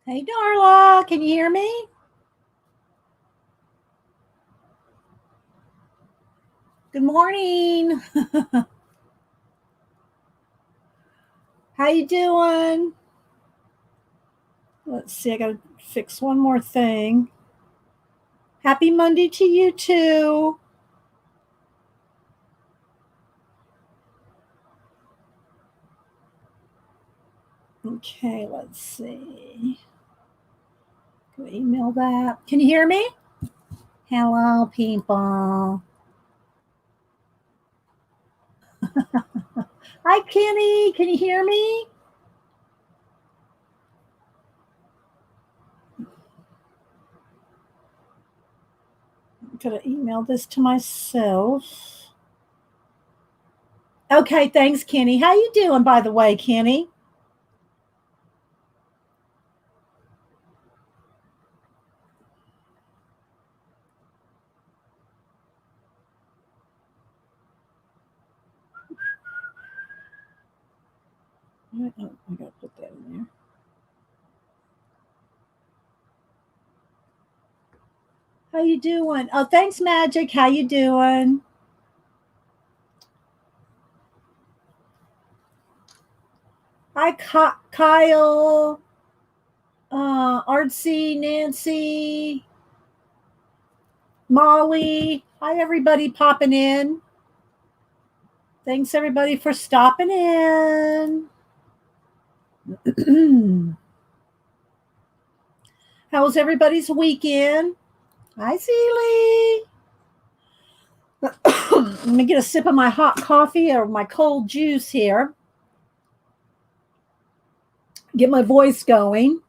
Hey, Darla, can you hear me? Good morning. How you doing? Let's see, I got to fix one more thing. Happy Monday to you too. Okay, let's see. Can we email that? Can you hear me? Hello, people. Hi, Kenny. Can you hear me? I'm gonna email this to myself. Okay, thanks, Kenny. How you doing, by the way, Kenny? Oh, I gotta put that in there. How you doing? Oh, thanks, Magic. How you doing? Hi, Kyle, Artsy, Nancy, Molly. Hi, everybody popping in. Thanks, everybody, for stopping in. How was everybody's weekend? Hi, Celie. Let me get a sip of my hot coffee or my cold juice here. Get my voice going.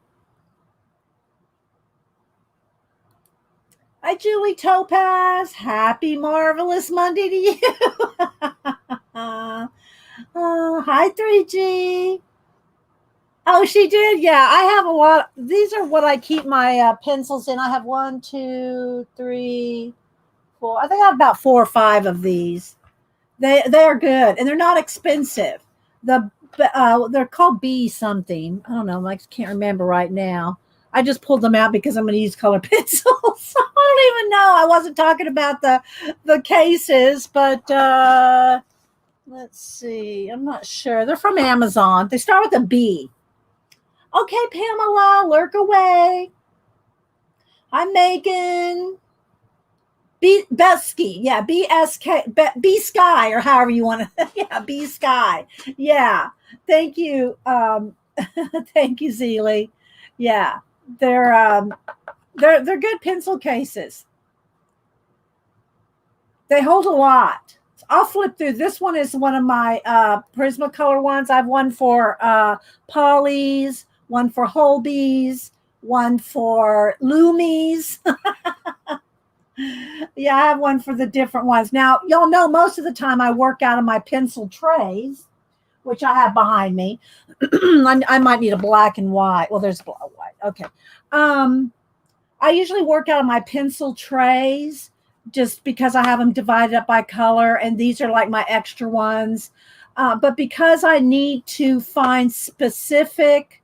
Hi, Julie Topaz. Happy marvelous Monday to you. Hi, 3G. Oh, she did. Yeah, I have a lot. These are what I keep my pencils in. I have one, two, three, four. I think I have about 4 or 5 of these. They are good and they're not expensive. They're called B something. I don't know. I can't remember right now. I just pulled them out because I'm going to use color pencils. I don't even know. I wasn't talking about the cases, but let's see. I'm not sure. They're from Amazon. They start with a B. Okay, Pamela, lurk away. Hi, Megan. Besky, yeah, BSK, B Sky, or however you want to, yeah, B Sky, yeah. Thank you, thank you, Zeely. Yeah, they're they're good pencil cases. They hold a lot. I'll flip through. This one is one of my Prismacolor ones. I have one for Polly's, one for Holbees, one for Loomies. Yeah, I have one for the different ones. Now, y'all know most of the time I work out of my pencil trays, which I have behind me. I might need a black and white. Well, there's black and white. Okay. Um, I usually work out of my pencil trays just because I have them divided up by color, and these are like my extra ones. But because I need to find specific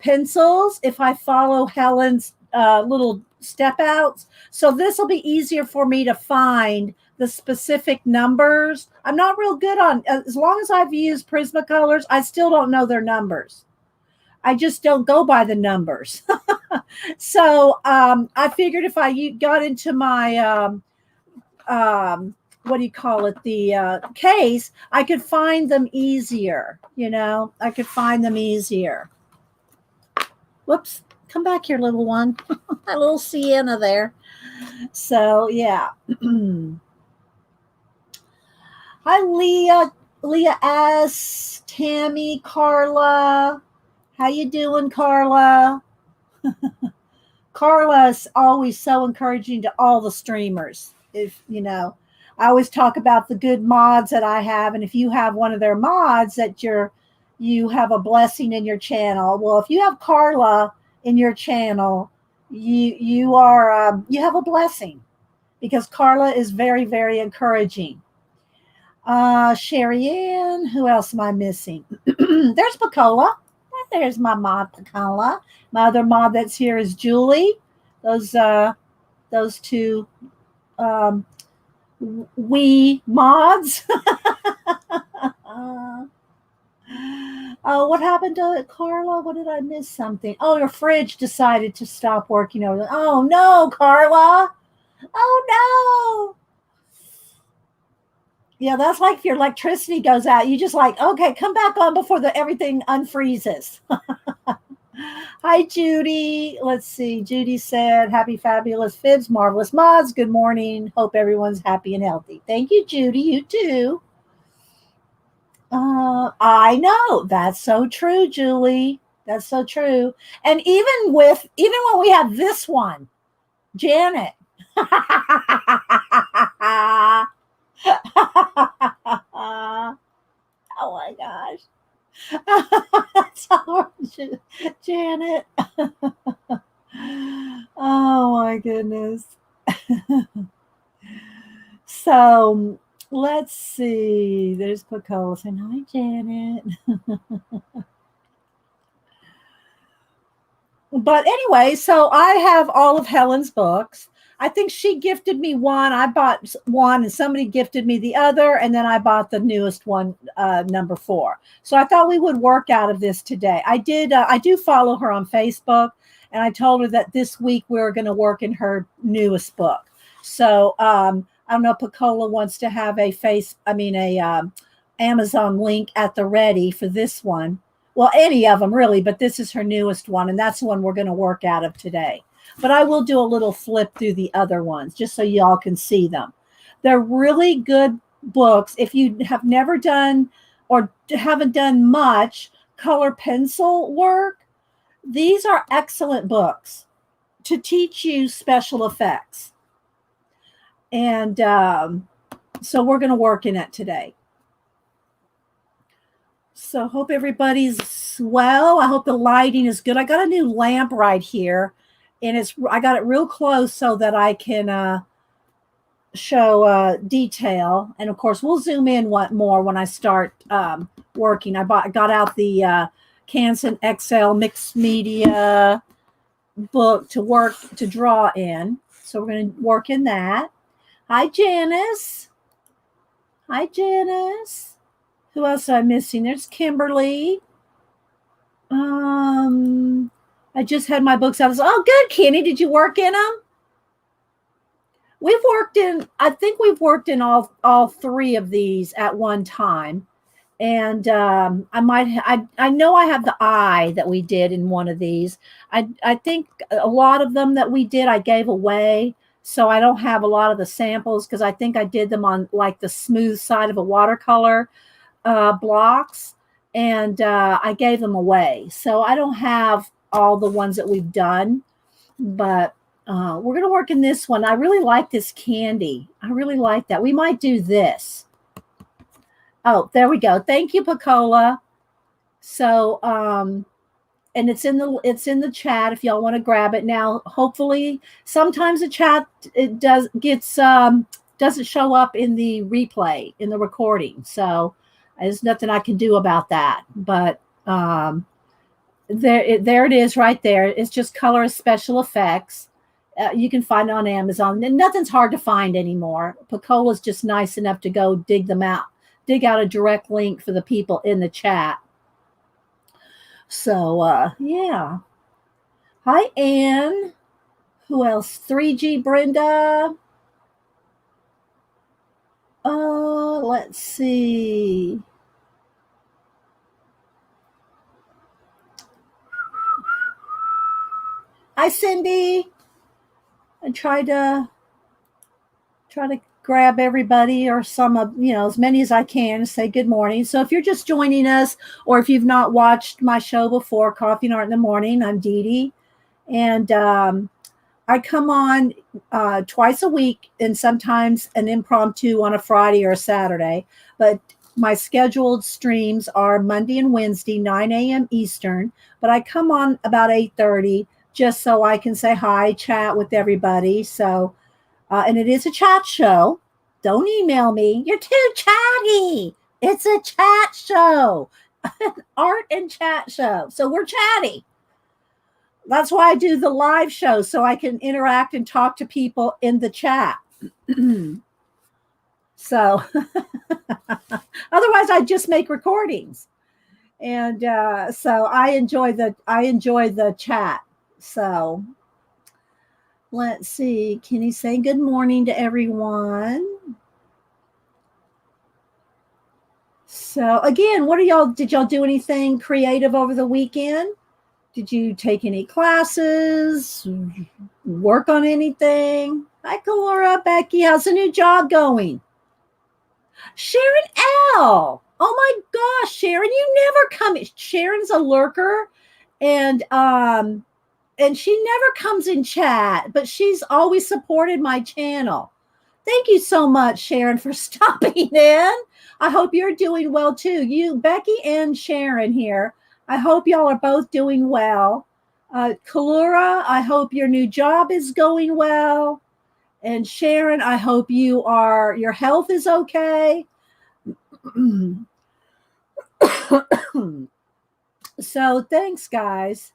pencils, if I follow Helen's little step outs, so this will be easier for me to find the specific numbers. I'm not real good on, as long as I've used Prismacolors, I still don't know their numbers. I just don't go by the numbers. So I figured if I got into my what do you call it, the case, I could find them easier. I could find them easier. Whoops, come back here, little one. My little Sienna there. So yeah. Hi, Leah S, Tammy, Carla. How you doing, Carla? Carla's always so encouraging to all the streamers. If I always talk about the good mods that I have, and if you have one of their mods that you have a blessing in your channel. Well, if you have Carla in your channel, you have a blessing because Carla is very, very encouraging. Sherry Ann, who else am I missing? There's Pacola. There's my mod, Pacola. My other mod that's here is Julie. Those two um, we mods. Oh, what happened to it, Carla? What did I miss something? Oh, your fridge decided to stop working over. Oh no, Carla. Oh no. Yeah, that's like if your electricity goes out, you just like, okay, come back on before everything unfreezes. Hi, Judy. Let's see. Judy said, happy, fabulous fibs, marvelous mods. Good morning. Hope everyone's happy and healthy. Thank you, Judy. You too. I know. That's so true, Julie. That's so true. And even when we have this one, Janet. Oh my gosh. Janet. Oh my goodness. So let's see. There's Pacola saying, hi, Janet. But anyway, so I have all of Helen's books. I think she gifted me one. I bought one and somebody gifted me the other. And then I bought the newest one, number 4. So I thought we would work out of this today. I do follow her on Facebook. And I told her that this week we were going to work in her newest book. So I don't know if Pacola wants to have a Amazon link at the ready for this one. Well, any of them really, but this is her newest one. And that's the one we're going to work out of today. But I will do a little flip through the other ones just so y'all can see them. They're really good books. If you have never done or haven't done much color pencil work, these are excellent books to teach you special effects. And so we're going to work in it today. So hope everybody's well. I hope the lighting is good. I got a new lamp right here. And I got it real close so that I can show detail. And of course, we'll zoom in more when I start working. I got out the Canson XL mixed media book to draw in. So we're going to work in that. Hi, Janice. Hi, Janice. Who else am I missing? There's Kimberly. I just had my books out. Oh, good, Kenny. Did you work in them? I think we've worked in all 3 of these at one time. And I know I have the eye that we did in one of these. I think a lot of them that we did, I gave away. So I don't have a lot of the samples because I think I did them on like the smooth side of a watercolor blocks. And I gave them away. So I don't have all the ones that we've done, but we're going to work in this one. I really like this candy. I really like that. We might do this. Oh, there we go. Thank you, Pacola. So, and it's in the chat if y'all want to grab it. Now, hopefully, sometimes the chat doesn't show up in the replay, in the recording. So there's nothing I can do about that. But there it is right there. It's just Colorist Special Effects. You can find it on Amazon. And nothing's hard to find anymore. Pacola's just nice enough to go dig out a direct link for the people in the chat. So, yeah. Hi, Anne. Who else? 3G Brenda. Let's see. Hi, Cindy. I try to grab everybody or some of, as many as I can, say good morning. So if you're just joining us or if you've not watched my show before, Coffee and Art in the Morning, I'm Dee Dee. And I come on twice a week and sometimes an impromptu on a Friday or a Saturday. But my scheduled streams are Monday and Wednesday, 9 a.m. Eastern. But I come on about 8:30 just so I can say hi, chat with everybody. So, and it is a chat show. Don't email me. You're too chatty. It's a chat show. art and chat show. So we're chatty. That's why I do the live show, so I can interact and talk to people in the chat. So otherwise I just make recordings. And so I enjoy the chat. So let's see. Can you say good morning to everyone? So again, did y'all do anything creative over the weekend? Did you take any classes? Work on anything? Hi, Laura, Becky. How's the new job going? Sharon L. Oh my gosh, Sharon, you never come. Sharon's a lurker, and she never comes in chat, but she's always supported my channel. Thank you so much, Sharon, for stopping in. I hope you're doing well too. You, Becky and Sharon here. I hope y'all are both doing well. Kalura, I hope your new job is going well. And Sharon, I hope your health is okay. So thanks, guys.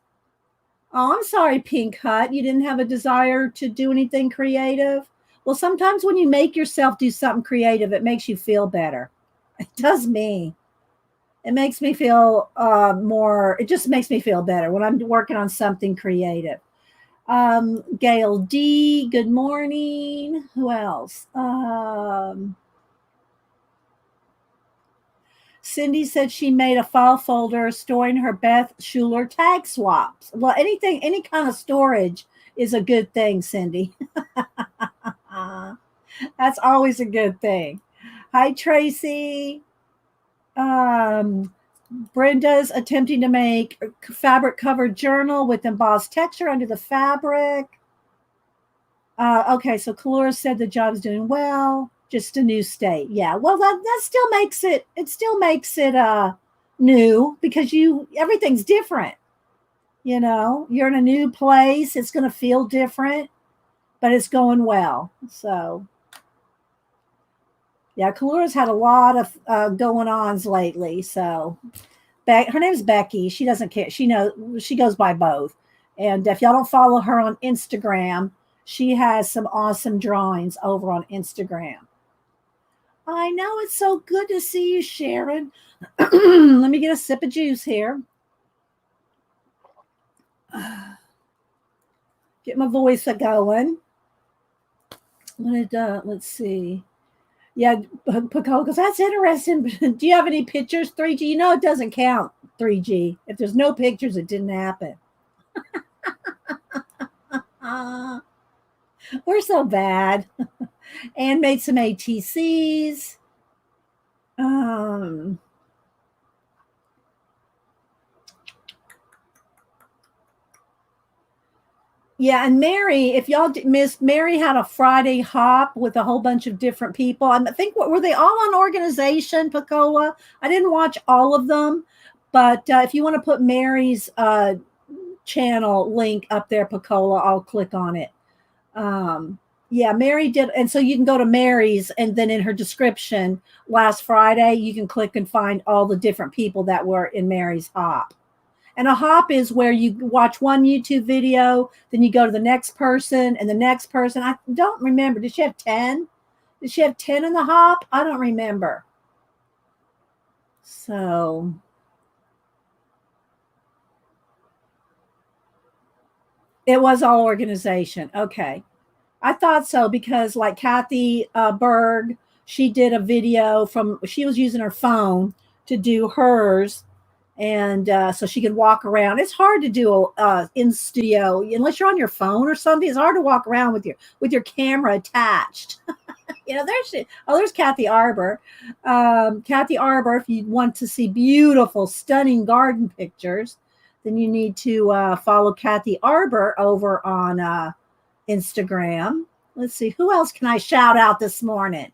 Oh, I'm sorry, Pink Hut. You didn't have a desire to do anything creative? Well, sometimes when you make yourself do something creative, it makes you feel better. It does me. It makes me feel it just makes me feel better when I'm working on something creative. Gail D, good morning. Who else? Cindy said she made a file folder storing her Beth Schuler tag swaps. Well, any kind of storage is a good thing, Cindy. That's always a good thing. Hi, Tracy. Brenda's attempting to make a fabric covered journal with embossed texture under the fabric. Okay, so Colorist said the job's doing well. Just a new state. Yeah, well, that still makes it new because everything's different. You know, you're in a new place. It's going to feel different, but it's going well. So yeah, Kalura's had a lot of going ons lately. So her name's Becky. She doesn't care. She goes by both. And if y'all don't follow her on Instagram, she has some awesome drawings over on Instagram. I know, it's so good to see you, Sharon. Let me get a sip of juice here. Get my voice going. Let's see. Yeah, because that's interesting. Do you have any pictures? 3G? You know it doesn't count, 3G. If there's no pictures, it didn't happen. We're so bad. And made some ATCs. Yeah, and Mary, if y'all missed, Mary had a Friday hop with a whole bunch of different people. I think, were they all on Organization, Pacola? I didn't watch all of them, but if you want to put Mary's channel link up there, Pacola, I'll click on it. Yeah, Mary did. And so you can go to Mary's, and then in her description last Friday, you can click and find all the different people that were in Mary's hop. And a hop is where you watch one YouTube video, then you go to the next person and the next person. I don't remember. Did she have 10? Did she have 10 in the hop? I don't remember. So it was all Organization. Okay. I thought so because like Kathy Berg, she did a video she was using her phone to do hers. And so she could walk around. It's hard to do in studio unless you're on your phone or something. It's hard to walk around with your camera attached. You know, there's Kathy Arbor. Kathy Arbor, if you want to see beautiful, stunning garden pictures, then you need to follow Kathy Arbor over on Instagram. Let's see, who else can I shout out this morning?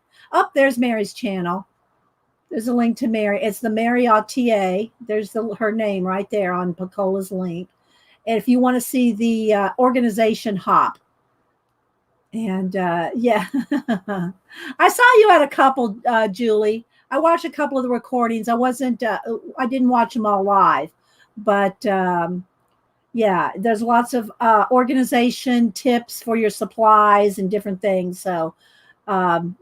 There's Mary's channel. There's a link to Mary. It's the Marriottier. There's her name right there on Pacola's link. And if you want to see the Organization hop. And yeah, I saw you at a couple, Julie. I watched a couple of the recordings. I didn't watch them all live, but yeah, there's lots of organization tips for your supplies and different things. So um,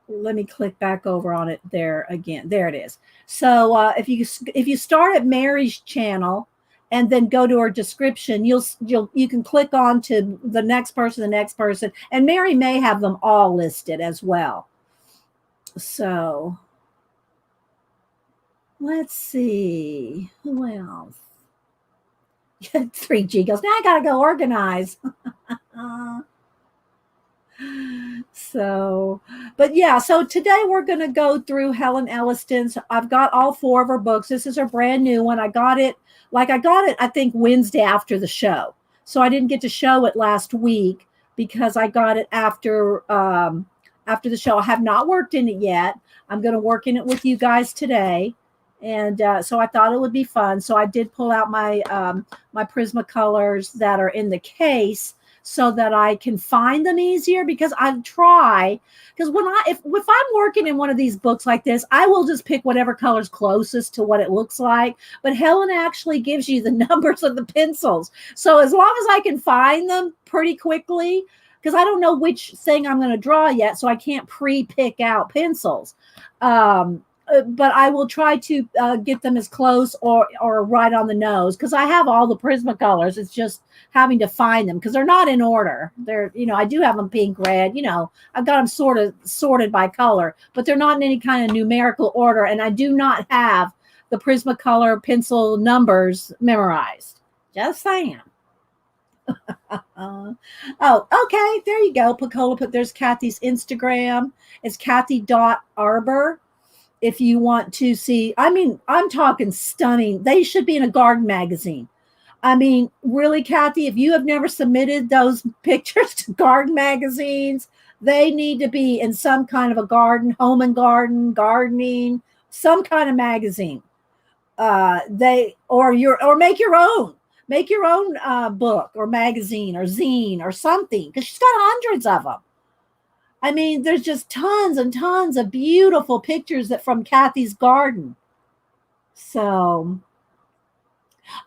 let me click back over on it there again. There it is. So if you start at Mary's channel and then go to her description, you can click on to the next person, and Mary may have them all listed as well. So let's see who else. 3G goes, now I gotta go organize. So, but yeah, so today we're going to go through Helen Elliston's. I've got all 4 of her books. This is her brand new one. I got it, I think Wednesday after the show. So I didn't get to show it last week because I got it after the show. I have not worked in it yet. I'm going to work in it with you guys today. And so I thought it would be fun. So I did pull out my my Prismacolors that are in the case, so that I can find them easier, because I try, because if I'm working in one of these books like this, I will just pick whatever color's closest to what it looks like. But Helen actually gives you the numbers of the pencils. So as long as I can find them pretty quickly, because I don't know which thing I'm going to draw yet, so I can't pre-pick out pencils. But I will try to get them as close or right on the nose, because I have all the Prismacolors. It's just having to find them because they're not in order. They're, I do have them pink, red, I've got them sort of sorted by color, but they're not in any kind of numerical order. And I do not have the Prismacolor pencil numbers memorized. Just saying. Oh, okay. There you go. Pacola, there's Kathy's Instagram. It's Kathy.Arbor. If you want to see, I'm talking stunning. They should be in a garden magazine. Really, Kathy, if you have never submitted those pictures to garden magazines, they need to be in some kind of a garden, home and gardening, some kind of magazine. Or make your own. Make your own book or magazine or zine or something, because she's got hundreds of them. There's just tons and tons of beautiful pictures from Kathy's garden. So,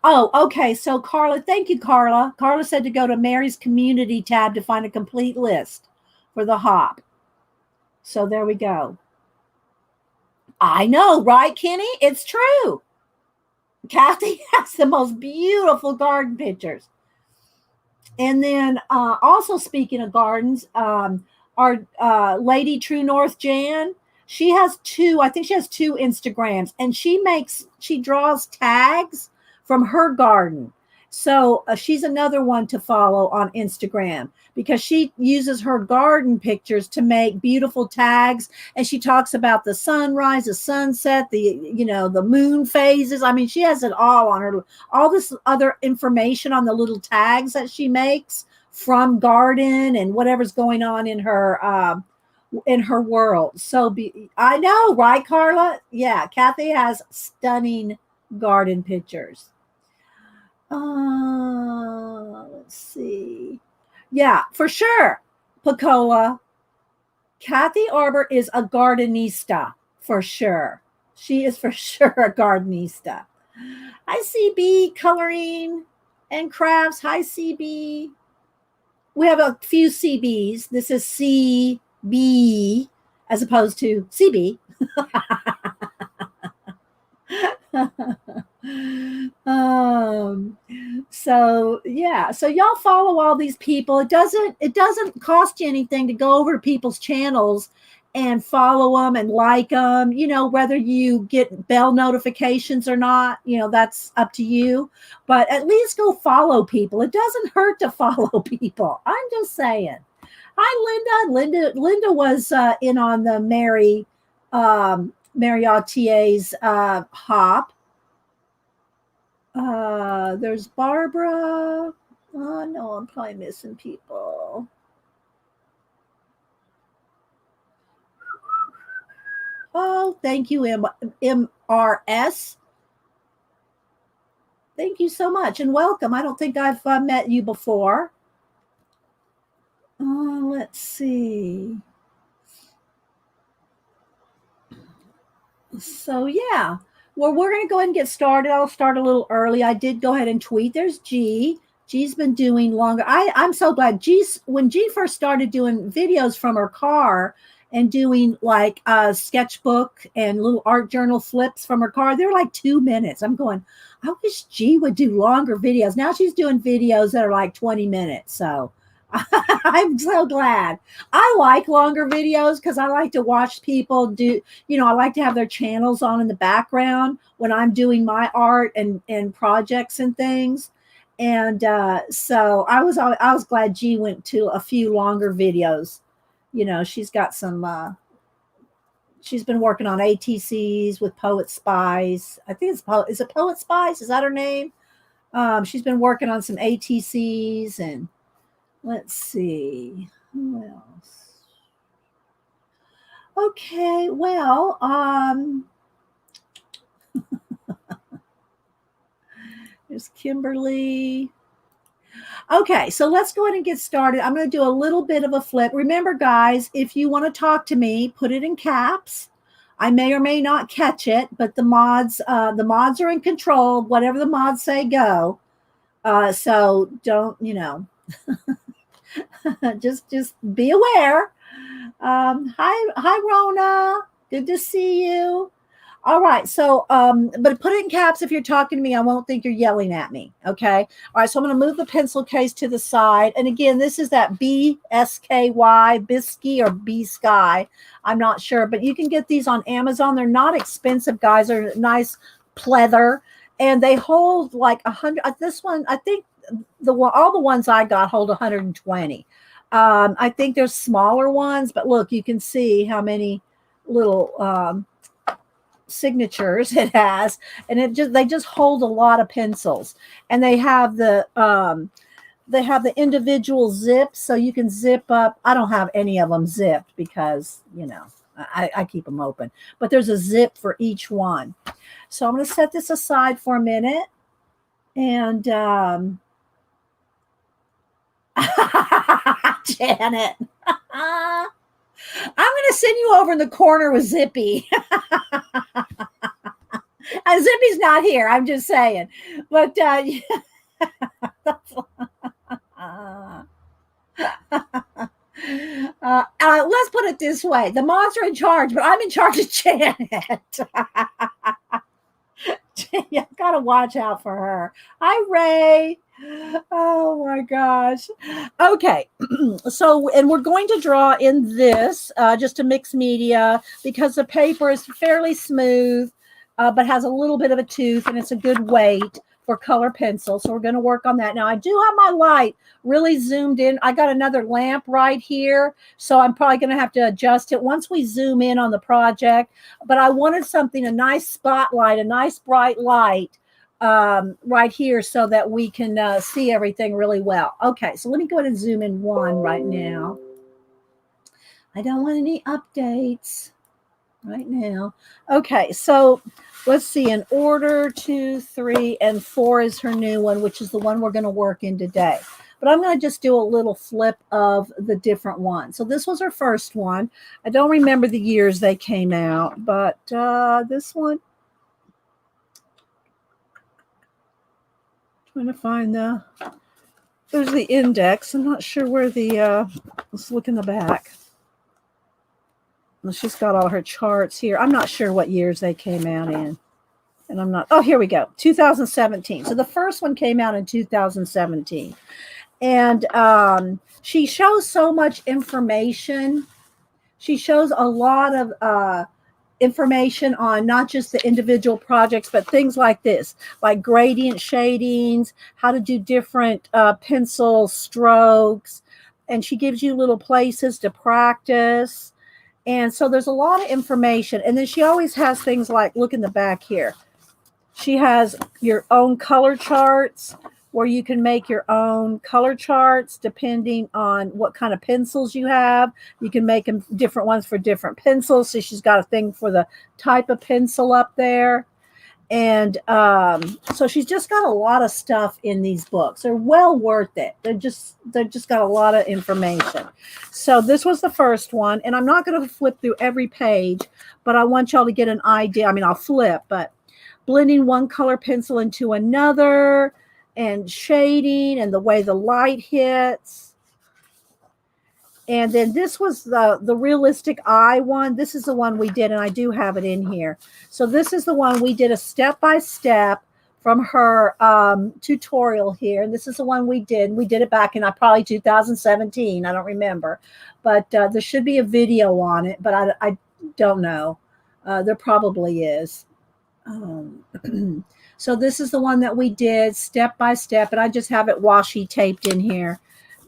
okay. So Carla, thank you, Carla. Carla said to go to Mary's community tab to find a complete list for the hop. So there we go. I know, right, Kenny? It's true. Kathy has the most beautiful garden pictures. And then also speaking of gardens, our lady True North Jan, she has 2 Instagrams, and she draws tags from her garden. So she's another one to follow on Instagram, because she uses her garden pictures to make beautiful tags. And she talks about the sunrise, the sunset, the moon phases. She has it all on her, all this other information on the little tags that she makes from garden and whatever's going on in her world. So I know, right, Carla? Yeah, Kathy has stunning garden pictures. Let's see. Yeah, for sure, Pacola. Kathy Arbor is a gardenista, for sure. She is for sure a gardenista. Hi, CB Coloring and Crafts. Hi, CB. We have a few CBs. This is CB as opposed to CB. So yeah, so y'all follow all these people. It doesn't cost you anything to go over to people's channels and follow them and like them, whether you get bell notifications or not, that's up to you, but at least go follow people. It doesn't hurt to follow people. I'm just saying. Hi, Linda was in on the Mary Mariottier's hop. There's Barbara. Oh no, I'm probably missing people. Oh, thank you, MRS. Thank you so much and welcome. I don't think I've met you before. Let's see. So yeah. Well, we're going to go ahead and get started. I'll start a little early. I did go ahead and tweet. There's G. G's been doing longer. I'm so glad. When G first started doing videos from her car and doing like a sketchbook and little art journal flips from her car, they're like 2 minutes. I'm going, I wish G would do longer videos. Now she's doing videos that are like 20 minutes. So I'm so glad. I like longer videos because I like to watch people do, I like to have their channels on in the background when I'm doing my art and projects and things. And so I was glad G went to a few longer videos. She's got some she's been working on ATCs with Poet Spies. I think is it Poet Spies? Is that her name? She's been working on some ATCs, and let's see who else. Okay, well, there's Kimberly. Okay, so let's go ahead and get started. I'm going to do a little bit of a flip. Remember, guys, if you want to talk to me, put it in caps. I may or may not catch it, but the mods are in control. Whatever the mods say, go. So don't, just be aware. Hi, Rona. Good to see you. All right. So, but put it in caps if you're talking to me. I won't think you're yelling at me. Okay. All right. So I'm going to move the pencil case to the side. And again, this is that BSKY, Bisky or B Sky. I'm not sure, but you can get these on Amazon. They're not expensive, guys. They're nice pleather, and they hold like 100. This one, I think all the ones I got hold 120. I think there's smaller ones, but look, you can see how many little signatures it has, and they just hold a lot of pencils, and they have the individual zips, so you can zip up. I don't have any of them zipped because I keep them open, but there's a zip for each one. So I'm going to set this aside for a minute, and Janet, I'm going to send you over in the corner with Zippy. Zippy's not here. I'm just saying. But let's put it this way. The mods are in charge, but I'm in charge of Janet. You got to watch out for her. Hi, Ray. Oh my gosh. Okay. And we're going to draw in this just a mixed media because the paper is fairly smooth, but has a little bit of a tooth, and it's a good weight for color pencil. So we're going to work on that. Now I do have my light really zoomed in. I got another lamp right here, so I'm probably going to have to adjust it once we zoom in on the project. But I wanted something, a nice spotlight, a nice bright light right here so that we can see everything really well. Okay, so let me go ahead and zoom in one right now. I don't want any updates right now. Okay, so let's see. In order 2, 3, and 4 is her new one, which is the one we're going to work in today. But I'm going to just do a little flip of the different ones. So this was her first one. I don't remember the years they came out, but this one, trying to find there's the index. I'm not sure where let's look in the back. Well, she's got all her charts here. I'm not sure what years they came out in. And I'm not, oh, here we go, 2017. So the first one came out in 2017. And she shows so much information. She shows a lot of information on not just the individual projects, but things like this, like gradient shadings, how to do different pencil strokes. And she gives you little places to practice. And so there's a lot of information. And then she always has things like, look in the back here. She has your own color charts where you can make your own color charts depending on what kind of pencils you have. You can make them different ones for different pencils. So she's got a thing for the type of pencil up there. And so she's just got a lot of stuff in these books. They're well worth it. They're just got a lot of information. So this was the first one, and I'm not going to flip through every page, but I want y'all to get an idea. I mean, I'll flip, but blending one color pencil into another, and shading, and the way the light hits. And then this was the realistic eye one. This is the one we did, and I do have it in here. So this is the one we did a step-by-step from her tutorial here. And this is the one we did. We did it back in probably 2017. I don't remember. But there should be a video on it, but I don't know. There probably is. So this is the one that we did step-by-step, and I just have it washi taped in here,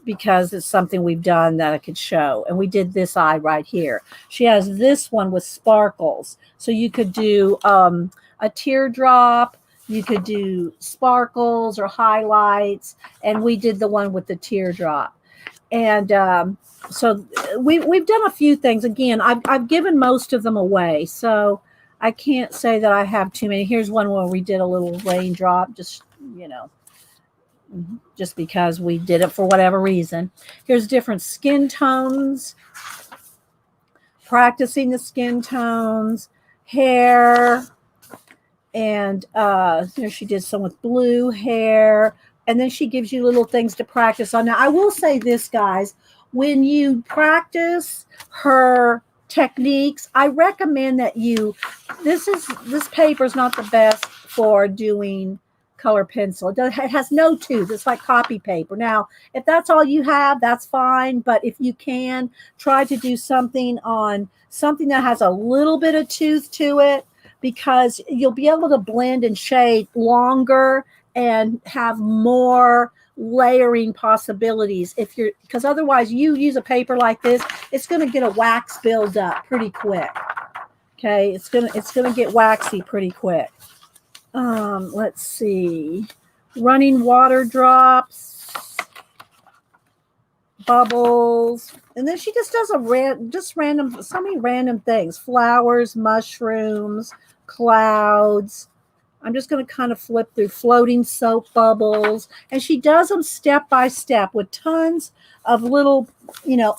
because it's something we've done that I could show. And we did this eye right here. She has this one with sparkles. So you could do a teardrop, you could do sparkles or highlights, and we did the one with the teardrop. And so we've done a few things. Again, I've given most of them away, so I can't say that I have too many. Here's one where we did a little raindrop, just, you know, just because we did it for whatever reason. Here's different skin tones, practicing the skin tones, hair, and here she did some with blue hair, and then she gives you little things to practice on. Now, I will say this, guys, when you practice her techniques, I recommend that this paper is not the best for doing color pencil. It has no tooth. It's like copy paper. Now, if that's all you have, that's fine. But if you can, try to do something that has a little bit of tooth to it, because you'll be able to blend and shade longer and have more layering possibilities. Because otherwise, you use a paper like this, it's going to get a wax buildup pretty quick. Okay, it's gonna get waxy pretty quick. Let's see, running water drops, bubbles, and then she just does so many random things: flowers, mushrooms, clouds. I'm just going to kind of flip through floating soap bubbles, and she does them step by step with tons of little,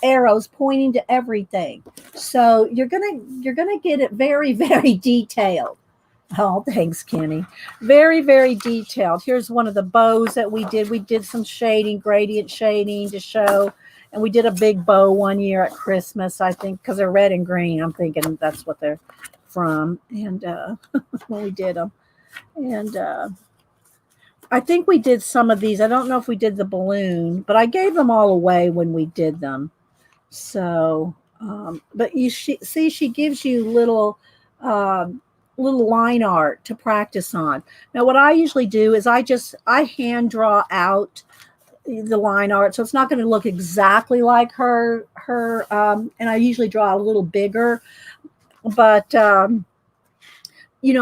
arrows pointing to everything. So you're gonna get it very, very detailed. Oh, thanks, Kenny. Very, very detailed. Here's one of the bows that we did. We did some shading, gradient shading to show. And we did a big bow one year at Christmas, I think, because they're red and green. I'm thinking that's what they're from. And when we did them. And I think we did some of these. I don't know if we did the balloon, but I gave them all away when we did them. So, but see, she gives you little line art to practice on. Now, what I usually do is I hand draw out the line art, so it's not going to look exactly like her and I usually draw a little bigger, but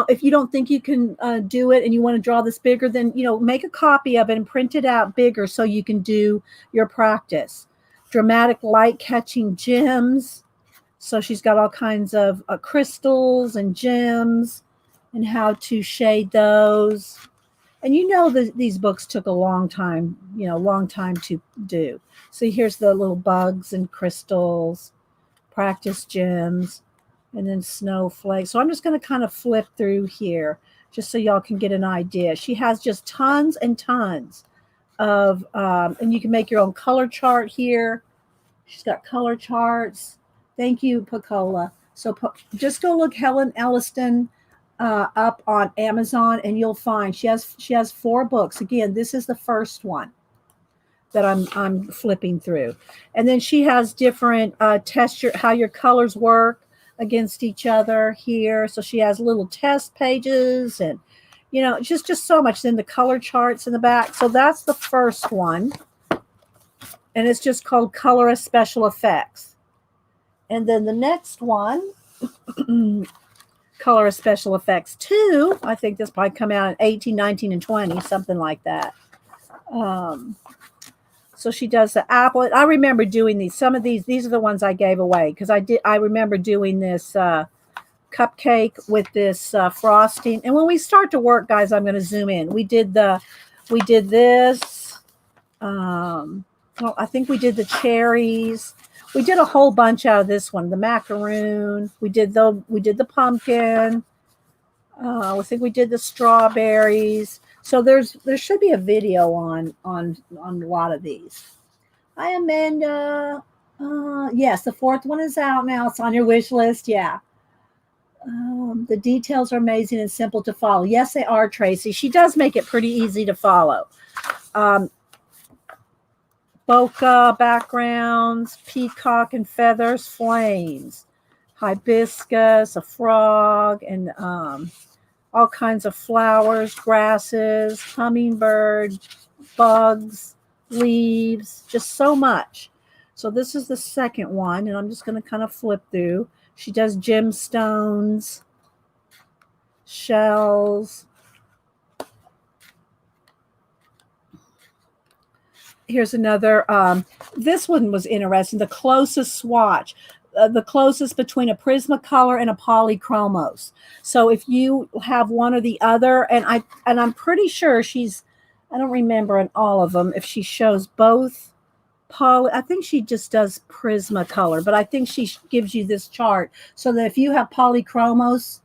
if you don't think you can do it and you want to draw this bigger, then make a copy of it and print it out bigger so you can do your practice. Dramatic light catching gems. So she's got all kinds of crystals and gems and how to shade those. And these books took a long time to do. So here's the little bugs and crystals, practice gems, and then snowflakes. So I'm just going to kind of flip through here just so y'all can get an idea. She has just tons and tons of, and you can make your own color chart here. She's got color charts. Thank you, Pacola. So just go look Helen Elliston up on Amazon, and you'll find she has 4 books. Again, this is the first one that I'm flipping through, and then she has different test how your colors work against each other here. So she has little test pages, and just so much. Then the color charts in the back. So that's the first one, and it's just called Colorist Special Effects. And then the next one, Colorist Special Effects 2, I think this probably come out in 18, 19, and 20, something like that. So she does the apple. I remember doing these. Some of these are the ones I gave away because I remember doing this cupcake with this frosting. And when we start to work, guys, I'm going to zoom in. We did this. Well, I think we did the cherries. We did a whole bunch out of this one. The macaroon. We did the pumpkin. I think we did the strawberries. So there should be a video on a lot of these. Hi, Amanda. Yes, the fourth one is out now. It's on your wish list. Yeah. The details are amazing and simple to follow. Yes, they are, Tracy. She does make it pretty easy to follow. Bokeh backgrounds, peacock and feathers, flames, hibiscus, a frog, and all kinds of flowers, grasses, hummingbird, bugs, leaves, just so much. So this is the second one, and I'm just going to kind of flip through. She does gemstones, shells. Here's another. This one was interesting. The closest swatch, the closest between a Prismacolor and a Polychromos. So if you have one or the other, and I'm pretty sure I don't remember in all of them if she shows both. I think she just does Prismacolor, but I think she gives you this chart so that if you have Polychromos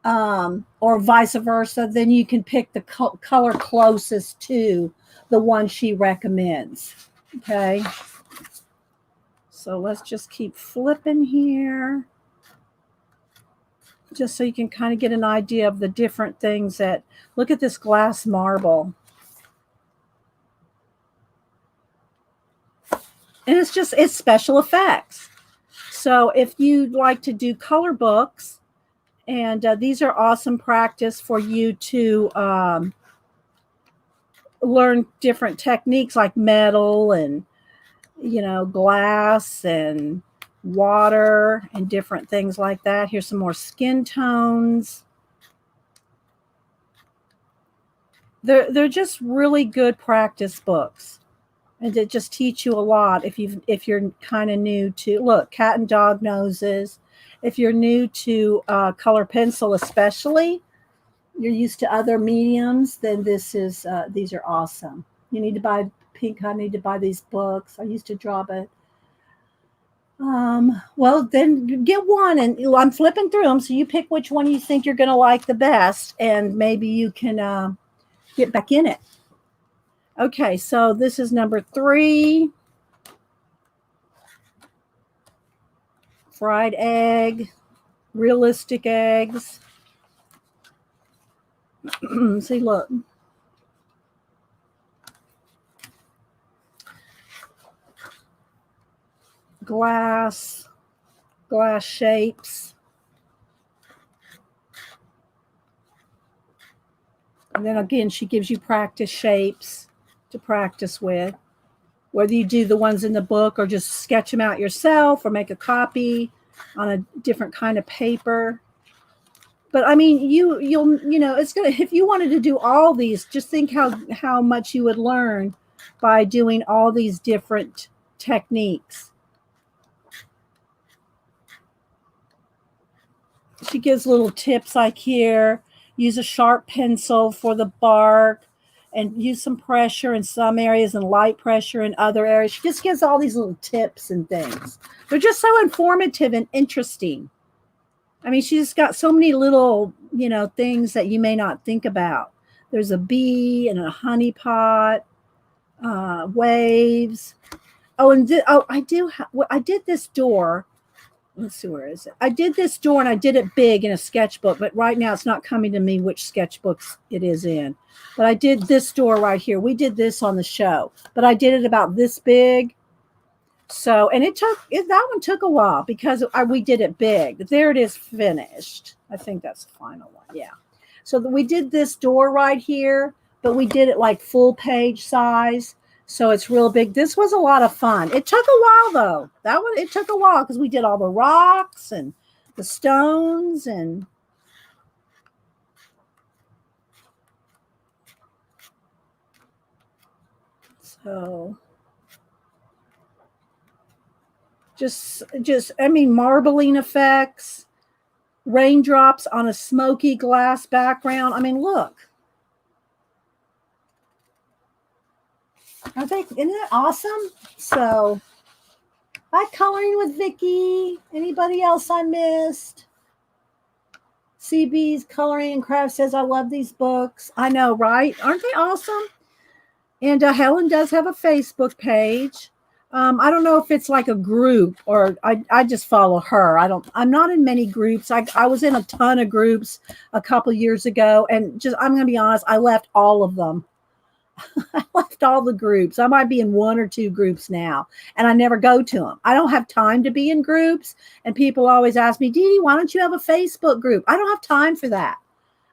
or vice versa, then you can pick the color closest to the one she recommends. Okay. So let's just keep flipping here just so you can kind of get an idea of the different things that, look at this glass marble. And it's special effects. So if you'd like to do color books, and these are awesome practice for you to learn different techniques like metal and, glass and water and different things like that. Here's some more skin tones. They're just really good practice books. And it just teach you a lot if you're kind of new to, look, cat and dog noses. If you're new to color pencil, especially, you're used to other mediums, then these are awesome. You need to buy pink. I need to buy these books. I used to draw, but well, then get one, and I'm flipping through them, so you pick which one you think you're going to like the best, and maybe you can get back in it. Okay, so this is number 3. Fried egg, realistic eggs. See, look. Glass shapes. And then again, she gives you practice shapes to practice with, whether you do the ones in the book or just sketch them out yourself or make a copy on a different kind of paper. But I mean, you'll it's gonna, if you wanted to do all these, just think how much you would learn by doing all these different techniques. She gives little tips like here, use a sharp pencil for the bark, and use some pressure in some areas and light pressure in other areas. She just gives all these little tips and things. They're just so informative and interesting. I mean, she's got so many little, things that you may not think about. There's a bee and a honey pot, waves. Oh, and I did this door. Let's see, where is it? I did this door and I did it big in a sketchbook, but right now it's not coming to me which sketchbooks it is in. But I did this door right here. We did this on the show, but I did it about this big. So, and that one took a while because we did it big. There it is, finished. I think that's the final one. Yeah. So we did this door right here, but we did it like full page size. So it's real big. This was a lot of fun. It took a while though. It took a while because we did all the rocks and the stones and so just I mean, marbling effects, Raindrops on a smoky glass background. I mean, look. Isn't that awesome? So, hi, Coloring with Vicky. Anybody else I missed? CB's Coloring and Craft says, I love these books. I know, right? Aren't they awesome? And Helen does have a Facebook page. I don't know if it's like a group or I just follow her. I'm not in many groups. I was in a ton of groups a couple years ago, and I'm going to be honest, I left all of them. I left all the groups. I might be in one or two groups now, and I never go to them. I don't have time to be in groups, and people always ask me, Dee Dee, why don't you have a Facebook group? I don't have time for that.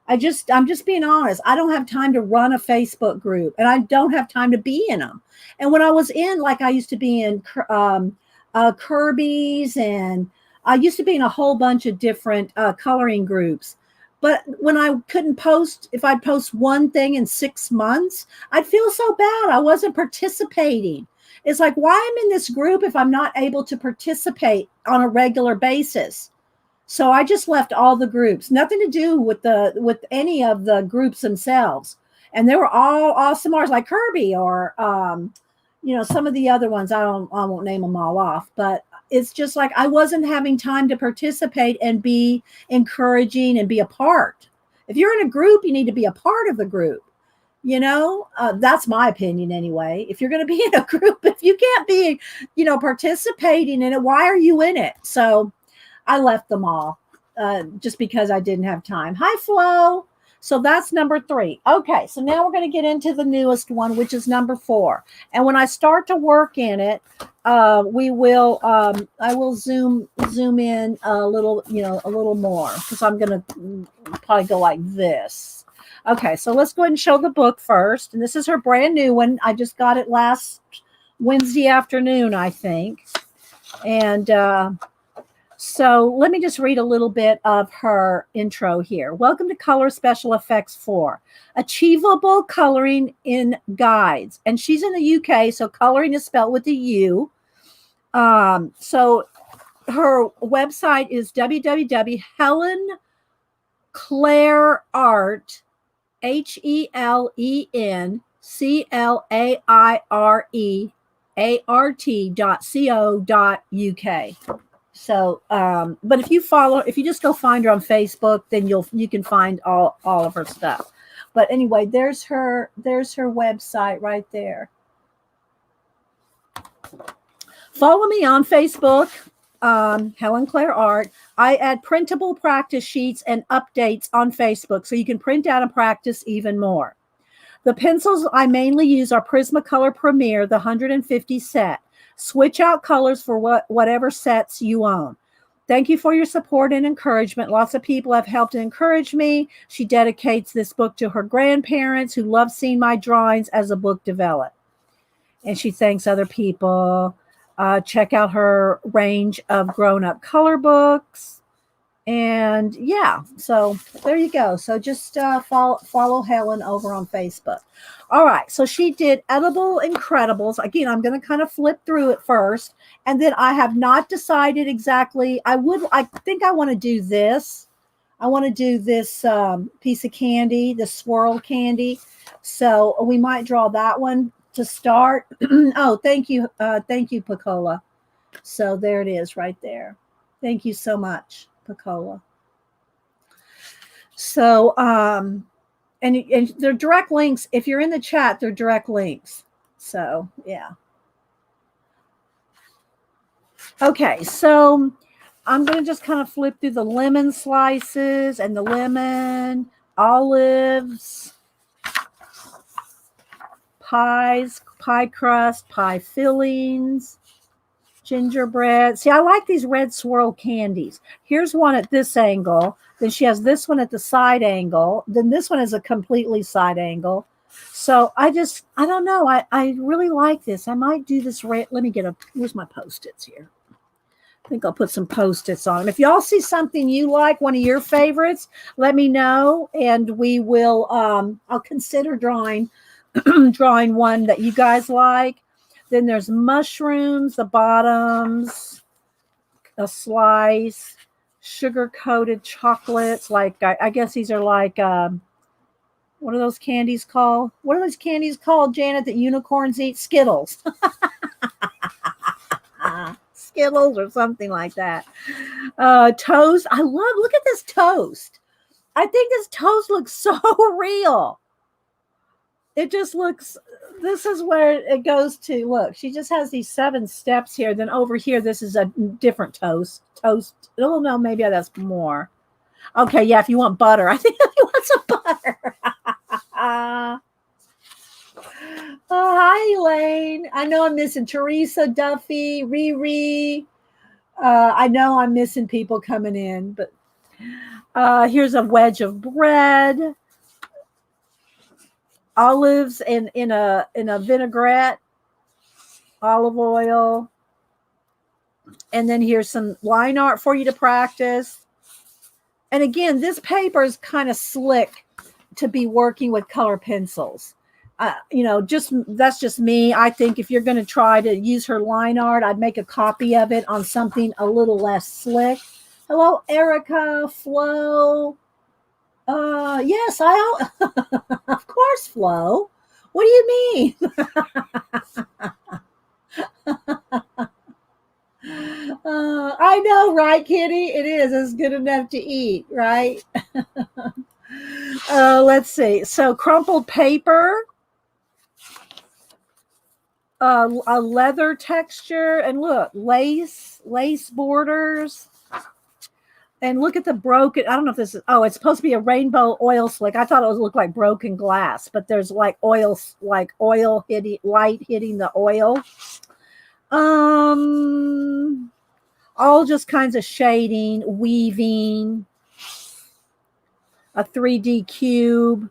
I'm just being honest. I don't have time to run a Facebook group, and I don't have time to be in them. And when I was in, like I used to be in Kirby's, and I used to be in a whole bunch of different coloring groups. But when I couldn't post, if I'd post one thing in 6 months, I'd feel so bad. I wasn't participating. It's like, why I'm in this group if I'm not able to participate on a regular basis? So I just left all the groups, nothing to do with any of the groups themselves. And they were all awesome artists like Kirby or, some of the other ones. I won't name them all off, but it's just like I wasn't having time to participate and be encouraging and be a part. If you're in a group, you need to be a part of the group. That's my opinion anyway. If you're going to be in a group, if you can't be, participating in it, why are you in it? So I left them all just because I didn't have time. Hi, Flo. So that's number 3. Okay, so now we're going to get into the newest one, which is number 4. And when I start to work in it, I will zoom in a little more because I'm going to probably go like this. Okay, so let's go ahead and show the book first. And this is her brand new one. I just got it last Wednesday afternoon, I think. And so let me just read a little bit of her intro here. Welcome to Color Special Effects 4, Achievable Coloring in Guides. And she's in the UK, so coloring is spelled with a U. So her website is www.HelenClaireArt, HelenClaireArt.co.uk. So, but if you just go find her on Facebook, then you can find all of her stuff. But anyway, there's her website right there. Follow me on Facebook, Helen Claire Art. I add printable practice sheets and updates on Facebook, so you can print out and practice even more. The pencils I mainly use are Prismacolor Premier, the 150 set. Switch out colors for whatever sets you own. Thank you for your support and encouragement. Lots of people have helped and encouraged me. She dedicates this book to her grandparents who love seeing my drawings as a book develop. And she thanks other people. Check out her range of grown-up color books. And yeah, so there you go. So just follow Helen over on Facebook. All right, so she did Edible Incredibles. Again, I'm going to kind of flip through it first, and then I have not decided exactly. I think I want to do this. I want to do this piece of candy, the swirl candy. So we might draw that one to start. Oh, thank you, Picola. So there it is, right there. Thank you so much, Picola. So and they're direct links. If you're in the chat, they're direct links. So yeah. Okay, so I'm going to just kind of flip through the lemon slices and the lemon, olives, pies, pie crust, pie fillings, gingerbread. See, I like these red swirl candies. Here's one at this angle. Then she has this one at the side angle. Then this one is a completely side angle. So I don't know. I really like this. I might do this red. Let me where's my Post-its here? I think I'll put some Post-its on them. If y'all see something you like, one of your favorites, let me know. And we will, I'll consider drawing one that you guys like. Then there's mushrooms, the bottoms, a slice, sugar-coated chocolates. Like, I guess these are like, what are those candies called? What are those candies called, Janet, that unicorns eat? Skittles. Skittles or something like that. Toast. Look at this toast. I think this toast looks so real. It just looks, this is where it goes to. Look, she just has these 7 steps here. Then over here, this is a different toast. Oh, no, maybe that's more. Okay, yeah, if you want butter. I think he wants some butter. Oh, hi, Elaine. I know I'm missing Teresa, Duffy, Riri. I know I'm missing people coming in, but here's a wedge of bread. Olives in a vinaigrette, olive oil. And then here's some line art for you to practice. And again, this paper is kind of slick to be working with color pencils. That's just me. I think if you're going to try to use her line art, I'd make a copy of it on something a little less slick. Hello, Erica, Flo. Yes, of course, Flo. What do you mean? I know, right, Kitty? It is. It's good enough to eat, right? Let's see. So crumpled paper, a leather texture, and look, lace borders. And look at the broken, I don't know if this is, it's supposed to be a rainbow oil slick. I thought it would look like broken glass, but there's like oil hitting, light hitting the oil. All just kinds of shading, weaving, a 3D cube,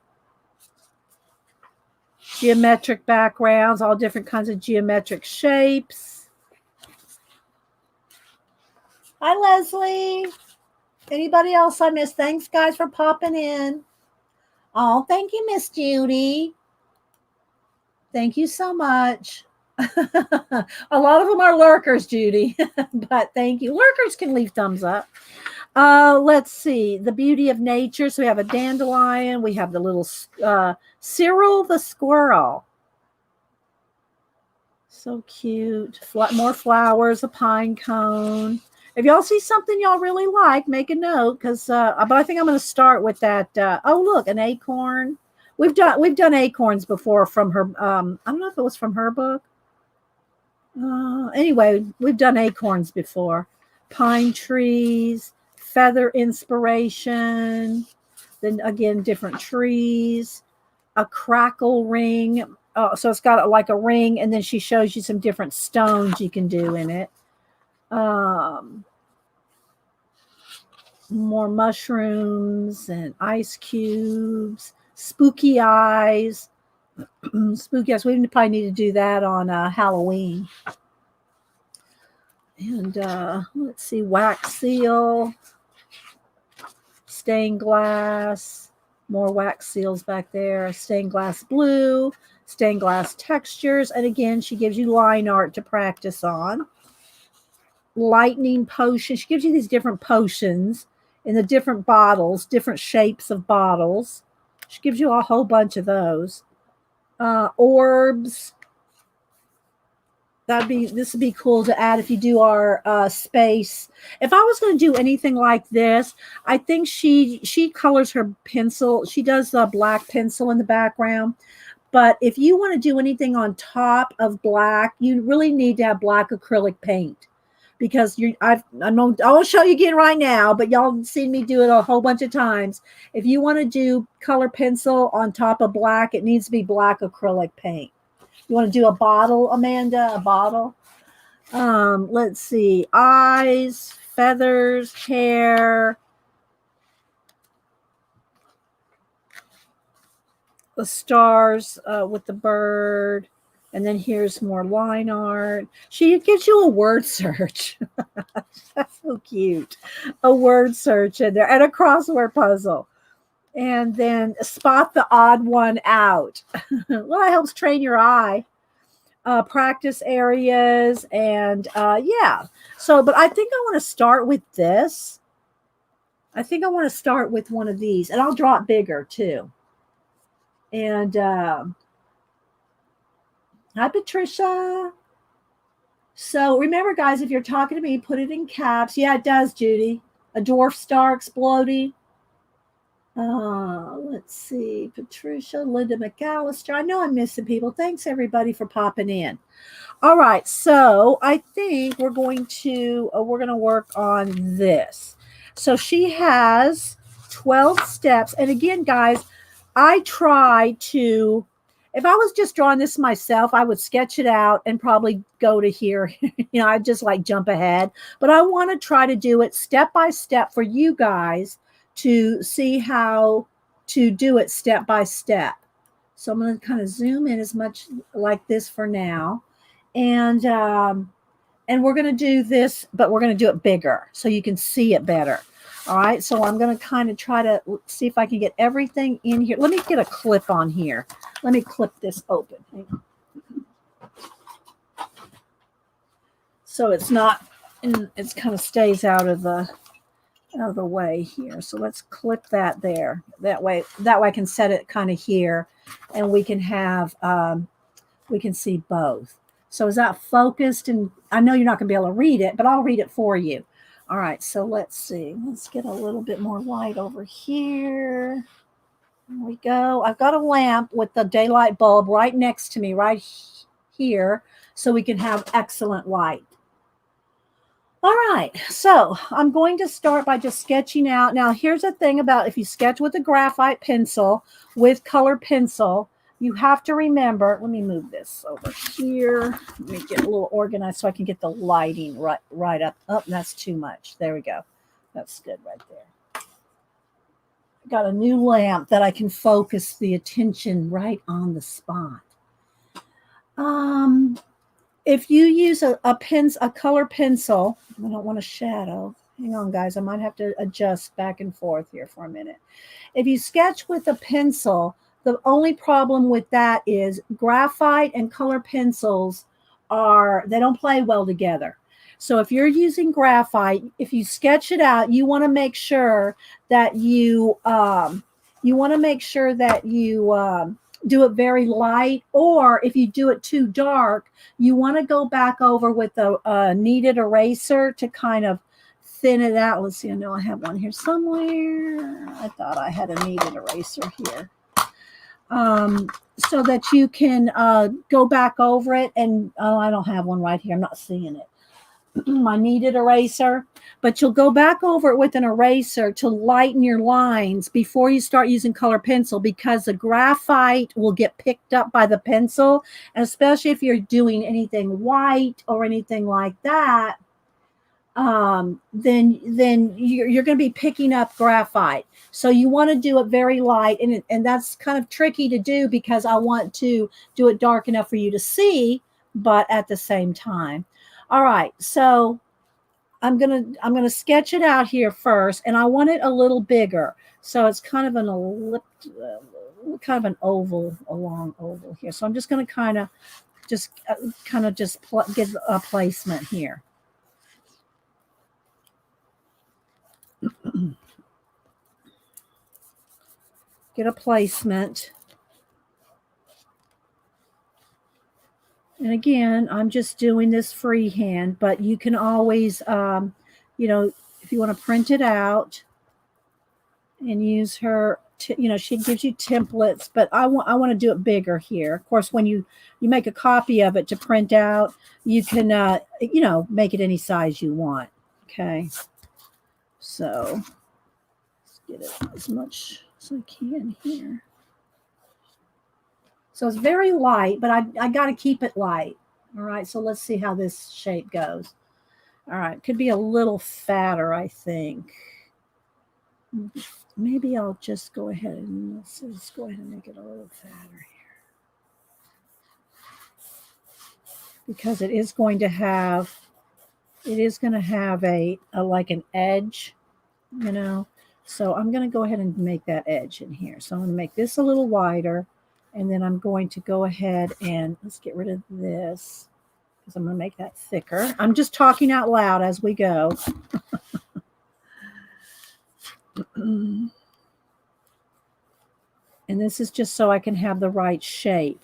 geometric backgrounds, all different kinds of geometric shapes. Hi, Leslie. Anybody else I missed? Thanks, guys, for popping in. Oh, thank you, Miss Judy. Thank you so much. A lot of them are lurkers, Judy, but thank you. Lurkers can leave thumbs up. Let's see. The beauty of nature. So we have a dandelion. We have the little Cyril the squirrel. So cute. More flowers, a pine cone. If y'all see something y'all really like, make a note, because but I think I'm going to start with that. Oh, look, an acorn. We've done acorns before from her. I don't know if it was from her book. Anyway, we've done acorns before. Pine trees, feather inspiration. Then again, different trees. A crackle ring. So it's got like a ring, and then she shows you some different stones you can do in it. More mushrooms and ice cubes, spooky eyes. Spooky eyes. We probably need to do that on Halloween. And let's see, wax seal, stained glass, more wax seals back there, stained glass blue, stained glass textures. And again, she gives you line art to practice on. Lightning Potion. She gives you these different potions in the different bottles, different shapes of bottles. She gives you a whole bunch of those. Orbs. This would be cool to add if you do our space. If I was going to do anything like this, I think she colors her pencil. She does the black pencil in the background. But if you want to do anything on top of black, you really need to have black acrylic paint. Because I won't show you again right now, but y'all seen me do it a whole bunch of times. If you want to do color pencil on top of black, it needs to be black acrylic paint. You want to do a bottle, Amanda? A bottle? Let's see. Eyes, feathers, hair. The stars with the bird. And then here's more line art. She gives you a word search. That's so cute. A word search in there and a crossword puzzle. And then spot the odd one out. Well, that helps train your eye. Practice areas. And yeah. So, but I think I want to start with this. I think I want to start with one of these, and I'll draw it bigger too. And hi, Patricia. So remember, guys, if you're talking to me, put it in caps. Yeah, it does, Judy. A dwarf star exploding. Let's see. Patricia, Linda McAllister. I know I'm missing people. Thanks, everybody, for popping in. All right. So I think we're going to work on this. So she has 12 steps. And again, guys, I try to, if I was just drawing this myself, I would sketch it out and probably go to here. I'd just like jump ahead. But I want to try to do it step by step for you guys to see how to do it step by step. So I'm going to kind of zoom in as much like this for now. And we're going to do this, but we're going to do it bigger so you can see it better. All right, so I'm going to kind of try to see if I can get everything in here. Let me get a clip on here. Let me clip this open. Hang on. So it's not, it kind of stays out of the way here. So let's clip that there. That way I can set it kind of here, and we can have, we can see both. So is that focused? And I know you're not going to be able to read it, but I'll read it for you. All right, so let's see. Let's get a little bit more light over here. There we go. I've got a lamp with the daylight bulb right next to me, right here, so we can have excellent light. All right, so I'm going to start by just sketching out. Now, here's the thing about if you sketch with a graphite pencil, with color pencil, you have to remember, let me move this over here. Let me get a little organized so I can get the lighting right up. Oh, that's too much. There we go. That's good right there. I got a new lamp that I can focus the attention right on the spot. If you use a color pencil, I don't want a shadow. Hang on, guys. I might have to adjust back and forth here for a minute. If you sketch with a pencil, the only problem with that is graphite and color pencils they don't play well together. So if you're using graphite, if you sketch it out, you want to make sure that you do it very light, or if you do it too dark, you want to go back over with a kneaded eraser to kind of thin it out. Let's see, I know I have one here somewhere. I thought I had a kneaded eraser here. So that you can go back over it, and I don't have one right here. I'm not seeing it. My kneaded eraser, but you'll go back over it with an eraser to lighten your lines before you start using color pencil, because the graphite will get picked up by the pencil, and especially if you're doing anything white or anything like that, then you're going to be picking up graphite. So you want to do it very light, and that's kind of tricky to do because I want to do it dark enough for you to see, but at the same time. All right, so I'm gonna sketch it out here first, and I want it a little bigger. So it's kind of an oval, a long oval here. So I'm just gonna kind of just get a placement here. Get a placement. And again, I'm just doing this freehand, but you can always, if you want to print it out and use her, she gives you templates, but I want to do it bigger here. Of course, when you make a copy of it to print out, you can, make it any size you want. Okay. So let's get it as much as I can here. So it's very light, but I got to keep it light. All right, so let's see how this shape goes. All right, could be a little fatter, I think. Maybe I'll just go ahead and let's go ahead and make it a little fatter here. Because it is going to have a like an edge, So I'm going to go ahead and make that edge in here. So I'm going to make this a little wider. And then I'm going to go ahead and let's get rid of this because I'm going to make that thicker. I'm just talking out loud as we go. And this is just so I can have the right shape.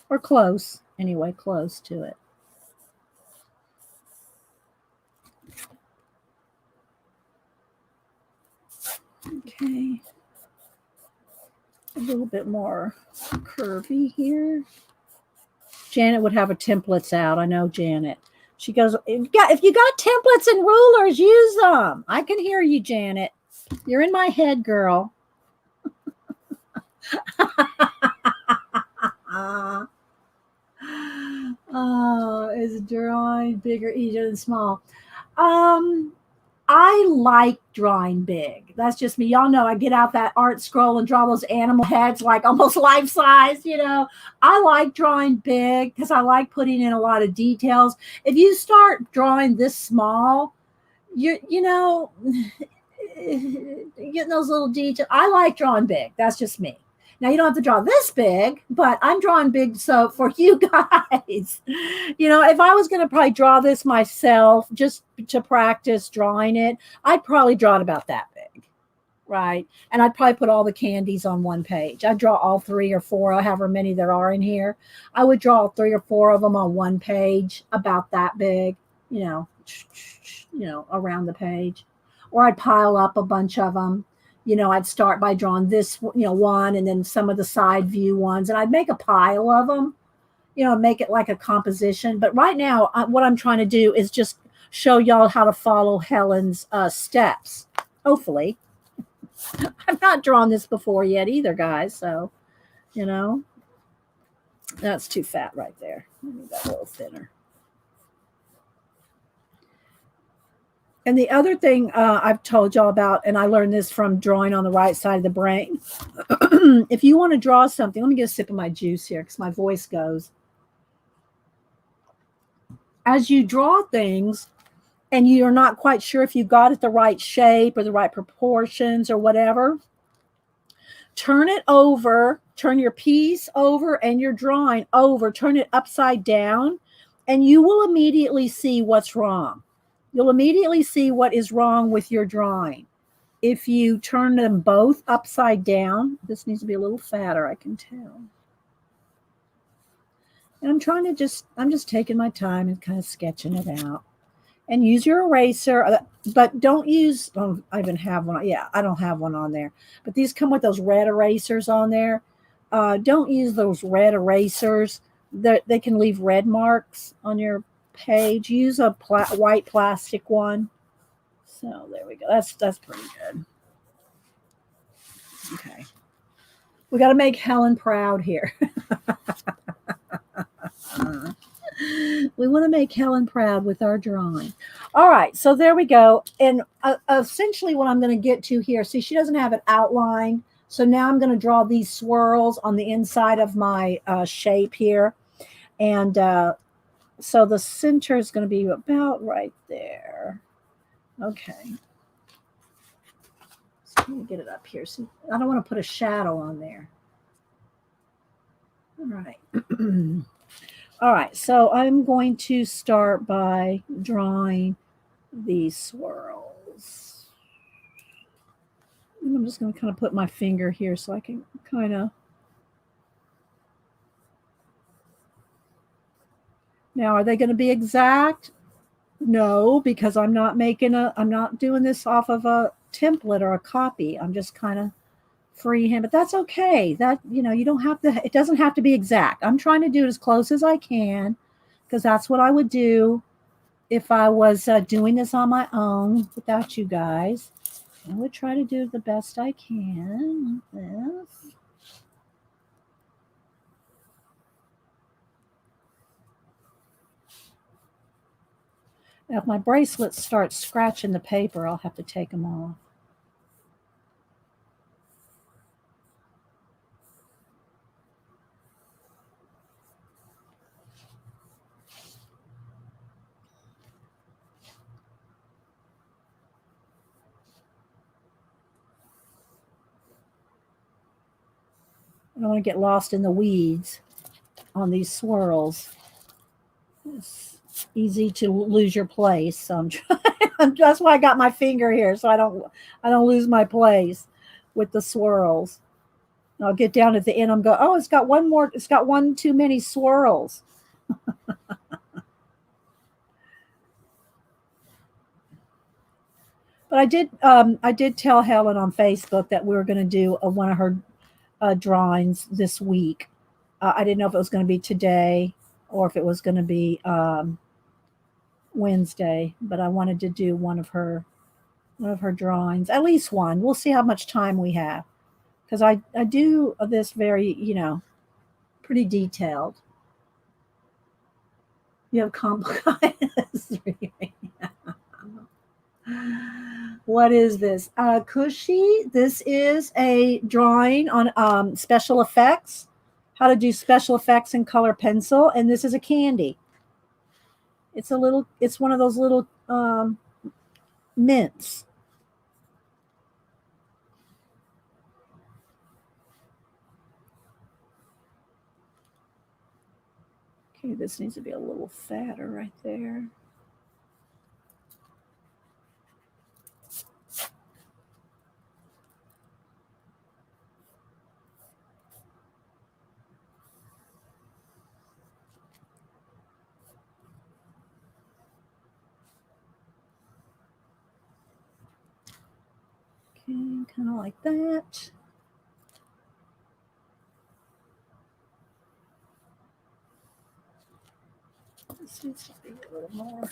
Or close. Anyway, close to it. Okay. A little bit more curvy here. Janet would have her templates out. I know Janet. She goes, if you got templates and rulers, use them. I can hear you, Janet. You're in my head, girl. Oh, is drawing bigger, easier than small? I like drawing big. That's just me. Y'all know I get out that art scroll and draw those animal heads like almost life size, you know. I like drawing big because I like putting in a lot of details. If you start drawing this small, you know, getting those little details. I like drawing big. That's just me. Now you don't have to draw this big, but I'm drawing big so for you guys. You know, if I was going to probably draw this myself just to practice drawing it, I'd probably draw it about that big. Right. And I'd probably put all the candies on one page. I'd draw all 3 or 4, however many there are in here. I would draw 3 or 4 of them on one page about that big, you know, around the page. Or I'd pile up a bunch of them. You know, I'd start by drawing this, you know, one and then some of the side view ones. And I'd make a pile of them, you know, make it like a composition. But right now, what I'm trying to do is just show y'all how to follow Helen's steps, hopefully. I've not drawn this before yet either, guys. So, you know, that's too fat right there. Let me get a little thinner. And the other thing I've told y'all about, and I learned this from drawing on the right side of the brain. If you want to draw something, let me get a sip of my juice here because my voice goes. As you draw things and you're not quite sure if you got it the right shape or the right proportions or whatever, turn it over, turn your piece over and your drawing over, turn it upside down, and you will immediately see what's wrong. You'll immediately see what is wrong with your drawing. If you turn them both upside down, this needs to be a little fatter, I can tell. And I'm just taking my time and kind of sketching it out. And use your eraser, but don't use, I even have one. Yeah, I don't have one on there. But these come with those red erasers on there. Don't use those red erasers. They can leave red marks on your page. Use a white plastic one. So there we go. That's pretty good. Okay. We got to make Helen proud here. We want to make Helen proud with our drawing. All right, so there we go. And essentially what I'm going to get to here, see, she doesn't have it outlined. So now I'm going to draw these swirls on the inside of my shape here. And so the center is going to be about right there. Okay. So let me get it up here. So I don't want to put a shadow on there. All right. All right, so I'm going to start by drawing these swirls. And I'm just going to kind of put my finger here so I can kind of. Now, are they going to be exact? No, because I'm not doing this off of a template or a copy. I'm just kind of freehand, but that's okay. That, you know, you don't have to, it doesn't have to be exact. I'm trying to do it as close as I can because that's what I would do if I was doing this on my own without you guys. I would try to do the best I can with this. Now, if my bracelets start scratching the paper, I'll have to take them off. I don't want to get lost in the weeds on these swirls. easy to lose your place. So I'm trying. That's why I got my finger here, so I don't lose my place with the swirls. I'll get down at the end. I'm going, oh, it's got one more. It's got one too many swirls. But I did tell Helen on Facebook that we were going to do one of her drawings this week. I didn't know if it was going to be today or if it was going to be Wednesday, but I wanted to do one of her drawings, at least one. We'll see how much time we have, because I do this very, pretty detailed. You have complicated. What is this? Cushy. This is a drawing on special effects, how to do special effects in color pencil, and this is a candy. It's one of those little mints. Okay, this needs to be a little fatter right there. Okay, kind of like that. This needs to be a little more.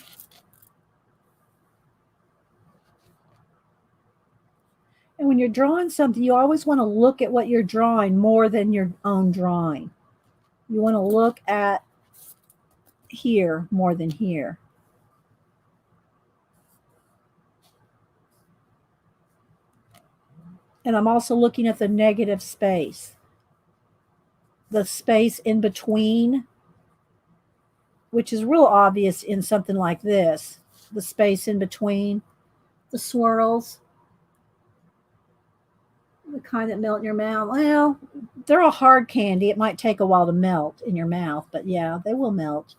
And when you're drawing something, you always want to look at what you're drawing more than your own drawing. You want to look at here more than here. And I'm also looking at the negative space. The space in between, which is real obvious in something like this. The space in between the swirls. The kind that melt in your mouth. Well, they're a hard candy. It might take a while to melt in your mouth, but yeah, they will melt.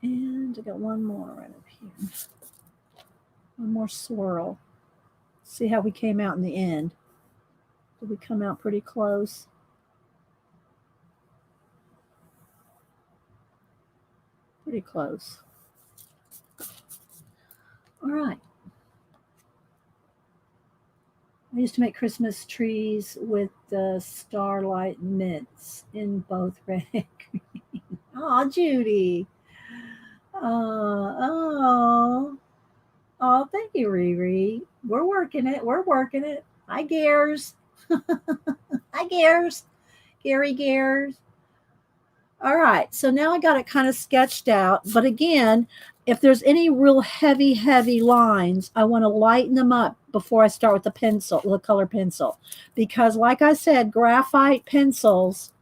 And I got one more right up here. One more swirl. See how we came out in the end. Did we come out pretty close? Pretty close. All right. I used to make Christmas trees with the starlight mints in both red and green. Oh, Judy. Oh, thank you, Riri. We're working it. We're working it. Hi, Gears. Hi, Gears. Gary Gears. All right, so now I got it kind of sketched out. But again, if there's any real heavy lines, I want to lighten them up before I start with the color pencil. Because like I said, graphite pencils,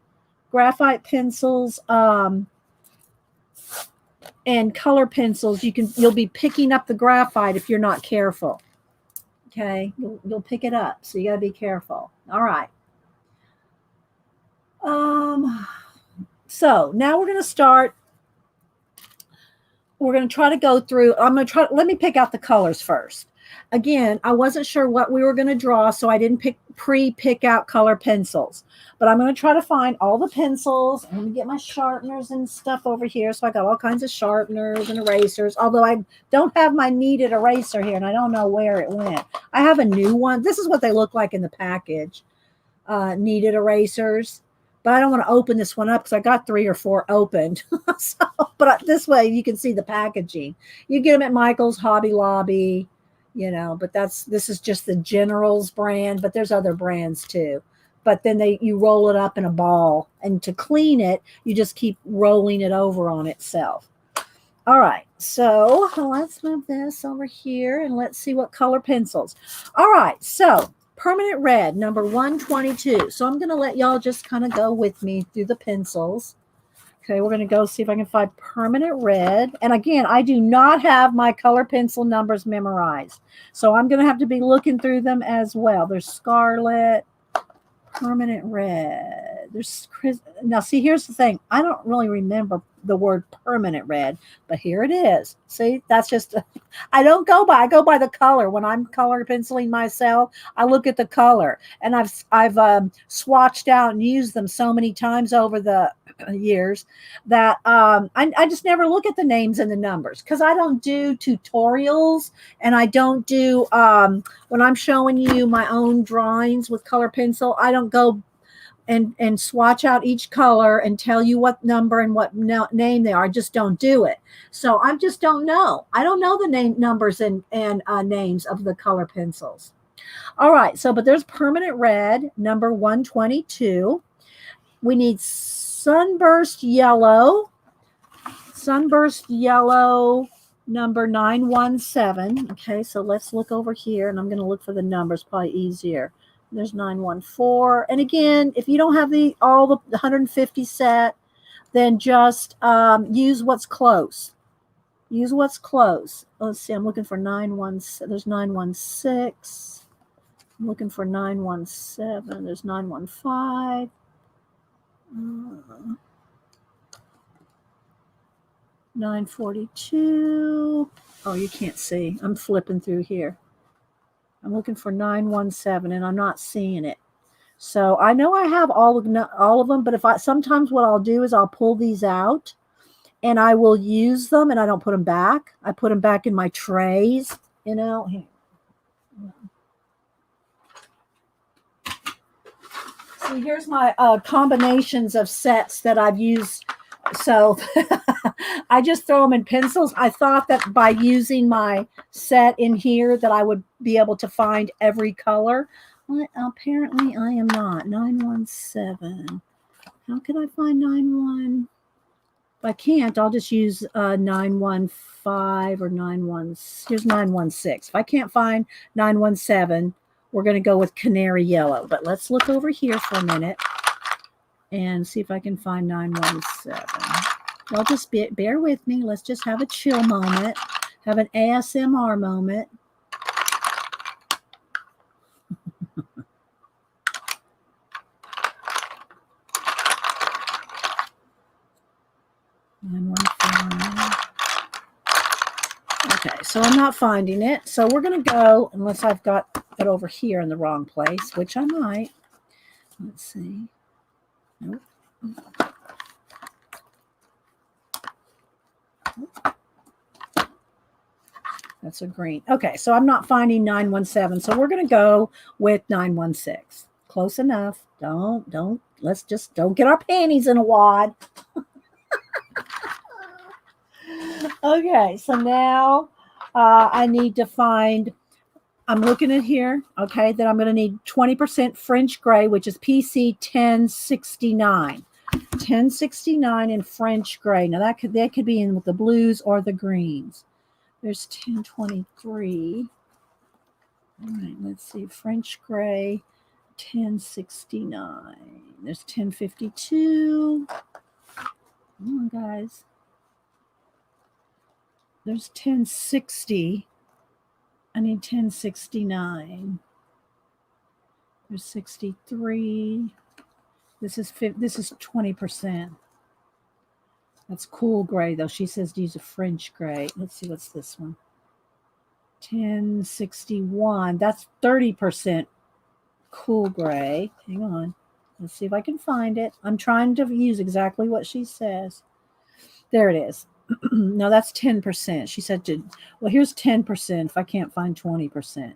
and color pencils, you'll be picking up the graphite if you're not careful. Okay, you'll pick it up, so you got to be careful. All right. So now we're going to start. We're going to try to go through. Let me pick out the colors first. Again, I wasn't sure what we were going to draw, so I didn't pick out color pencils. But I'm going to try to find all the pencils. I'm going to get my sharpeners and stuff over here. So I got all kinds of sharpeners and erasers, although I don't have my kneaded eraser here, and I don't know where it went. I have a new one. This is what they look like in the package, kneaded erasers. But I don't want to open this one up because I got 3 or 4 opened. But this way you can see the packaging. You get them at Michael's, Hobby Lobby, but this is just the General's brand, but there's other brands too. But then you roll it up in a ball, and to clean it, you just keep rolling it over on itself. All right, so let's move this over here and let's see what color pencils. All right, so permanent red, number 122. So I'm going to let y'all just kind of go with me through the pencils Okay, we're going to go see if I can find permanent red. And again, I do not have my color pencil numbers memorized. So I'm going to have to be looking through them as well. There's scarlet, permanent red. There's now see, here's the thing. I don't really remember the word permanent red, but here it is. See, that's just I don't go by. I go by the color. When I'm color penciling myself, I look at the color, and I've swatched out and used them so many times over the years that I just never look at the names and the numbers because I don't do tutorials, and I don't do when I'm showing you my own drawings with color pencil, I don't go and swatch out each color and tell you what number and what name they are. I just don't do it. So I just don't know. I don't know the numbers and names of the color pencils. All right. So, but there's permanent red, number 122. We need sunburst yellow. Sunburst yellow, number 917. Okay. So let's look over here, and I'm going to look for the numbers, probably easier. There's 914. And again, if you don't have all the 150 set, then just use what's close. Use what's close. Let's see. I'm looking for 916. There's 916. I'm looking for 917. There's 915. 942. Oh, you can't see. I'm flipping through here. I'm looking for 917, and I'm not seeing it. So I know I have all of them, but sometimes what I'll do is I'll pull these out, and I will use them, and I don't put them back. I put them back in my trays, you know. So here's my combinations of sets that I've used. So I just throw them in pencils. I thought that by using my set in here that I would be able to find every color. But apparently I am not. 917. How can I find 91? If I can't, I'll just use 915 or 916. Here's 916. If I can't find 917, we're going to go with canary yellow. But let's look over here for a minute and see if I can find 917. Y'all just bear with me. Let's just have a chill moment. Have an ASMR moment. Okay, so I'm not finding it. So we're going to go, unless I've got it over here in the wrong place, which I might. Let's see. Nope. That's a green. Okay, so I'm not finding 917. So we're going to go with 916. Close enough. Let's just don't get our panties in a wad. Okay, so now I need to find, I'm looking at here, okay, that I'm going to need 20% French gray, which is PC 1069. 1069 in French gray. Now that could be in with the blues or the greens. There's 1023. All right, let's see. French gray, 1069. There's 1052. Come on, guys. There's 1060. I need 1069. There's 63. This is 20%. That's cool gray, though. She says to use a French gray. Let's see, what's this one? 1061. That's 30% cool gray. Hang on. Let's see if I can find it. I'm trying to use exactly what she says. There it is. No, that's 10%. She said well, here's 10% if I can't find 20%.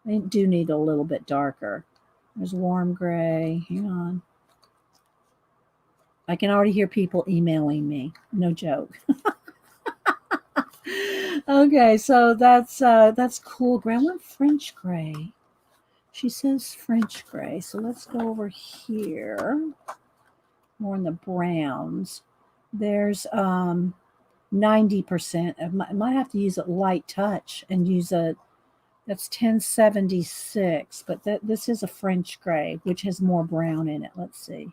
I do need a little bit darker. There's warm gray. Hang on. I can already hear people emailing me. No joke. Okay, so that's cool gray. I want French gray. She says French gray. So let's go over here. More in the browns. There's 90%. I might have to use a light touch and use that's 1076, but this is a French gray, which has more brown in it. Let's see.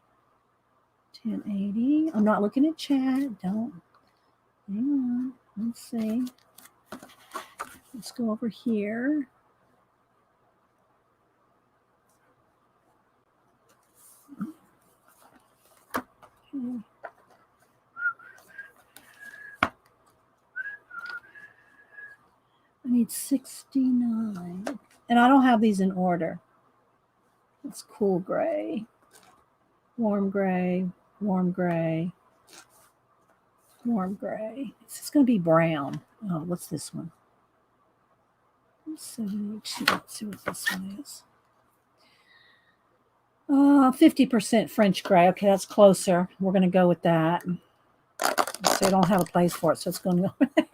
1080. I'm not looking at chat. Don't. Hang on. Let's see. Let's go over here. Okay. I need 69. And I don't have these in order. It's cool gray, warm gray, warm gray, warm gray. It's going to be brown. Oh, what's this one? 72. Let's see what this one is. 50% French gray. Okay, that's closer. We're going to go with that. So I don't have a place for it, so it's going to go over there.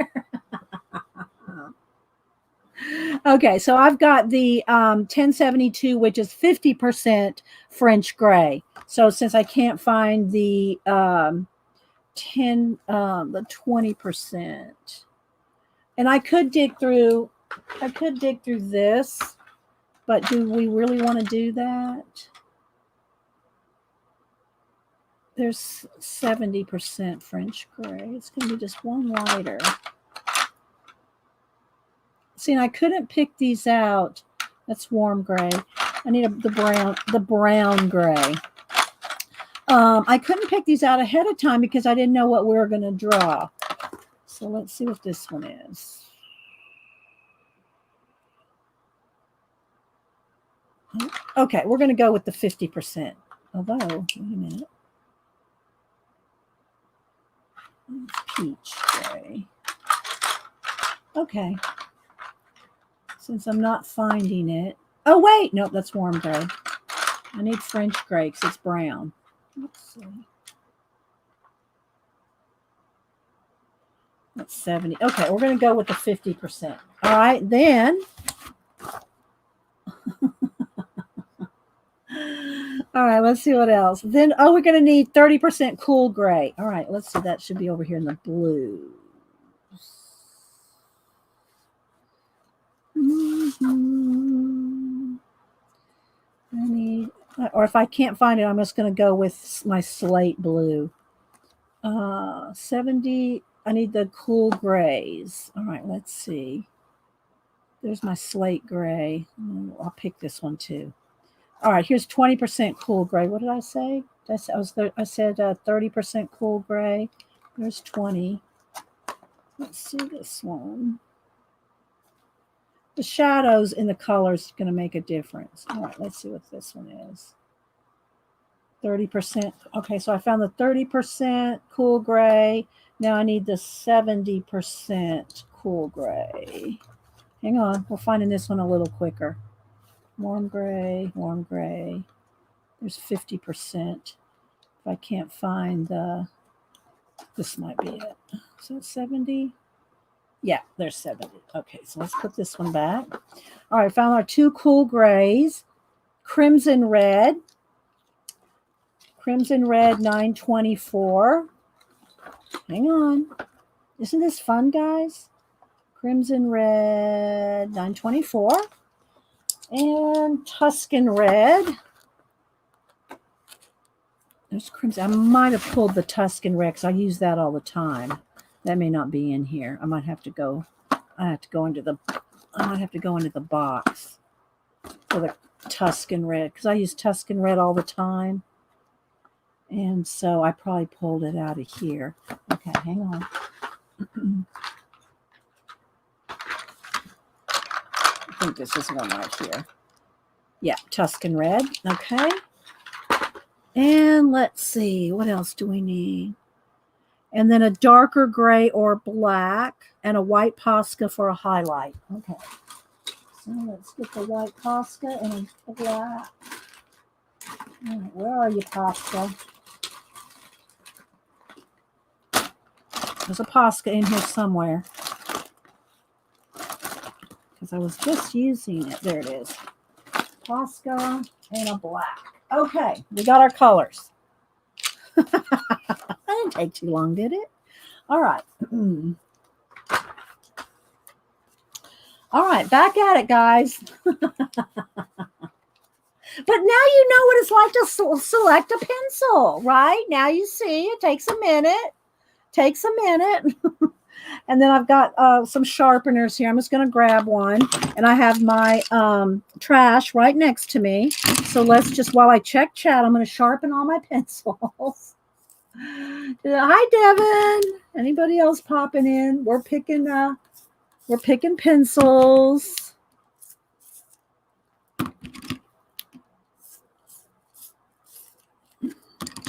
Okay, so I've got the 1072, which is 50% French gray. So since I can't find the 20%, and I could dig through this, but do we really want to do that? There's 70% French gray. It's going to be just one lighter. See, and I couldn't pick these out. That's warm gray. I need the brown gray. I couldn't pick these out ahead of time because I didn't know what we were going to draw. So let's see what this one is. Okay, we're going to go with the 50%. Although, wait a minute. It's peach gray. Okay. Since I'm not finding it. Oh, wait. Nope, that's warm gray. I need French gray because it's brown. Let's see. That's 70. Okay, we're going to go with the 50%. All right, then. All right, let's see what else. Then, oh, we're going to need 30% cool gray. All right, let's see. That should be over here in the blue. I need, or if I can't find it, I'm just going to go with my slate blue. 70. I need the cool grays. All right, let's see. There's my slate gray. I'll pick this one too. All right, here's 20% cool gray. What did I say? I said 30% cool gray. There's 20. Let's see this one. The shadows in the colors are going to make a difference. All right, let's see what this one is. 30%. Okay, so I found the 30% cool gray. Now I need the 70% cool gray. Hang on, we're finding this one a little quicker. Warm gray, warm gray. There's 50%. If I can't find the, this might be it. So 70. Yeah, there's 70. Okay, so let's put this one back. All right, found our two cool grays. Crimson red. Crimson red 924. Hang on. Isn't this fun, guys? Crimson red 924. And Tuscan red. There's crimson. I might have pulled the Tuscan red because I use that all the time. That may not be in here. I might have to go. I have to go into the. I might have to go into the box for the Tuscan red because I use Tuscan red all the time, and so I probably pulled it out of here. Okay, hang on. I think this is one right here. Yeah, Tuscan red. Okay, and let's see what else do we need. And then a darker gray or black and a white Posca for a highlight. Okay. So let's get the white Posca and a black. All right, where are you, Posca? There's a Posca in here somewhere. Because I was just using it. There it is. Posca and a black. Okay, we got our colors. That didn't take too long, did it? All right. All right, back at it, guys. But now you know what it's like to select a pencil, right? Now you see it takes a minute. Takes a minute. And then I've got some sharpeners here. I'm just going to grab one. And I have my trash right next to me. So let's just, while I check chat, I'm going to sharpen all my pencils. Hi, Devin. Anybody else popping in? We're picking pencils.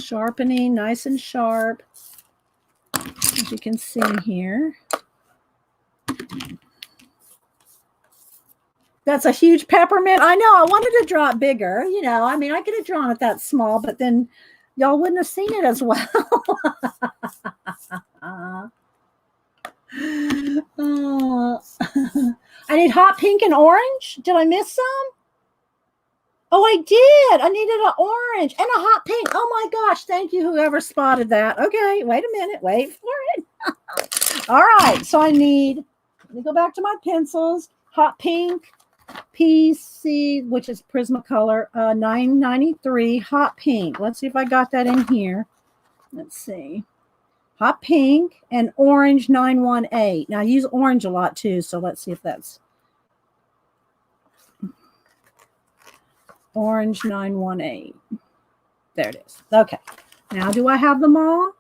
Sharpening, nice and sharp, as you can see here. That's a huge peppermint. I know. I wanted to draw it bigger. You know, I mean, I could have drawn it that small, but then y'all wouldn't have seen it as well. I need hot pink and orange. Did I miss some? Oh, I did. I needed an orange and a hot pink. Oh my gosh. Thank you, whoever spotted that. Okay, wait a minute. Wait for it. All right. So let me go back to my pencils. Hot pink, PC, which is Prismacolor, 993. Hot pink. Let's see if I got that in here. Let's see. Hot pink and orange 918. Now I use orange a lot too. So let's see if that's orange 918. There it is. Okay. Now do I have them all?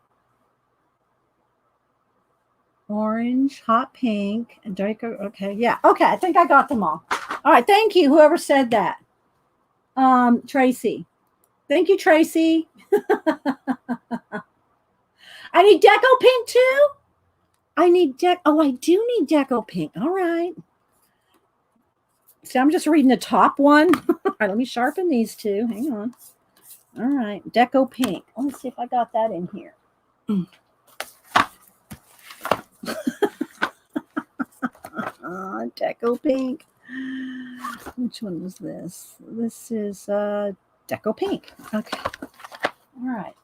Orange, hot pink, and darker. Okay. Yeah. Okay. I think I got them all. All right. Thank you. Whoever said that. Tracy. Thank you, Tracy. I need Deco Pink too. I do need Deco Pink. All right. See, I'm just reading the top one. All right, let me sharpen these two. Hang on. All right, Deco Pink. Let's see if I got that in here. Deco Pink. Which one was this? This is Deco Pink. Okay. All right.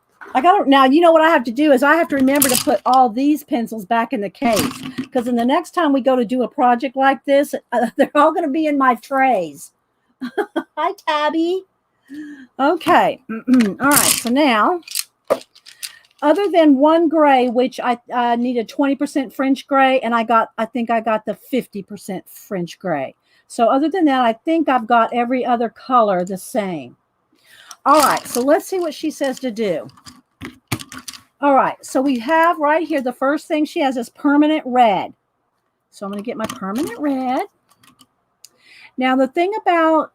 Now, you know what I have to do is I have to remember to put all these pencils back in the case, because in the next time we go to do a project like this, they're all going to be in my trays. Hi, Tabby. Okay. All right. So now, other than one gray, which I needed 20% French gray, and I think I got the 50% French gray. So other than that, I think I've got every other color the same. All right. So let's see what she says to do. All right, so we have right here, the first thing she has is permanent red. So I'm going to get my permanent red. Now, the thing about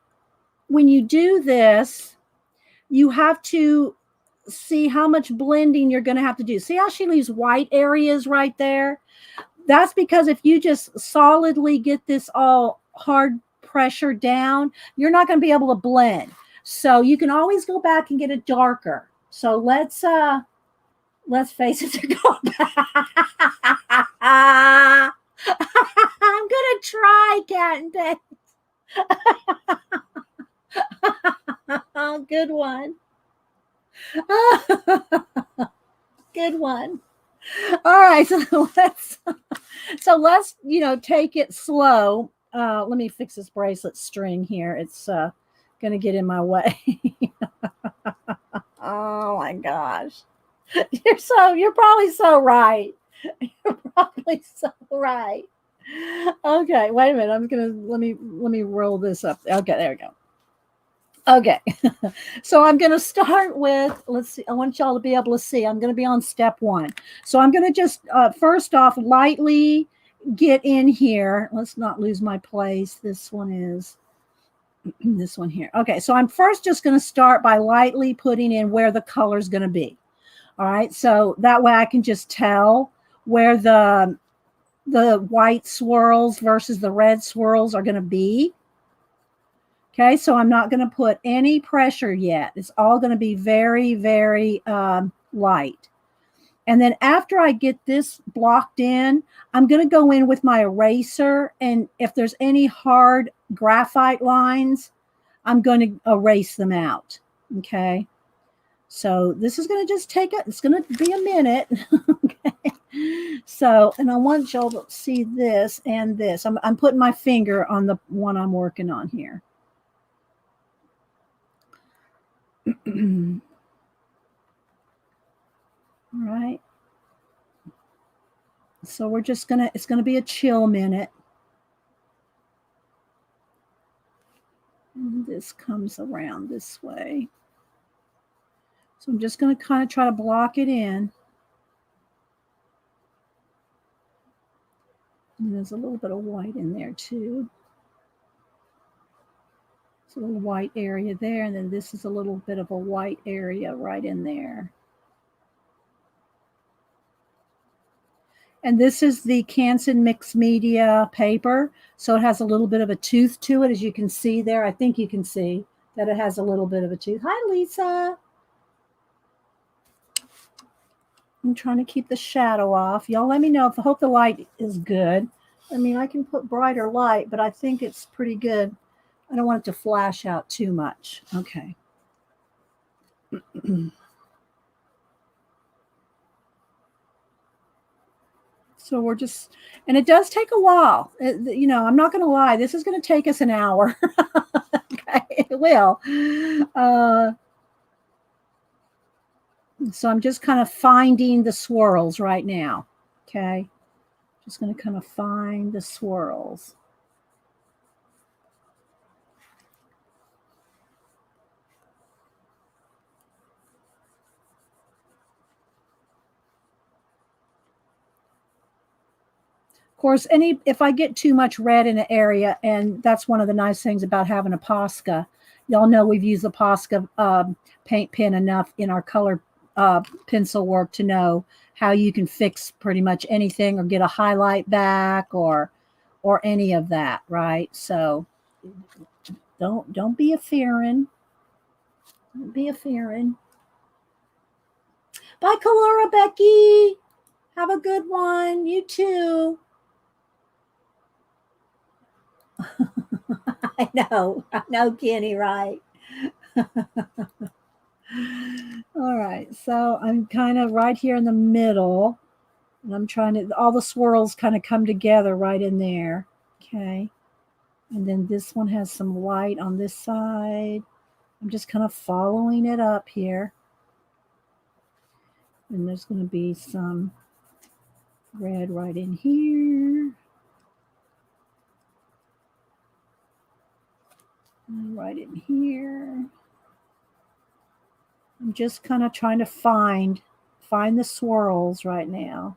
when you do this, you have to see how much blending you're going to have to do. See how she leaves white areas right there? That's because if you just solidly get this all hard pressure down, you're not going to be able to blend. So you can always go back and get it darker. So let's face it, to go back. I'm gonna try, Cat and Babe. Good one. Good one. All right, so let's take it slow. Let me fix this bracelet string here. It's gonna get in my way. Oh my gosh. You're probably so right. You're probably so right. Okay, wait a minute. I'm gonna let me roll this up. Okay, there we go. Okay, so I'm gonna start with, let's see. I want y'all to be able to see. I'm gonna be on step one. So I'm gonna just first off lightly get in here. Let's not lose my place. This one is this one here. Okay, so I'm first just gonna start by lightly putting in where the color's gonna be. All right, so that way I can just tell where the white swirls versus the red swirls are going to be. Okay, so I'm not going to put any pressure yet. It's all going to be very, very light. And then after I get this blocked in, I'm going to go in with my eraser. And if there's any hard graphite lines, I'm going to erase them out. Okay. So this is going to just it's going to be a minute. Okay. So, and I want y'all to see this and this. I'm putting my finger on the one I'm working on here. All right. So we're just gonna, it's gonna be a chill minute. And this comes around this way. So I'm just gonna kind of try to block it in. And there's a little bit of white in there too. It's a little white area there, and then this is a little bit of a white area right in there. And this is the Canson Mixed Media paper, so it has a little bit of a tooth to it, as you can see there. I think you can see that it has a little bit of a tooth. Hi, Lisa. I'm trying to keep the shadow off. Y'all let me know if, I hope the light is good. I mean, I can put brighter light, but I think it's pretty good. I don't want it to flash out too much. Okay. So we're just, and it does take a while. You know, I'm not going to lie. This is going to take us an hour. Okay, it will. So I'm just kind of finding the swirls right now. Okay. Just going to kind of find the swirls. Of course, if I get too much red in an area, and that's one of the nice things about having a Posca. Y'all know we've used the Posca paint pen enough in our color pencil work to know how you can fix pretty much anything or get a highlight back or any of that, right? So don't be a fearing. Don't be a fearing. Bye, Colora, Becky. Have a good one. You too. I know, Kenny, right? All right, so I'm kind of right here in the middle, and I'm trying to, all the swirls kind of come together right in there. Okay, and then this one has some white on this side. I'm just kind of following it up here, and there's going to be some red right in here. And right in here. I'm just kind of trying to find the swirls right now.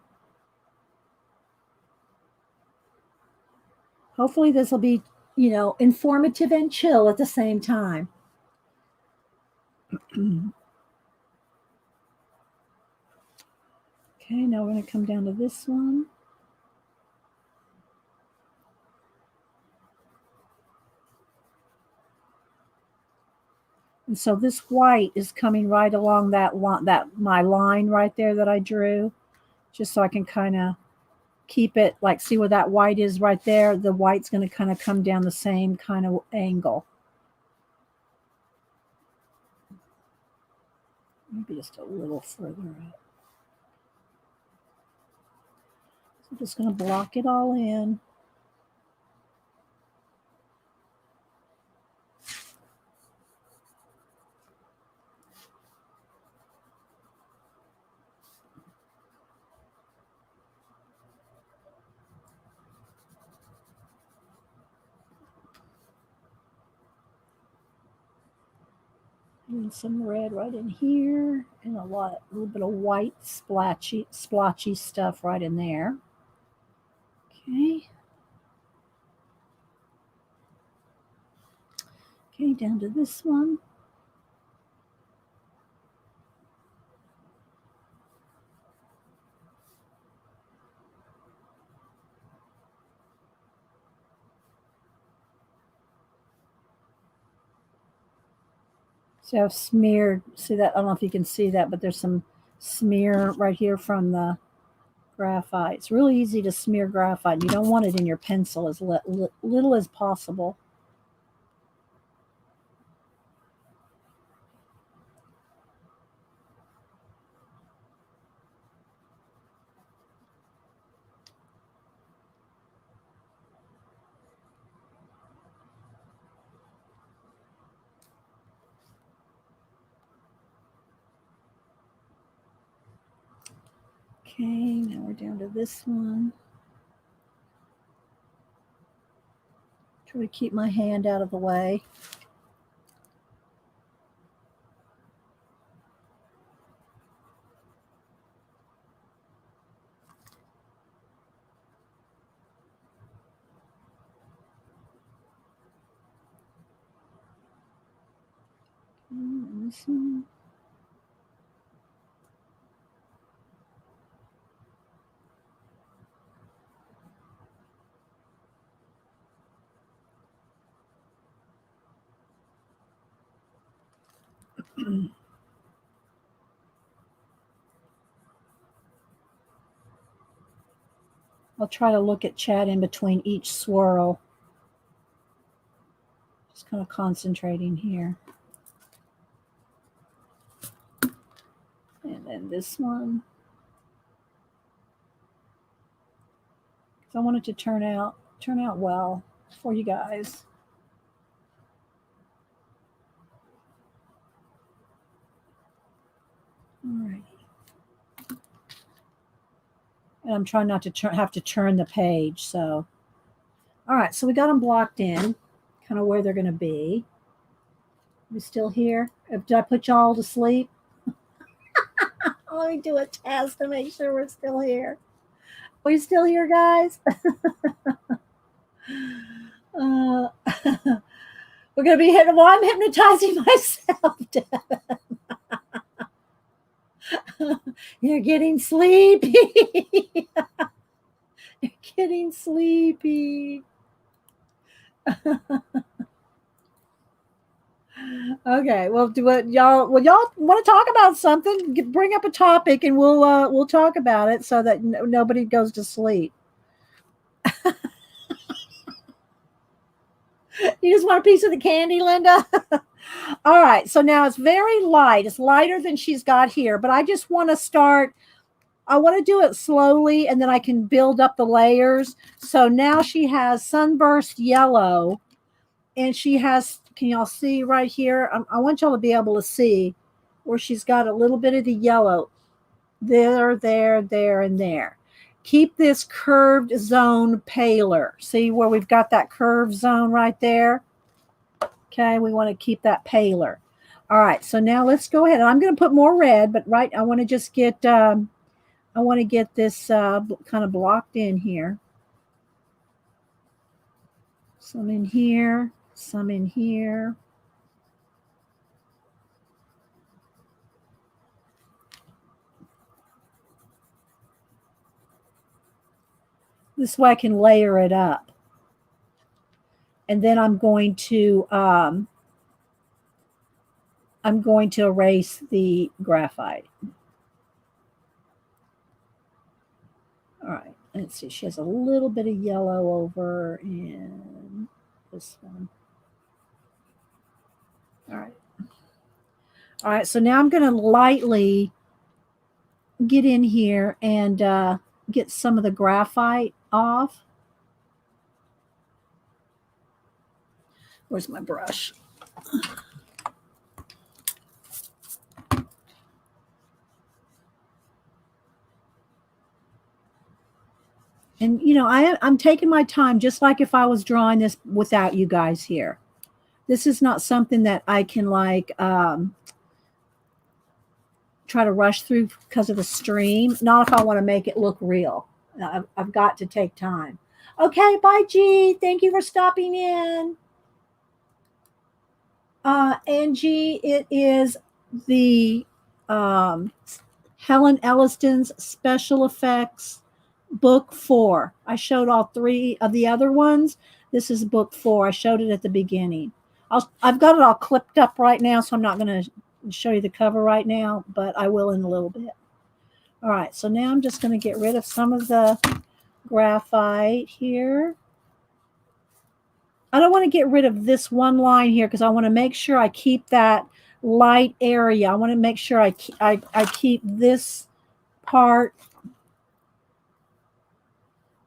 Hopefully this will be, you know, informative and chill at the same time. Okay, now we're going to come down to this one. And so this white is coming right along that my line right there that I drew, just so I can kind of keep it, like, see where that white is right there. The white's going to kind of come down the same kind of angle. Maybe just a little further up. So I'm just going to block it all in. And some red right in here, and a little bit of white splotchy stuff right in there. Okay. Okay, down to this one. So I've smeared, see that? I don't know if you can see that, but there's some smear right here from the graphite. It's really easy to smear graphite. You don't want it in your pencil as little as possible. Okay, now we're down to this one. Try to keep my hand out of the way. This one. I'll try to look at chat in between each swirl. Just kind of concentrating here. And then this one. I want it to turn out well for you guys. All right. And I'm trying not to have to turn the page. So, all right. So we got them blocked in, kind of where they're going to be. We still here? Did I put y'all to sleep? Let me do a test to make sure we're still here. Are we still here, guys? We're going to be hitting. Well, I'm hypnotizing myself, Devin. You're getting sleepy. You're getting sleepy. Okay, well, do what y'all want to talk about something? Bring up a topic, and we'll talk about it so that nobody goes to sleep. You just want a piece of the candy, Linda? All right, so now it's very light. It's lighter than she's got here, but I just want to start. I want to do it slowly, and then I can build up the layers. So now she has sunburst yellow, and she has, can y'all see right here? I want y'all to be able to see where she's got a little bit of the yellow there, and there. Keep this curved zone paler. See where we've got that curved zone right there? Okay, we want to keep that paler. All right, so now let's go ahead. I'm going to put more red, but I want to just get this kind of blocked in here. Some in here, some in here. This way I can layer it up. And then I'm going to erase the graphite. All right, let's see. She has a little bit of yellow over in this one. All right. All right, so now I'm going to lightly get in here and get some of the graphite off. Where's my brush? And, you know, I'm taking my time, just like if I was drawing this without you guys here. This is not something that I can try to rush through because of the stream. Not if I want to make it look real. I've got to take time. Okay, bye, G. Thank you for stopping in. Angie, it is the Helen Elliston's Special Effects Book 4. I showed all 3 of the other ones. This is Book 4. I showed it at the beginning. I've got it all clipped up right now, so I'm not going to show you the cover right now, but I will in a little bit. All right, so now I'm just going to get rid of some of the graphite here. I don't want to get rid of this one line here because I want to make sure I keep that light area. I want to make sure I keep this part,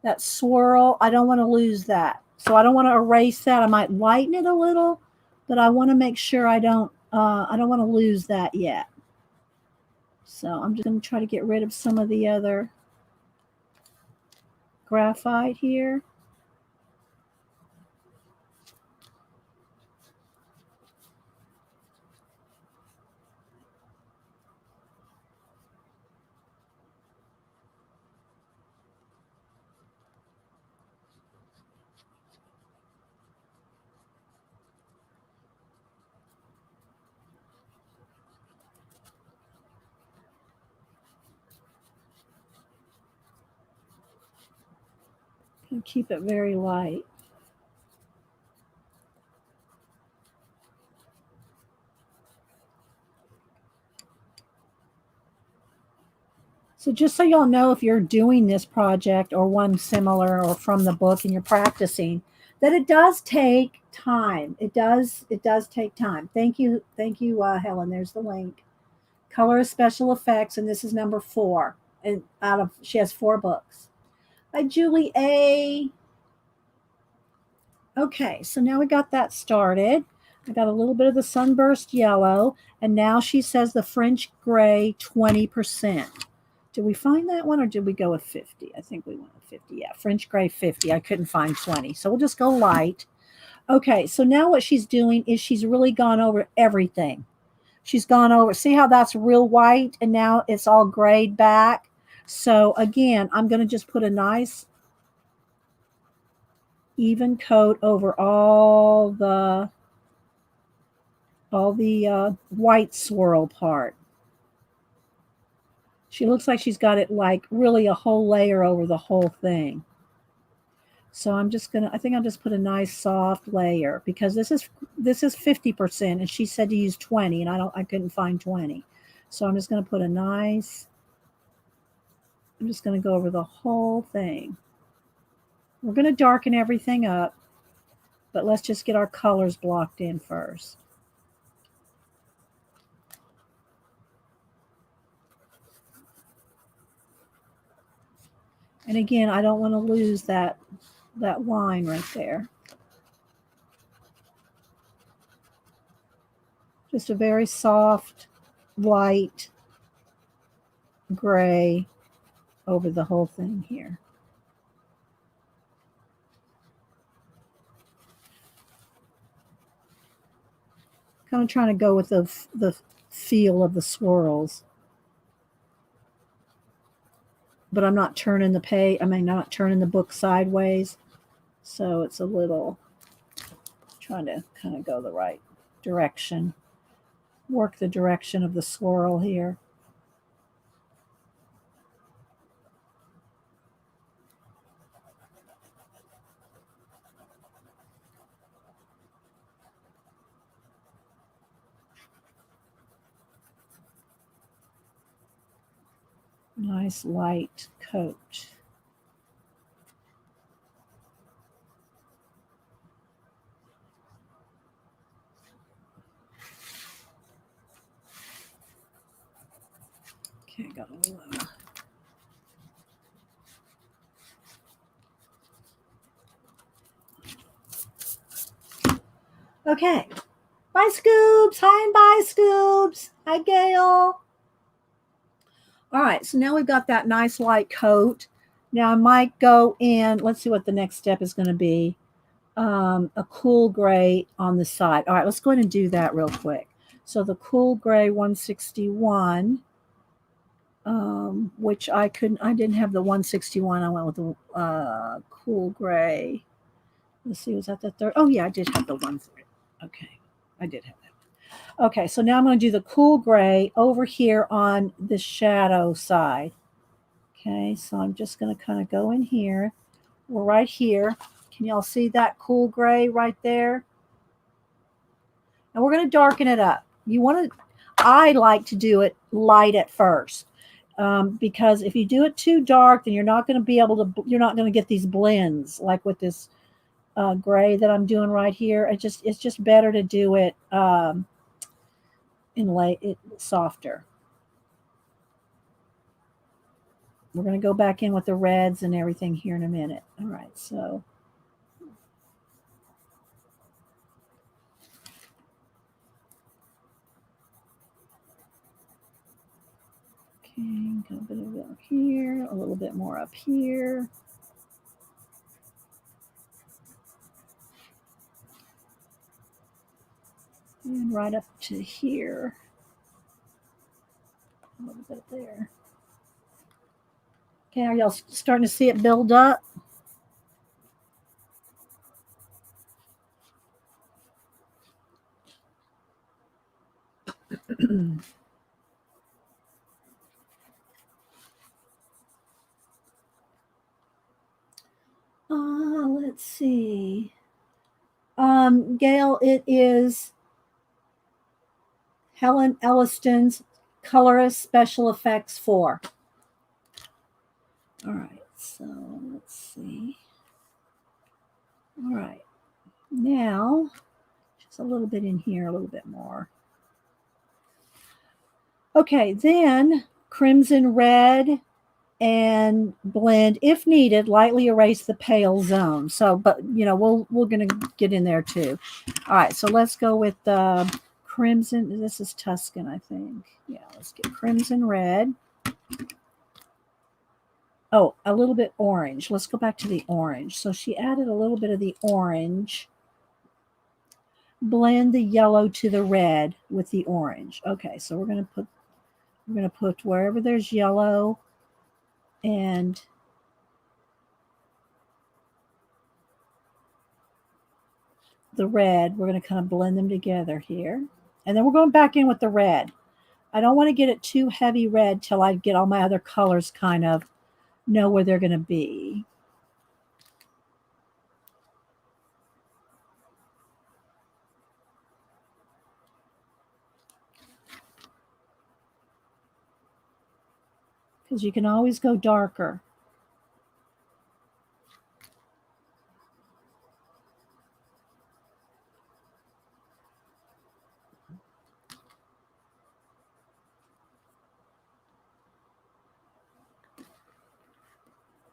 that swirl. I don't want to lose that. So I don't want to erase that. I might lighten it a little, but I want to make sure I don't want to lose that yet. So I'm just going to try to get rid of some of the other graphite here. And keep it very light. So just so y'all know, if you're doing this project or one similar or from the book and you're practicing, that it does take time. It does take time. Thank you, Helen. There's the link. Colorist Special Effects, and this is number 4. And she has 4 books. By Julie A. Okay, so now we got that started. I got a little bit of the sunburst yellow, and now she says the French gray 20%. Did we find that one or did we go with 50? I think we went with 50. Yeah, French gray 50. I couldn't find 20. So we'll just go light. Okay, so now what she's doing is she's really gone over everything. She's gone over, see how that's real white and now it's all grayed back. So again, I'm going to just put a nice even coat over all the white swirl part. She looks like she's got it like really a whole layer over the whole thing. So I think I'll just put a nice soft layer because this is 50% and she said to use 20 and I couldn't find 20. So I'm just going to put I'm just going to go over the whole thing. We're going to darken everything up, but let's just get our colors blocked in first. And again, I don't want to lose that line right there. Just a very soft, light gray over the whole thing here. Kind of trying to go with the feel of the swirls. But I'm not turning the page, not turning the book sideways. So it's a little, trying to kind of go the right direction. Work the direction of the swirl here. Nice light coat. Okay, got a little. Okay. Bye, Scoops. Hi, and bye, Scoops. Hi, Gail. All right, so now we've got that nice light coat. Now I might go in, let's see what the next step is going to be. A cool gray on the side. All right, let's go ahead and do that real quick. So the cool gray 161, which I didn't have the 161. I went with the cool gray. Let's see, was that the third? Oh yeah, I did have the one for it. Okay, I did have that. Okay, so now I'm going to do the cool gray over here on the shadow side. Okay, so I'm just going to kind of go in here. We're right here. Can y'all see that cool gray right there? And we're going to darken it up. I like to do it light at first. Because if you do it too dark, then you're not going to get these blends like with this gray that I'm doing right here. It's just better to do it softer. We're going to go back in with the reds and everything here in a minute. All right, so Okay, got a bit of it here, a little bit more up here. And right up to here. A little bit there. Okay, are y'all starting to see it build up? Let's see. Gail, it is Helen Elliston's Colorist Special Effects 4. All right, so let's see. All right, now just a little bit in here, a little bit more. Okay, then crimson red and blend, if needed, lightly erase the pale zone. So, but you know, we're gonna get in there too. All right, so let's go with the crimson. This is Tuscan, I think. Yeah, let's get crimson red. Oh, a little bit orange. Let's go back to the orange. So she added a little bit of the orange. Blend the yellow to the red with the orange. Okay, so we're gonna put wherever there's yellow and the red, we're going to kind of blend them together here. And then we're going back in with the red. I don't want to get it too heavy red till I get all my other colors kind of know where they're going to be. Because you can always go darker.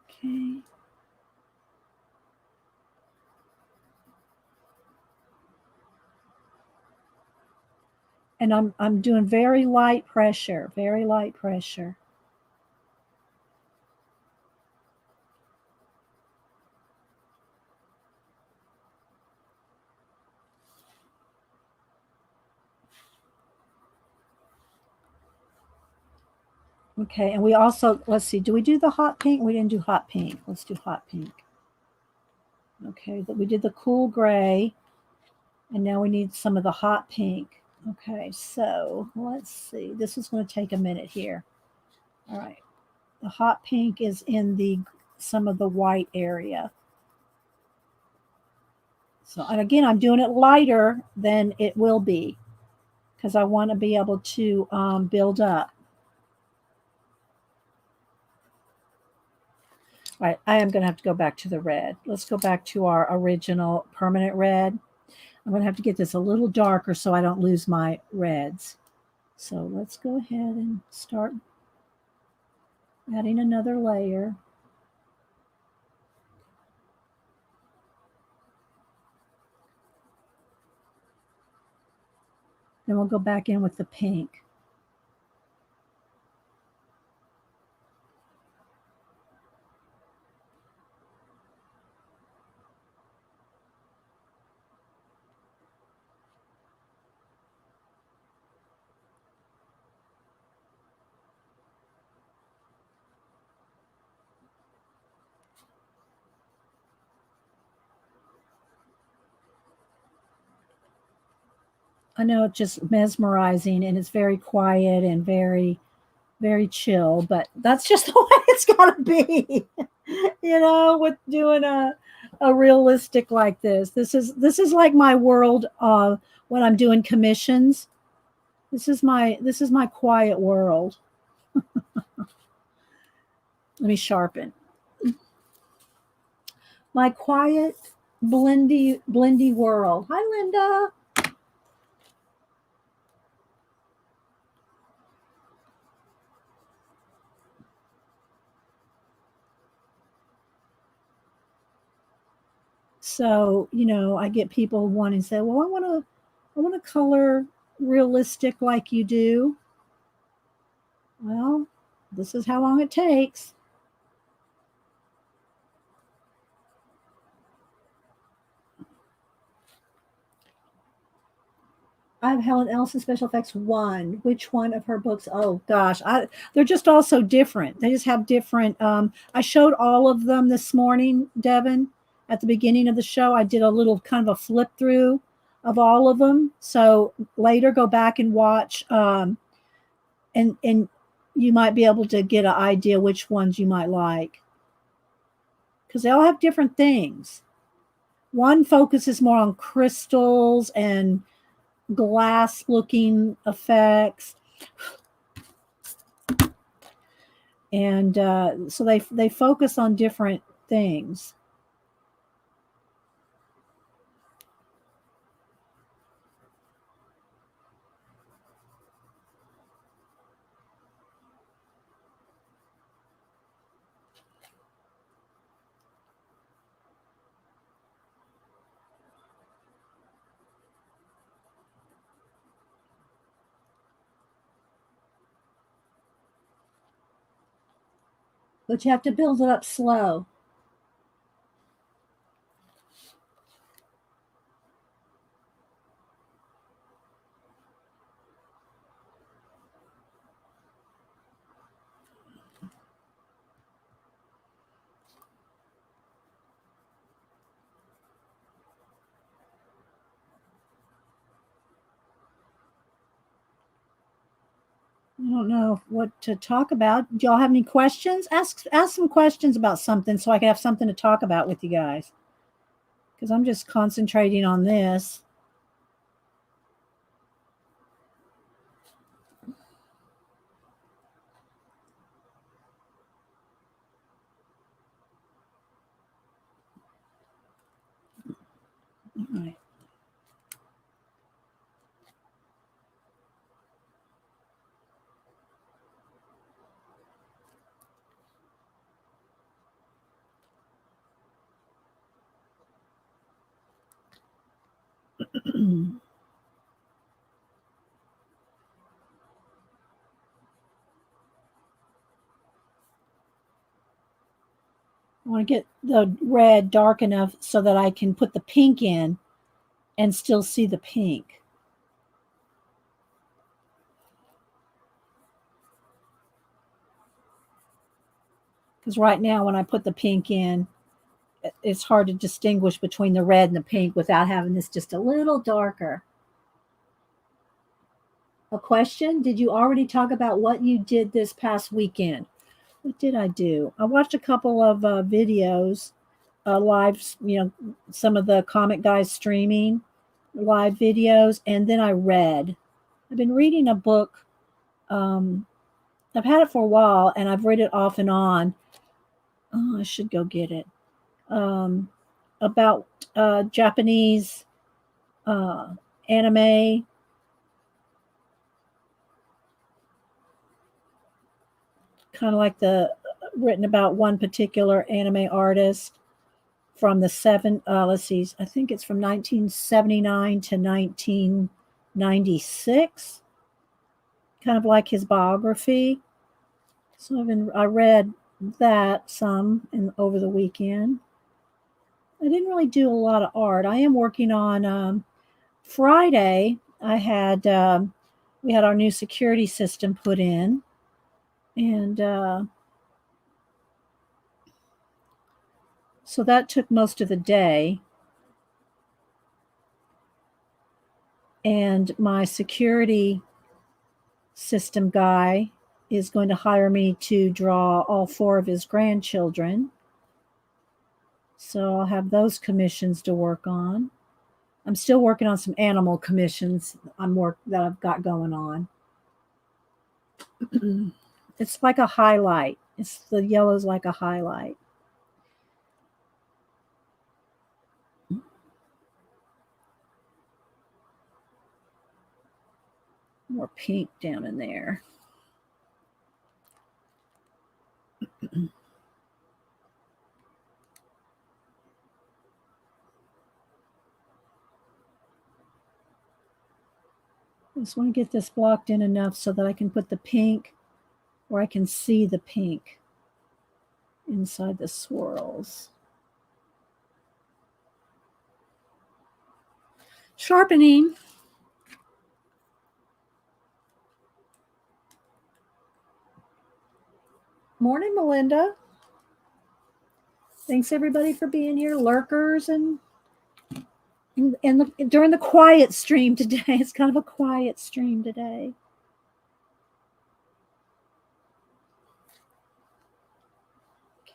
Okay. And I'm doing very light pressure, very light pressure. Okay, and we also, let's see, do we do the hot pink? We didn't do hot pink. Let's do hot pink. Okay, but we did the cool gray, and now we need some of the hot pink. Okay, so let's see. This is going to take a minute here. All right, the hot pink is in some of the white area. So, and again, I'm doing it lighter than it will be because I want to be able to build up. All right, I am going to have to go back to the red. Let's go back to our original permanent red. I'm going to have to get this a little darker so I don't lose my reds. So let's go ahead and start adding another layer. Then we'll go back in with the pink. I know it's just mesmerizing and it's very quiet and very, very chill, but that's just the way it's got to be, you know, with doing a realistic like this. This is like my world when I'm doing commissions. This is my quiet world. Let me sharpen. My quiet blendy world. Hi, Linda. So, you know, I get people wanting to say, well, I want to color realistic like you do. Well, This is how long it takes. I have Helen Elliston Special Effects 1. Which one of her books? Oh gosh, they're just all so different. They just have different. I showed all of them this morning, Devin, at the beginning of the show. I did a little kind of a flip through of all of them. So later, go back and watch, and you might be able to get an idea which ones you might like, because they all have different things. One focuses more on crystals and glass looking effects, and so they focus on different things. But you have to build it up slow. I don't know what to talk about. Do y'all have any questions? Ask some questions about something so I can have something to talk about with you guys. Because I'm just concentrating on this. All right. I want to get the red dark enough so that I can put the pink in and still see the pink. Because right now when I put the pink in, it's hard to distinguish between the red and the pink without having this just a little darker. A question? Did you already talk about what you did this past weekend? What did I do? I watched a couple of videos, live, some of the comic guys streaming live videos, and then I read. I've been reading a book. I've had it for a while, and I've read it off and on. Oh, I should go get it. About Japanese anime. Kind of like written about one particular anime artist from the let's see, I think it's from 1979 to 1996. Kind of like his biography. So I read that some over the weekend. I didn't really do a lot of art. I am working on Friday. We had our new security system put in, and so that took most of the day. And my security system guy is going to hire me to draw all 4 of his grandchildren. So I'll have those commissions to work on. I'm still working on some animal commissions that I've got going on. It's like a highlight. The yellow's like a highlight. More pink down in there. I just want to get this blocked in enough so that I can put the pink where I can see the pink inside the swirls. Sharpening. Morning, Melinda. Thanks everybody for being here, lurkers and during the quiet stream today. It's kind of a quiet stream today.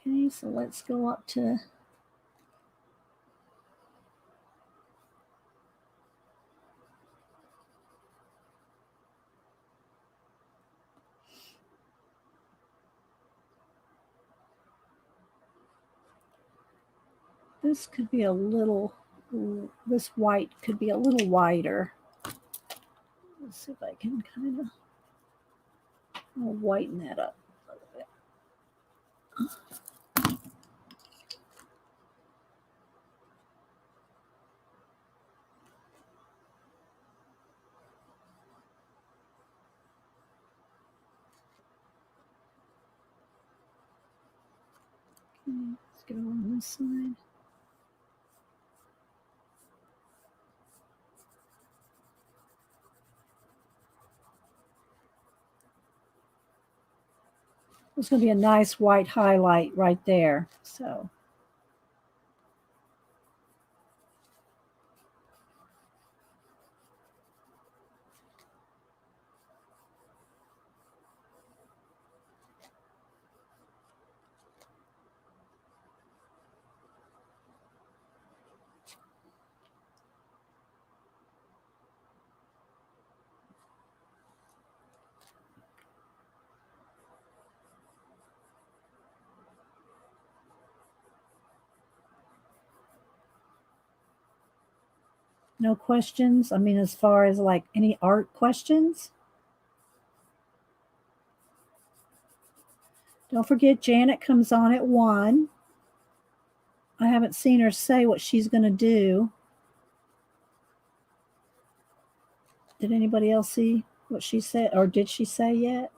Okay, so let's go up to this could be a little, this white could be a little wider. Let's see if I can kind of whiten that up a little bit. Okay, let's go on this side. There's going to be a nice white highlight right there. So no questions? I mean, as far as like any art questions? Don't forget, Janet comes on at 1. I haven't seen her say what she's going to do. Did anybody else see what she said, or did she say yet?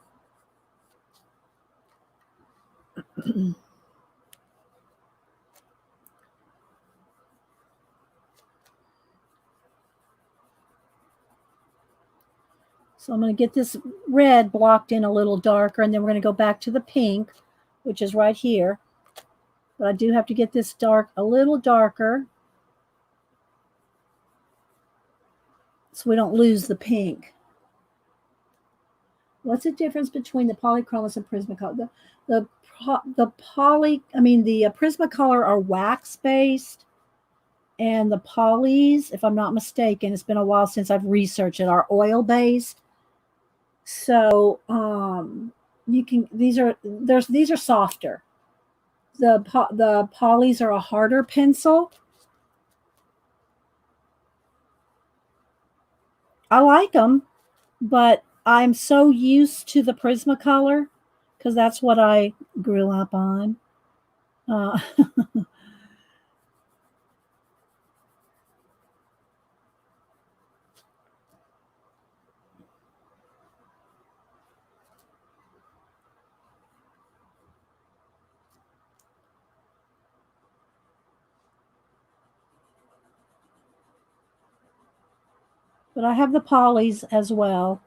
So I'm going to get this red blocked in a little darker, and then we're going to go back to the pink, which is right here. But I do have to get this dark a little darker so we don't lose the pink. What's the difference between the Polychromos and Prismacolor? The Prismacolor are wax-based, and the polys, if I'm not mistaken, it's been a while since I've researched it, are oil-based. So these are softer. The polys are a harder pencil. I like them, but I'm so used to the Prismacolor because that's what I grew up on. But I have the polys as well.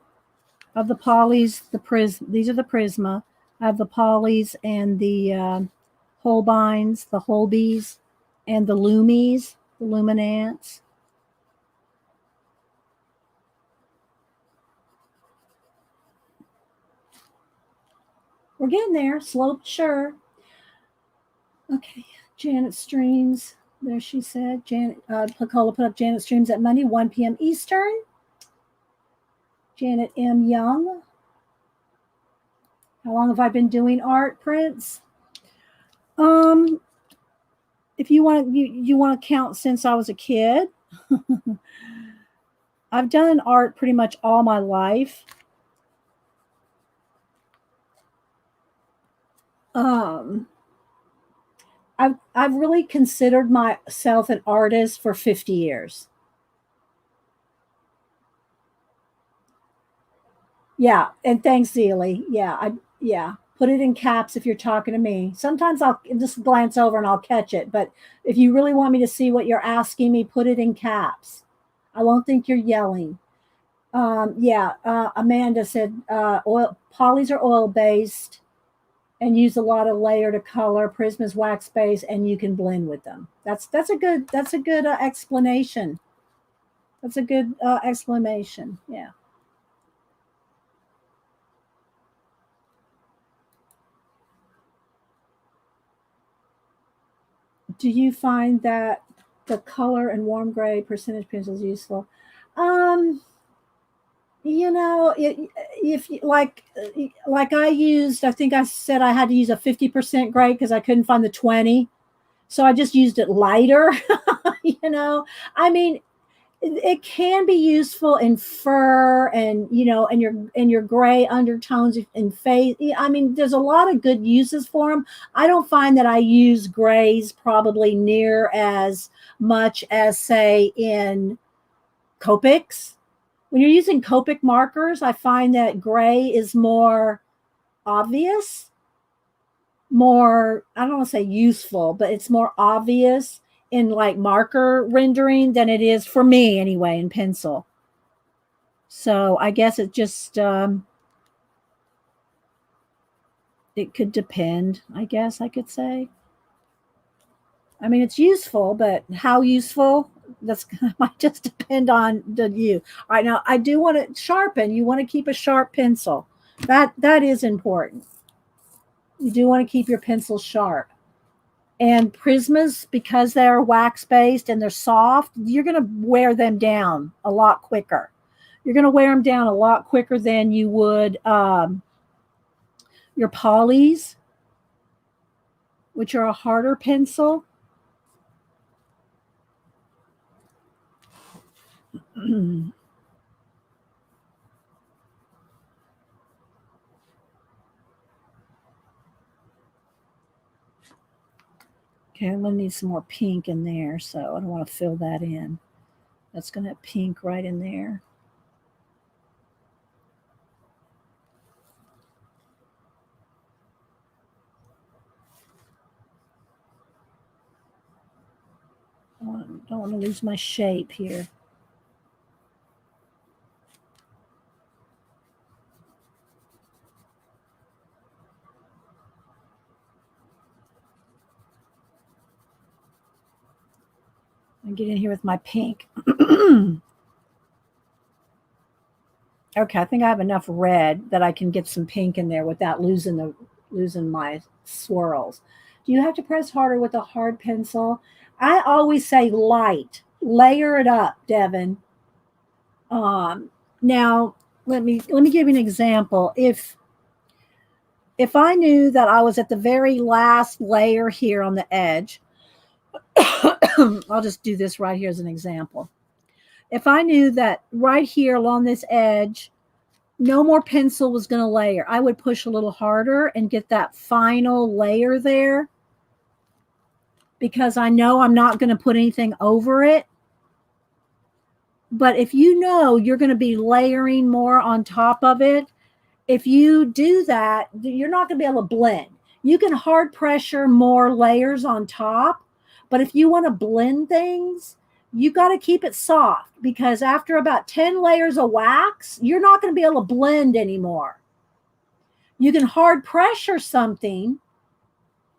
I have the polys, these are the Prisma. I have the polys and the Holbeins, the Holbeys, and the Lumies, the Luminants. We're getting there, slow but sure. Okay, Janet streams. There she said. Janet Picola put up Janet streams at Monday, 1 p.m. Eastern. Janet M. Young. How long have I been doing art, Prince? If you want to count since I was a kid, I've done art pretty much all my life. I've really considered myself an artist for 50 years. Yeah, and thanks, Zealy. Yeah, Yeah, put it in caps if you're talking to me. Sometimes I'll just glance over and I'll catch it. But if you really want me to see what you're asking me, put it in caps. I won't think you're yelling. Yeah, Amanda said oil polys are oil based and use a lot of layer to color. Prisma's wax based, and you can blend with them. That's a good explanation. That's a good explanation. Yeah. Do you find that the color and warm gray percentage pencils useful? Um, if like I used, I think I said I had to use a 50% gray because I couldn't find the 20. So I just used it lighter. I mean, it can be useful in fur and and your gray undertones in face. I mean, there's a lot of good uses for them. I don't find that I use grays probably near as much as say in Copics. When you're using Copic markers, I find that gray is more obvious, more, I don't want to say useful, but it's more obvious in like marker rendering than it is for me anyway in pencil. So I guess it just it could depend, I guess I could say. I mean, it's useful, but how useful, that's might just depend on you. All right, now I do want to sharpen. You want to keep a sharp pencil. That is important. You do want to keep your pencil sharp. And Prismas, because they're wax based and they're soft, you're going to wear them down a lot quicker. You're going to wear them down a lot quicker than you would your polys, which are a harder pencil. Okay, I'm going to need some more pink in there, so I don't want to fill that in. That's going to have pink right in there. I don't want to lose my shape here. I'm getting in here with my pink. Okay, I think I have enough red that I can get some pink in there without losing my swirls. Do you have to press harder with a hard pencil? I always say light. Layer it up, Devin. Now let me give you an example. If I knew that I was at the very last layer here on the edge, I'll just do this right here as an example. If I knew that right here along this edge, no more pencil was going to layer, I would push a little harder and get that final layer there, because I know I'm not going to put anything over it. But if you know you're going to be layering more on top of it, if you do that, you're not going to be able to blend. You can hard pressure more layers on top, but if you want to blend things, you got to keep it soft, because after about 10 layers of wax, you're not going to be able to blend anymore. You can hard pressure something.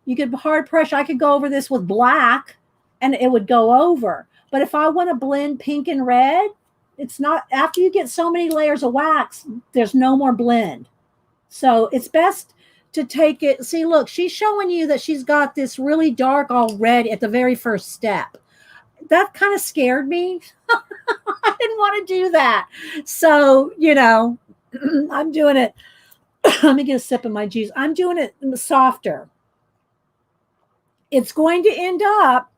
You could hard pressure. I could go over this with black and it would go over. But if I want to blend pink and red, it's not, after you get so many layers of wax, there's no more blend. So it's best to take it. See, look, she's showing you that she's got this really dark already at the very first step. That kind of scared me. I didn't want to do that. So, I'm doing it. Let me get a sip of my juice. I'm doing it softer. It's going to end up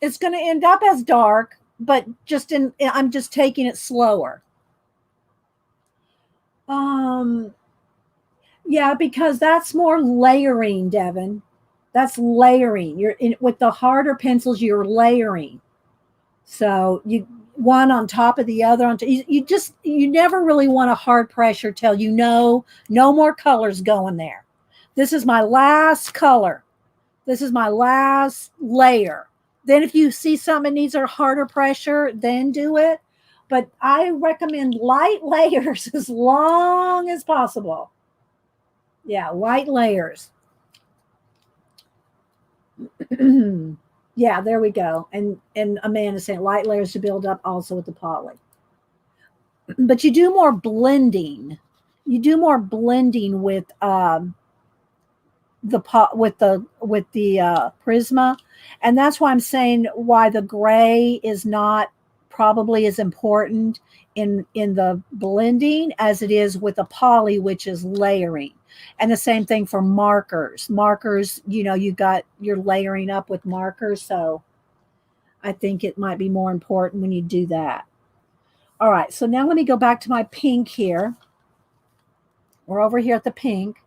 as dark, but I'm just taking it slower. Yeah, because that's more layering, Devin. That's layering. With the harder pencils, you're layering. So one on top of the other. You never really want a hard pressure till you know no more colors going there. This is my last color. This is my last layer. Then if you see something needs a harder pressure, then do it. But I recommend light layers as long as possible. Yeah, light layers. Yeah, there we go. And Amanda's saying light layers to build up also with the poly. But you do more blending. You do more blending with the Prisma, and that's why I'm saying why the gray is not probably as important in the blending as it is with a poly, which is layering. And the same thing for markers. Markers, you're layering up with markers, so I think it might be more important when you do that. All right, so now let me go back to my pink here. We're over here at the pink.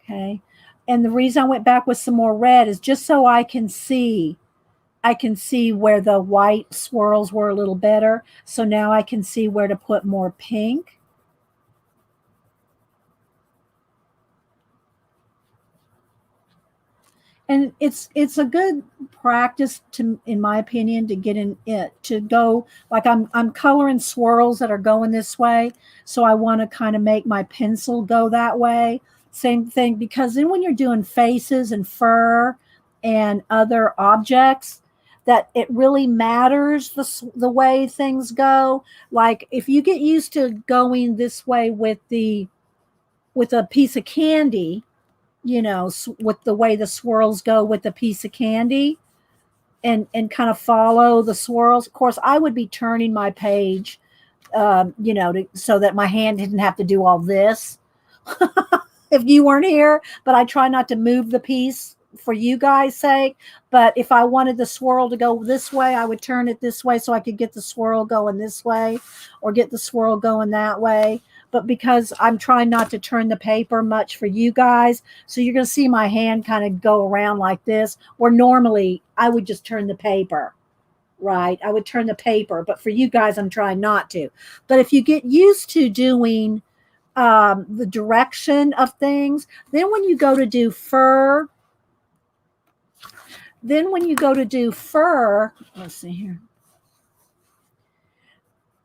Okay. And the reason I went back with some more red is just so I can see where the white swirls were a little better. So now I can see where to put more pink. And it's a good practice in my opinion, to get in it, to go like I'm coloring swirls that are going this way. So I want to kind of make my pencil go that way. Same thing, because then when you're doing faces and fur and other objects, that it really matters the way things go. Like if you get used to going this way with a piece of candy, with the way the swirls go with a piece of candy, and kind of follow the swirls. Of course, I would be turning my page, so that my hand didn't have to do all this. If you weren't here, but I try not to move the piece for you guys' sake. But if I wanted the swirl to go this way, I would turn it this way so I could get the swirl going this way or get the swirl going that way. But because I'm trying not to turn the paper much for you guys, so you're going to see my hand kind of go around like this, where normally I would just turn the paper, right? I would turn the paper, but for you guys, I'm trying not to. But if you get used to doing the direction of things, then when you go to do fur, let's see here,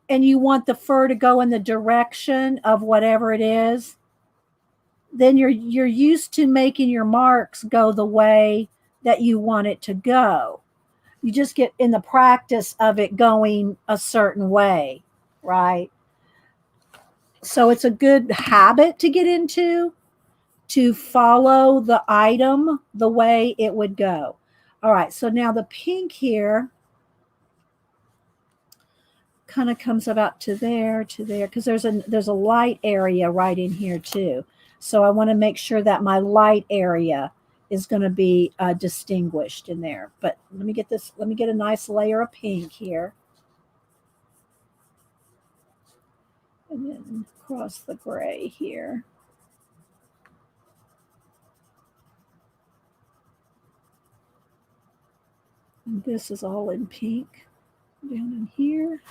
and you want the fur to go in the direction of whatever it is, then you're used to making your marks go the way that you want it to go. You just get in the practice of it going a certain way, right? So it's a good habit to get into, to follow the item the way it would go. All right, so now the pink here kind of comes about to there, because there's a light area right in here too. So I want to make sure that my light area is going to be distinguished in there. But let me get a nice layer of pink here. And then across the gray here. And this is all in pink down in here.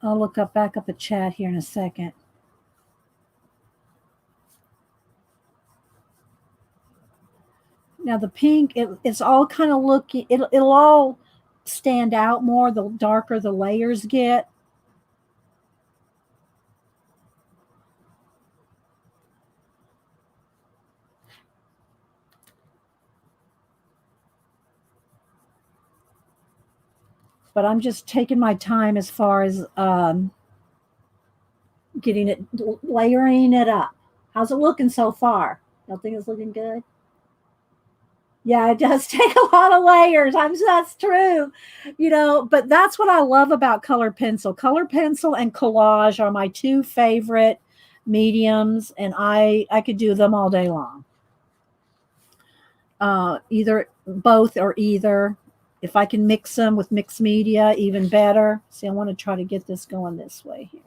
I'll look back up a chat here in a second. Now the pink, it's all kind of looking, it'll all stand out more the darker the layers get. But I'm just taking my time as far as getting it, layering it up. How's it looking so far? Y'all think it's looking good? Yeah, it does take a lot of layers. That's true. But that's what I love about color pencil. Color pencil and collage are my two favorite mediums, and I could do them all day long. Either both or either. If I can mix them with mixed media, even better. See, I want to try to get this going this way here.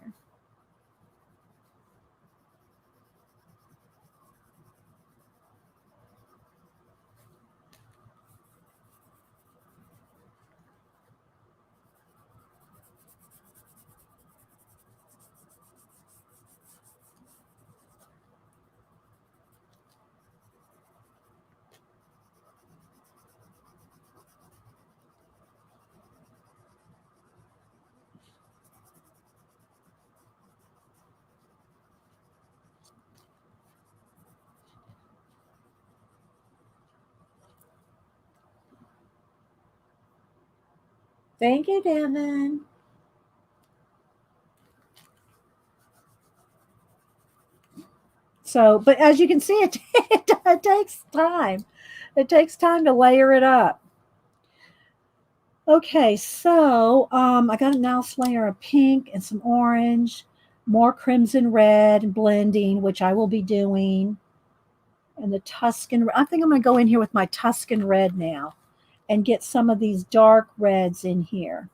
Thank you, Devin. So, but as you can see, it takes time. It takes time to layer it up. Okay, so I got a nice layer of pink and some orange, more crimson red and blending, which I will be doing. And the Tuscan, I think I'm going to go in here with my Tuscan red now and get some of these dark reds in here.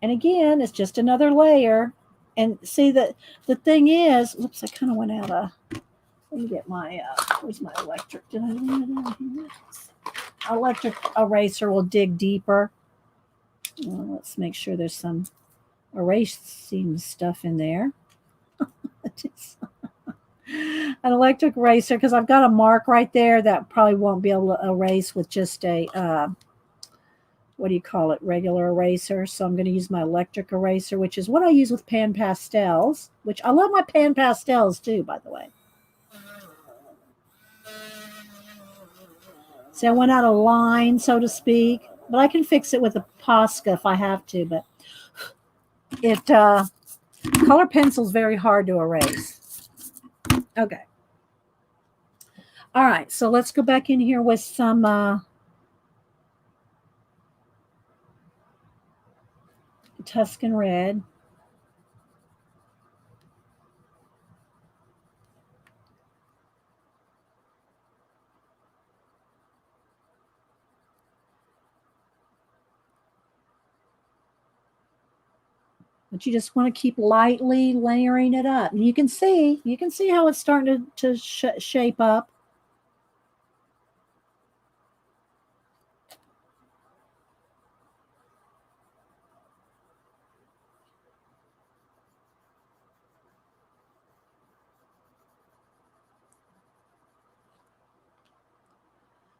And again, it's just another layer. And see that the thing is, oops, I kind of went out of, let me get my, where's my electric? Did I leave it out here? Electric eraser will dig deeper. Let's make sure there's some erasing stuff in there. An electric eraser, because I've got a mark right there that probably won't be able to erase with just a what do you call it, regular eraser. So I'm going to use my electric eraser, which is what I use with pan pastels, which I love my pan pastels too, by the way. So I went out of line, so to speak, but I can fix it with a Posca if I have to. But it color pencil is very hard to erase. Okay. All right, so let's go back in here with some Tuscan red. But you just want to keep lightly layering it up. And you can see how it's starting to shape up.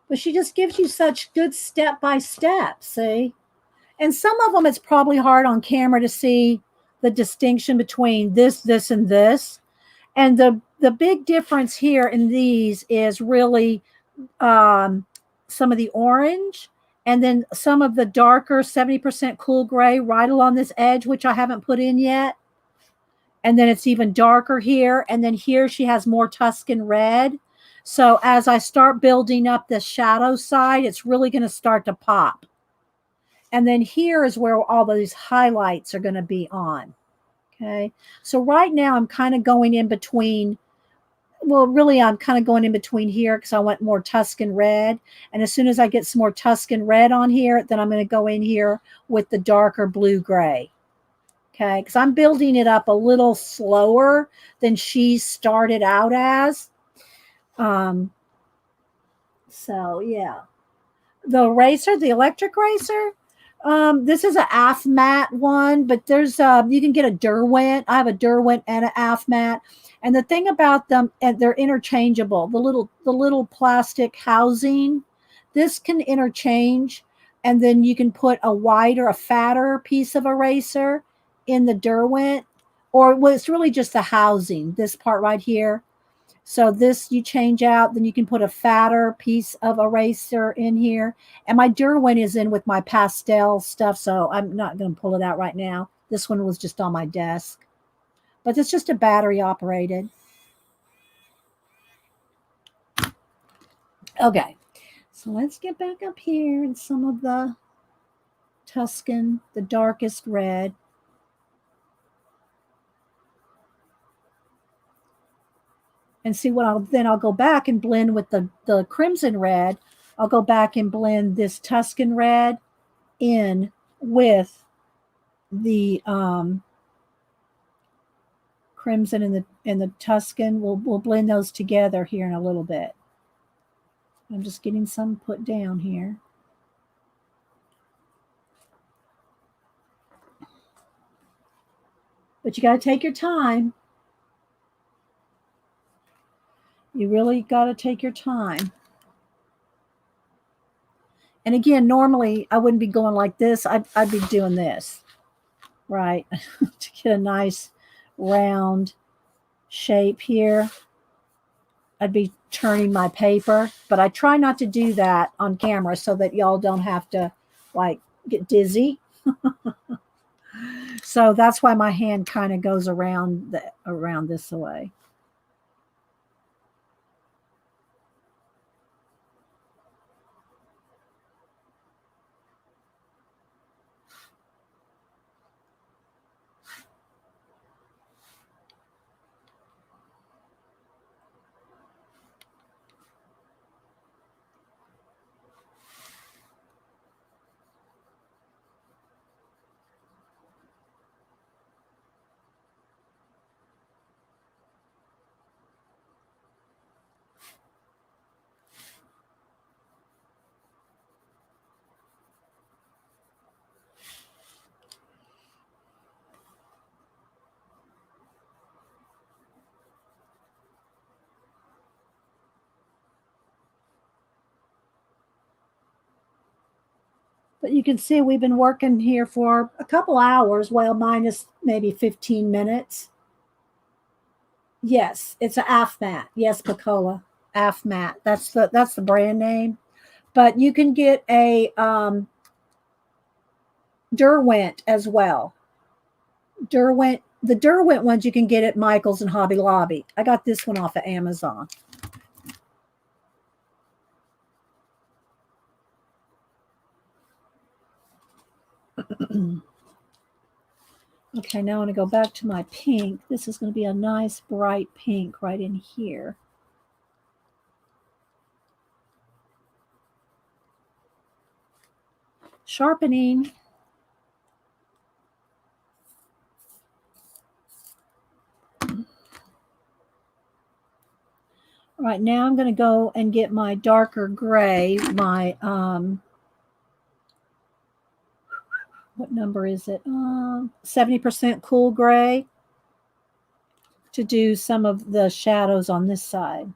But she just gives you such good step-by-step, see? And some of them, it's probably hard on camera to see the distinction between this, this, and this. And the big difference here in these is really some of the orange and then some of the darker 70% cool gray right along this edge, which I haven't put in yet. And then it's even darker here. And then here she has more Tuscan red. So as I start building up the shadow side, it's really going to start to pop. And then here is where all those highlights are going to be on. Okay. So right now I'm kind of going in between. Well, really, I'm kind of going in between here because I want more Tuscan red. And as soon as I get some more Tuscan red on here, then I'm going to go in here with the darker blue gray. Okay. Because I'm building it up a little slower than she started out as. So yeah, the eraser, the electric eraser, this is a AF-matte one, but there's you can get a Derwent. I have a Derwent and an AF-matte, and the thing about them, and they're interchangeable. The little plastic housing, this can interchange, and then you can put a wider, a fatter piece of eraser in the Derwent, or well, it's really just the housing, this part right here. So this you change out, then you can put a fatter piece of eraser in here. And my Derwent is in with my pastel stuff, so I'm not going to pull it out right now. This one was just on my desk. But it's just a battery operated. Okay, so let's get back up here in some of the Tuscan, the darkest red. And see what I'll go back and blend with the crimson red. I'll go back and blend this Tuscan red in with the crimson and the Tuscan. We'll blend those together here in a little bit. I'm just getting some put down here. But you got to take your time. You really got to take your time. And again, normally I wouldn't be going like this. I'd be doing this, right? To get a nice round shape here. I'd be turning my paper, but I try not to do that on camera so that y'all don't have to like get dizzy. So that's why my hand kind of goes around this way. But you can see we've been working here for a couple hours, well, minus maybe 15 minutes. Yes, it's an AFMAT. Yes, Picola, AFMAT. That's the brand name. But you can get a Derwent as well. The Derwent ones you can get at Michael's and Hobby Lobby. I got this one off of Amazon. Okay, now I'm going to go back to my pink. This is going to be a nice bright pink right in here. Sharpening. All right, now I'm going to go and get my darker gray, my what number is it? 70% cool gray to do some of the shadows on this side.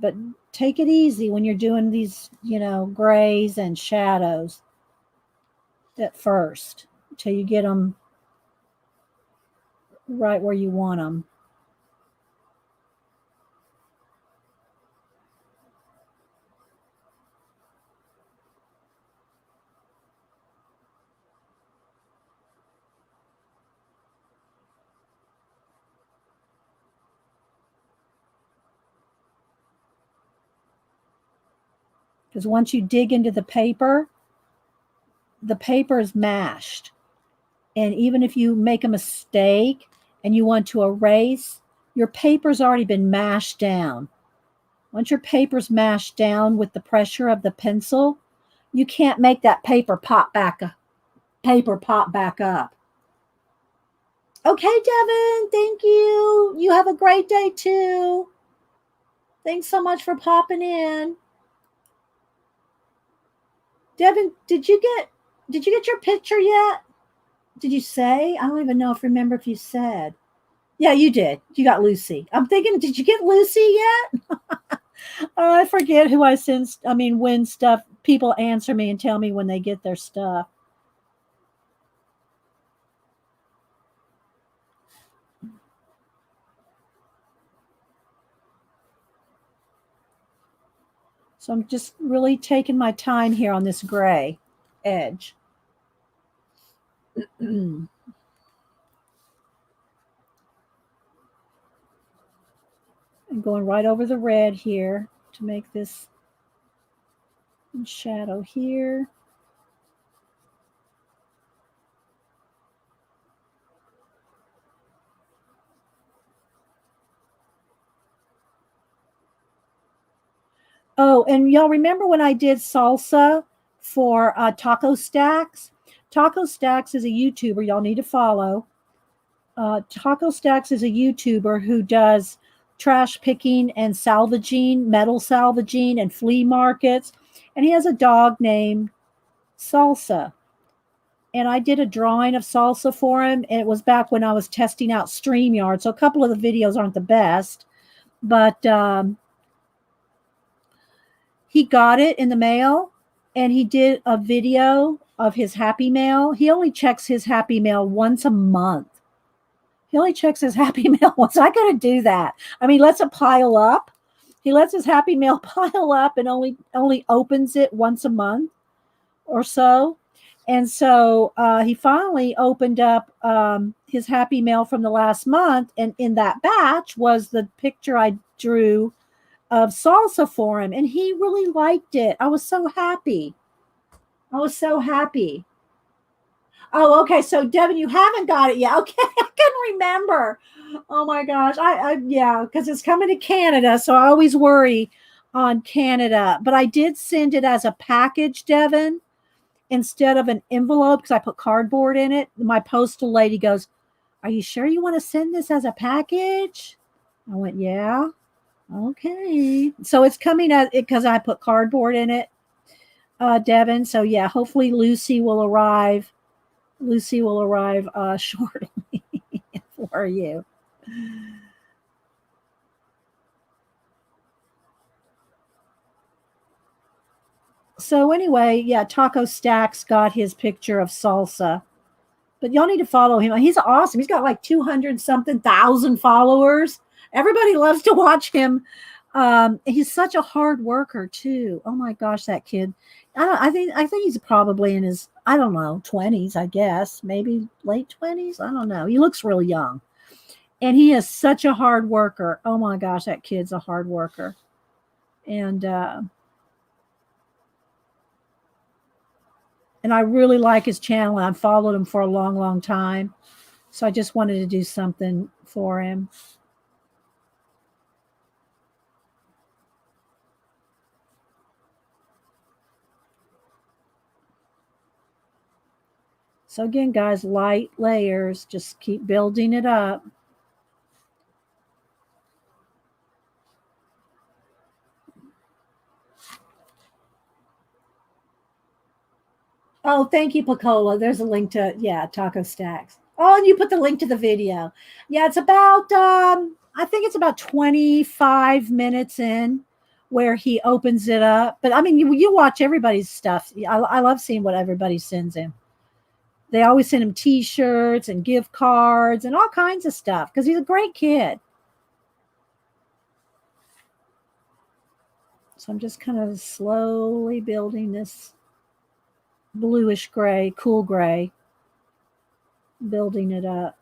But take it easy when you're doing these, grays and shadows at first until you get them right where you want them. Because once you dig into the paper is mashed. And even if you make a mistake and you want to erase, your paper's already been mashed down. Once your paper's mashed down with the pressure of the pencil, you can't make that paper pop back up. Okay, Devin, thank you. You have a great day too. Thanks so much for popping in. Devin, did you get your picture yet? Did you say? I don't even know remember if you said. Yeah, you did. You got Lucy. I'm thinking, did you get Lucy yet? I forget who I send. I mean, when stuff, people answer me and tell me when they get their stuff. So I'm just really taking my time here on this gray edge. And going right over the red here to make this shadow here. Oh, and y'all remember when I did salsa for Taco Stacks? Taco Stacks is a YouTuber y'all need to follow. Taco Stacks is a YouTuber who does trash picking and salvaging, metal salvaging, and flea markets. And he has a dog named Salsa. And I did a drawing of Salsa for him. And it was back when I was testing out StreamYard. So a couple of the videos aren't the best. But he got it in the mail. And he did a video of his Happy Mail. He only checks his Happy Mail once a month. He only checks his Happy Mail once. I got to do that. I mean, lets it pile up. He lets his Happy Mail pile up and only opens it once a month or so. And so he finally opened up his Happy Mail from the last month. And in that batch was the picture I drew of salsa for him. And he really liked it. I was so happy. I was so happy. Oh, okay. So Devin, you haven't got it yet. Okay, I couldn't remember. Oh my gosh. Yeah, because it's coming to Canada, so I always worry on Canada. But I did send it as a package, Devin, instead of an envelope because I put cardboard in it. My postal lady goes, "Are you sure you want to send this as a package?" I went, "Yeah." Okay. So it's coming as because I put cardboard in it, Devin. So yeah, hopefully Lucy will arrive. Lucy will arrive shortly for you. So anyway, yeah, Taco Stacks got his picture of salsa. But y'all need to follow him. He's awesome. He's got like 200 something thousand followers. Everybody loves to watch him. He's such a hard worker too. Oh my gosh, that kid. I think he's probably in his, I don't know, 20s, I guess, maybe late 20s. I don't know. He looks real young. And he is such a hard worker. Oh my gosh, that kid's a hard worker. And I really like his channel. I've followed him for a long, long time. So I just wanted to do something for him. So again, guys, light layers, just keep building it up. Oh, thank you, Picola. There's a link to, yeah, Taco Stacks. Oh, and you put the link to the video. Yeah, it's about, I think it's about 25 minutes in where he opens it up. But I mean, you watch everybody's stuff. I love seeing what everybody sends him. They always send him T-shirts and gift cards and all kinds of stuff because he's a great kid. So I'm just kind of slowly building this bluish gray, cool gray, building it up.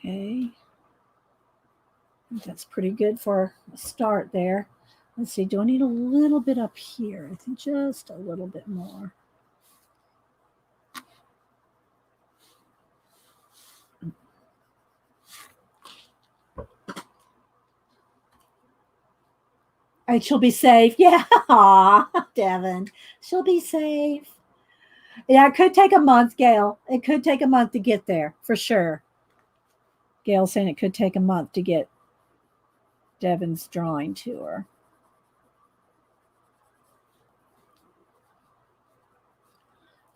Okay. That's pretty good for a start there. Let's see, do I need a little bit up here? I think just a little bit more. All right, she'll be safe. Yeah, aw, Devin, she'll be safe. Yeah, it could take a month, Gail. It could take a month to get there for sure. Gail's saying it could take a month to get Devin's drawing to her.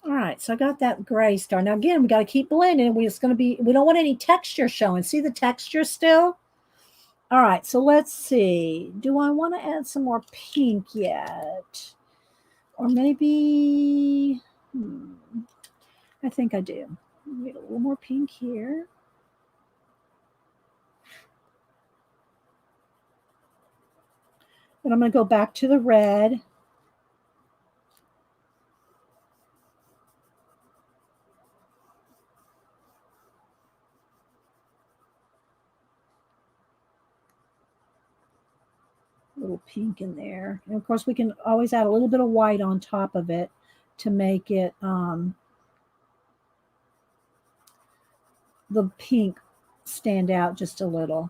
All right, so I got that gray star. Now again, we got to keep blending. We don't want any texture showing. See the texture still? All right, so let's see. Do I want to add some more pink yet? Or maybe, I think I do. Get a little more pink here. And I'm going to go back to the red. A little pink in there. And of course, we can always add a little bit of white on top of it to make it the pink stand out just a little.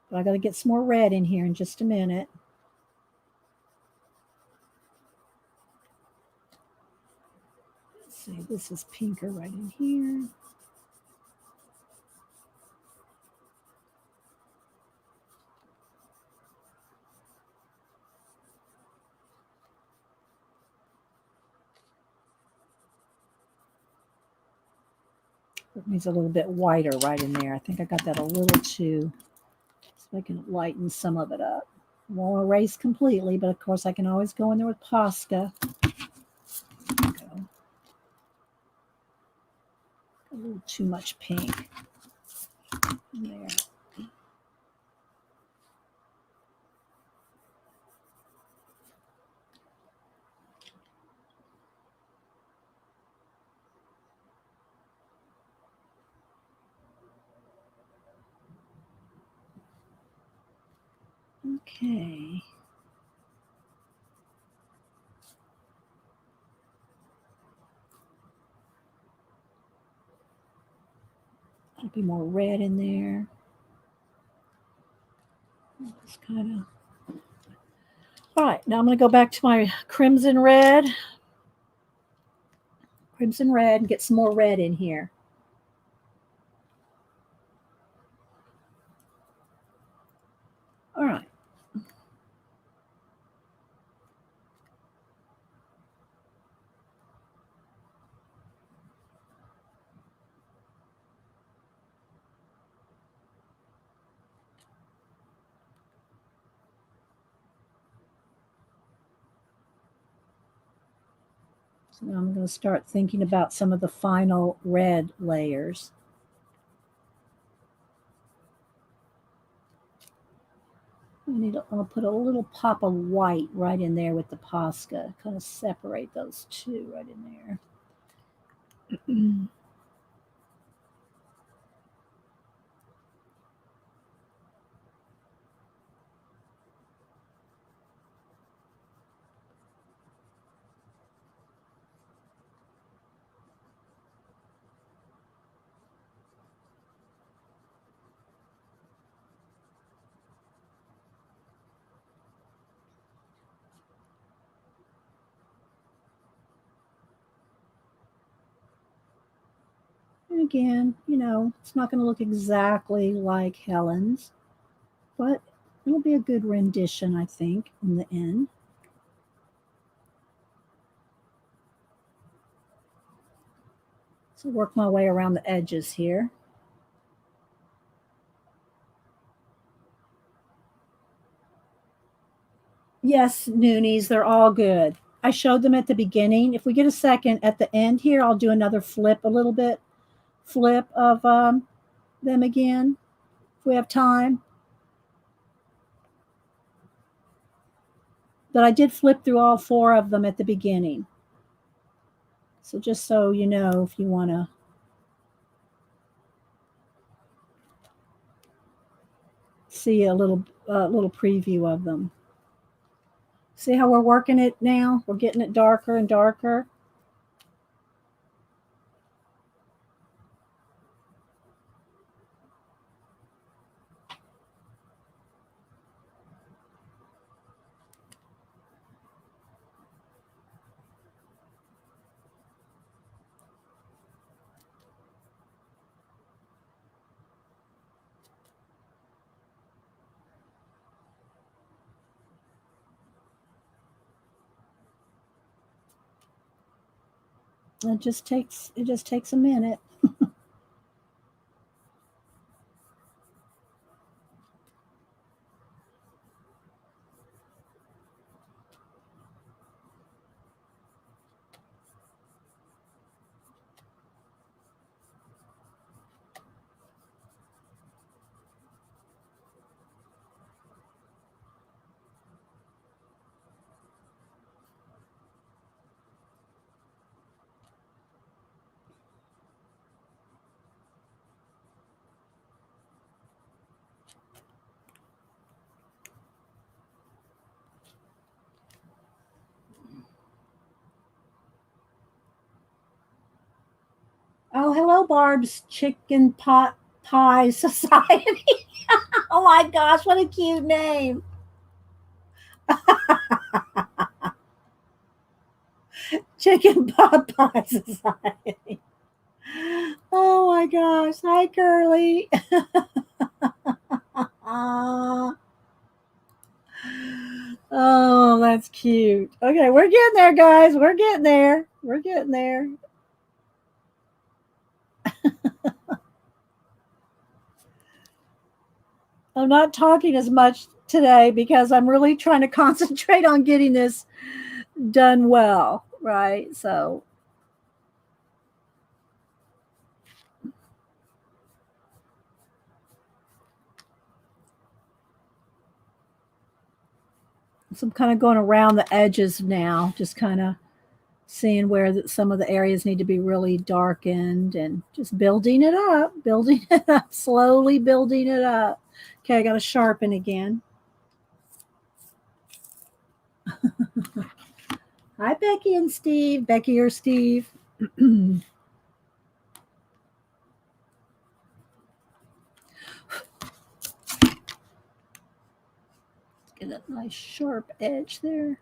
But I got to get some more red in here in just a minute. Let's see, this is pinker right in here. It needs a little bit whiter right in there. I think I got that a little too, so I can lighten some of it up. Won't erase completely, but of course I can always go in there with Posca. A little too much pink there. Okay. There'll be more red in there. Just kind of. All right, now I'm going to go back to my crimson red. Crimson red, and get some more red in here. All right. So now I'm going to start thinking about some of the final red layers. I'll put a little pop of white right in there with the Posca. Kind of separate those two right in there. And again, it's not going to look exactly like Helen's, but it'll be a good rendition, I think, in the end. So work my way around the edges here. Yes, Noonies, they're all good. I showed them at the beginning. If we get a second at the end here, I'll do another flip of them again, if we have time. But I did flip through all 4 of them at the beginning. So just so you know, if you want to see a little preview of them. See how we're working it now? We're getting it darker and darker. It just takes a minute. Oh, hello, Barb's Chicken Pot Pie Society. Oh my gosh, what a cute name. Chicken Pot Pie Society. Oh my gosh. Hi, Curly. Oh, that's cute. Okay, we're getting there, guys. We're getting there. We're getting there. I'm not talking as much today because I'm really trying to concentrate on getting this done well, right? So I'm kind of going around the edges now, just kind of seeing where some of the areas need to be really darkened and just building it up, slowly building it up. Okay, I got to sharpen again. Hi, Becky and Steve. Becky or Steve. Get a nice sharp edge there.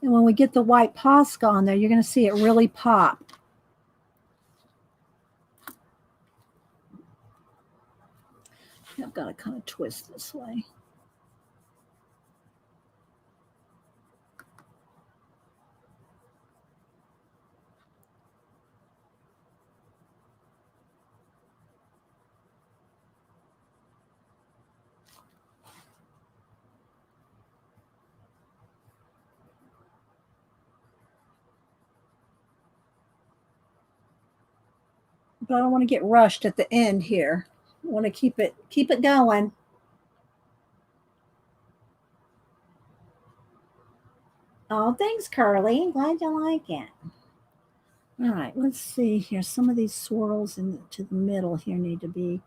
And when we get the white Posca on there, you're going to see it really pop. I've got to kind of twist this way. But I don't want to get rushed at the end here. I want to keep it going. Oh, thanks, Curly. Glad you like it. All right, let's see here. Some of these swirls into the middle here need to be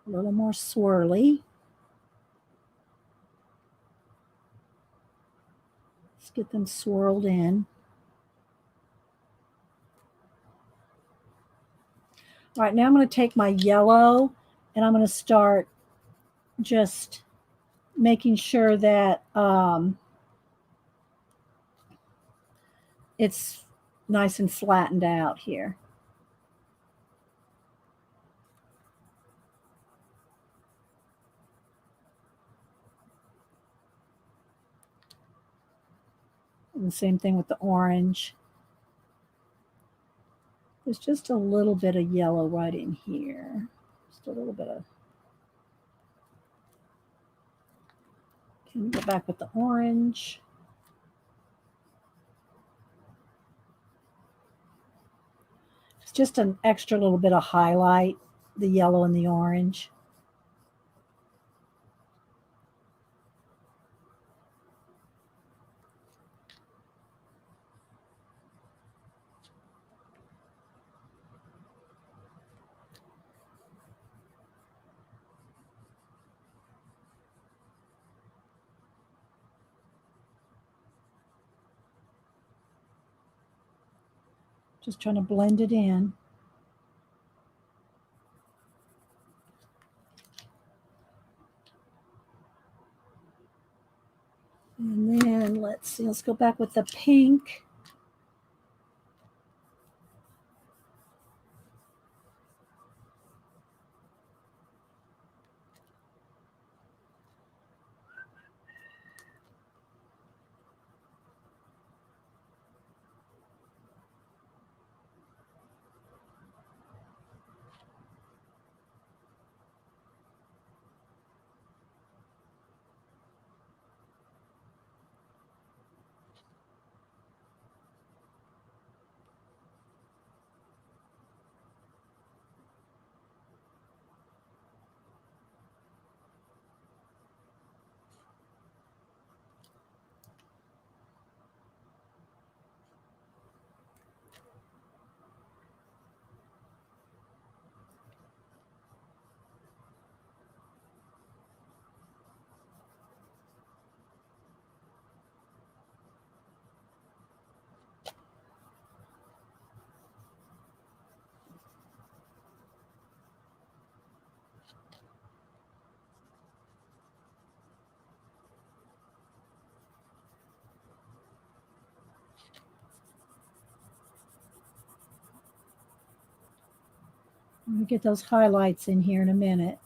a little more swirly. Let's get them swirled in. All right, now I'm going to take my yellow and I'm going to start just making sure that it's nice and flattened out here. And the same thing with the orange. There's just a little bit of yellow right in here. Just a little bit of. Can go back with the orange. It's just an extra little bit of highlight, the yellow and the orange. Just trying to blend it in. And then let's see, let's go back with the pink. I'm going to get those highlights in here in a minute.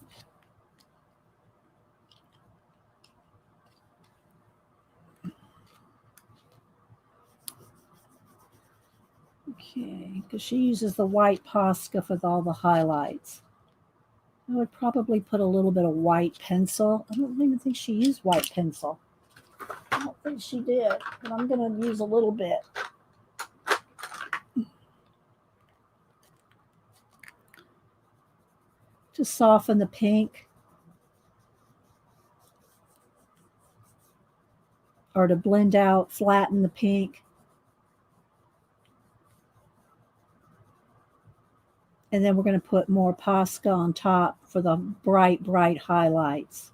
Okay, because she uses the white Posca with all the highlights. I would probably put a little bit of white pencil. I don't even think she used white pencil. I don't think she did, but I'm going to use a little bit. To soften the pink. Or to blend out, flatten the pink. And then we're going to put more Posca on top for the bright, bright highlights.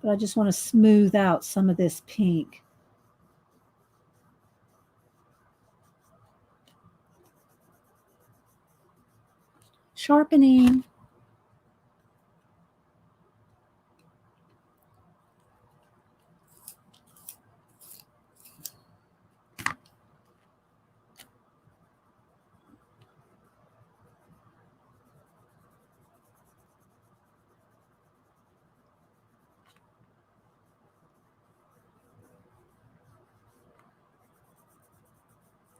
But I just want to smooth out some of this pink. Sharpening.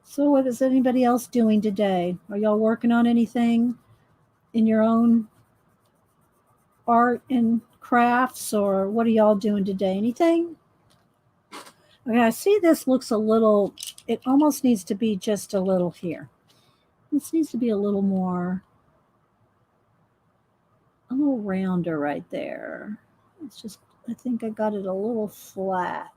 So what is anybody else doing today? Are y'all working on anything in your own art and crafts, or what are y'all doing today? Anything? Okay, I see this looks a little, it almost needs to be just a little here. This needs to be a little more, a little rounder right there. It's just, I think I got it a little flat.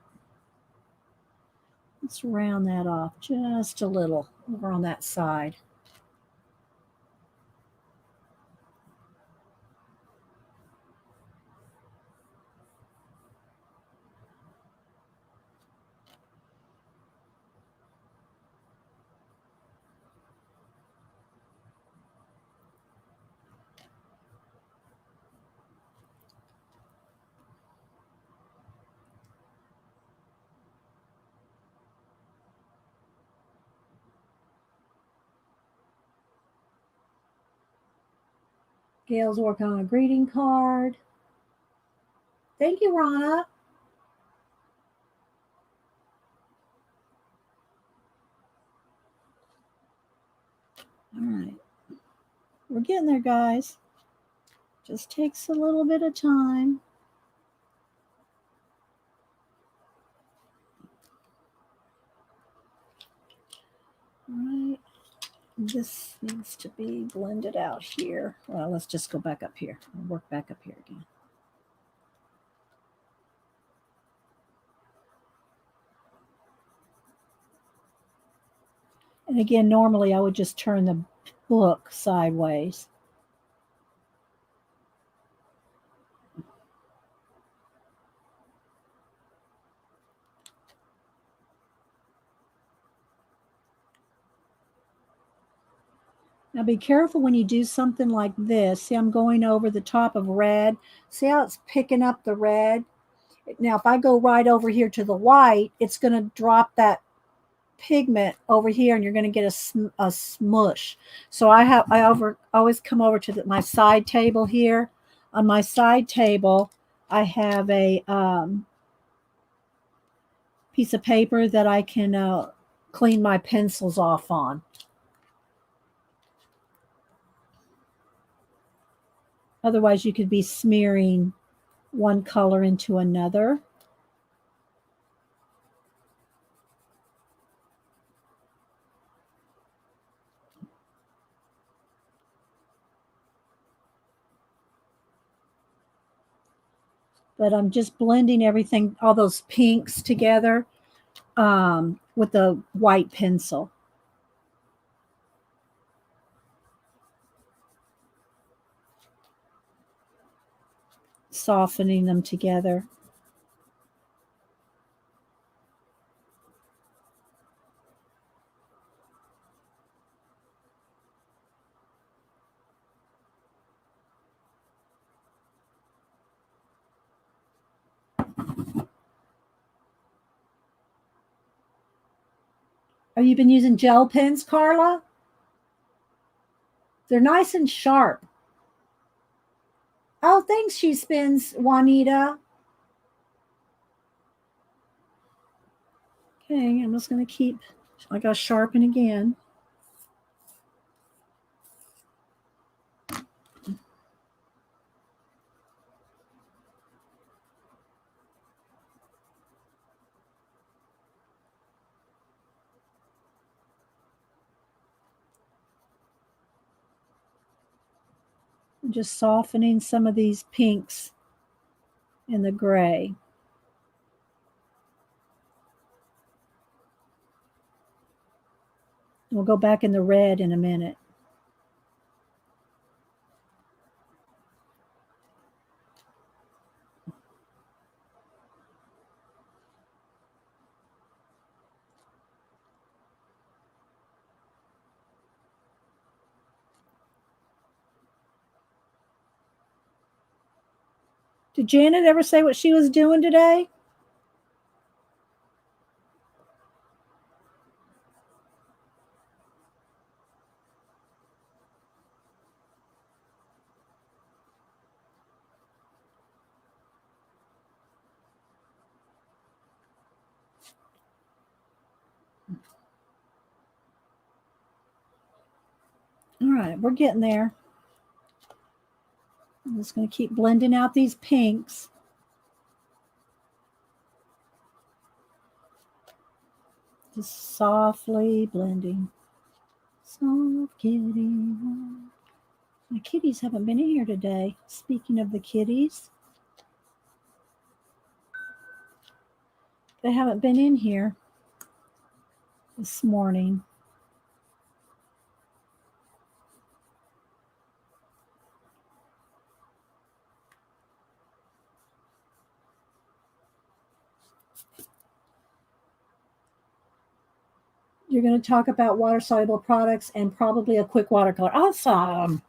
Let's round that off just a little over on that side. Gail's working on a greeting card. Thank you, Rana. All right. We're getting there, guys. Just takes a little bit of time. All right. This needs to be blended out here. Well, let's just go back up here. I'll work back up here again. And again, normally I would just turn the book sideways. Now be careful when you do something like this. See, I'm going over the top of red. See how it's picking up the red? Now, if I go right over here to the white, it's going to drop that pigment over here and you're going to get a smush. So I always come over to my side table here. On my side table, I have a piece of paper that I can clean my pencils off on. Otherwise, you could be smearing one color into another. But I'm just blending everything, all those pinks together with the white pencil. Softening them together. Oh, you've been using gel pens, Carla? They're nice and sharp. Oh, thanks, She Spins, Juanita. Okay, I'm just going to keep, I got to sharpen again. I'm just softening some of these pinks in the gray. We'll go back in the red in a minute. Did Janet ever say what she was doing today? All right, we're getting there. I'm just going to keep blending out these pinks. Just softly blending. Soft kitty. My kitties haven't been in here today. Speaking of the kitties, they haven't been in here this morning. You're going to talk about water-soluble products and probably a quick watercolor. Awesome.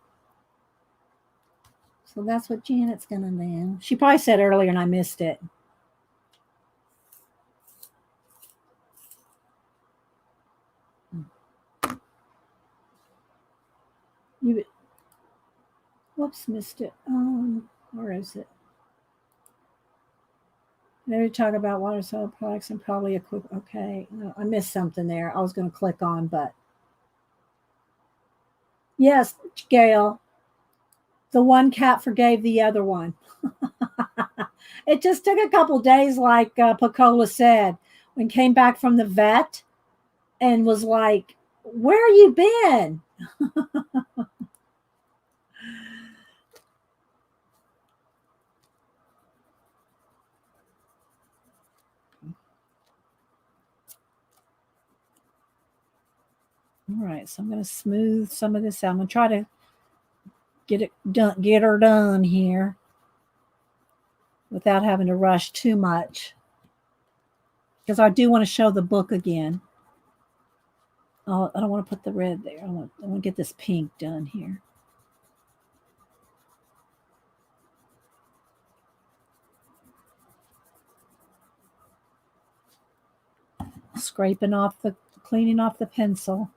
So that's what Janet's going to do. She probably said earlier and I missed it. Whoops, missed it. Where is it? Maybe talk about water-soluble products and probably a quick, okay. No, I missed something there. I was going to click on, but. Yes, Gail. The one cat forgave the other one. It just took a couple days, like Picola said, when came back from the vet and was like, where you been? All right, so I'm going to smooth some of this out. I'm going to try to get her done here without having to rush too much, because I do want to show the book again. Oh, I don't want to put the red there. I want to get this pink done here. Scraping off cleaning off the pencil.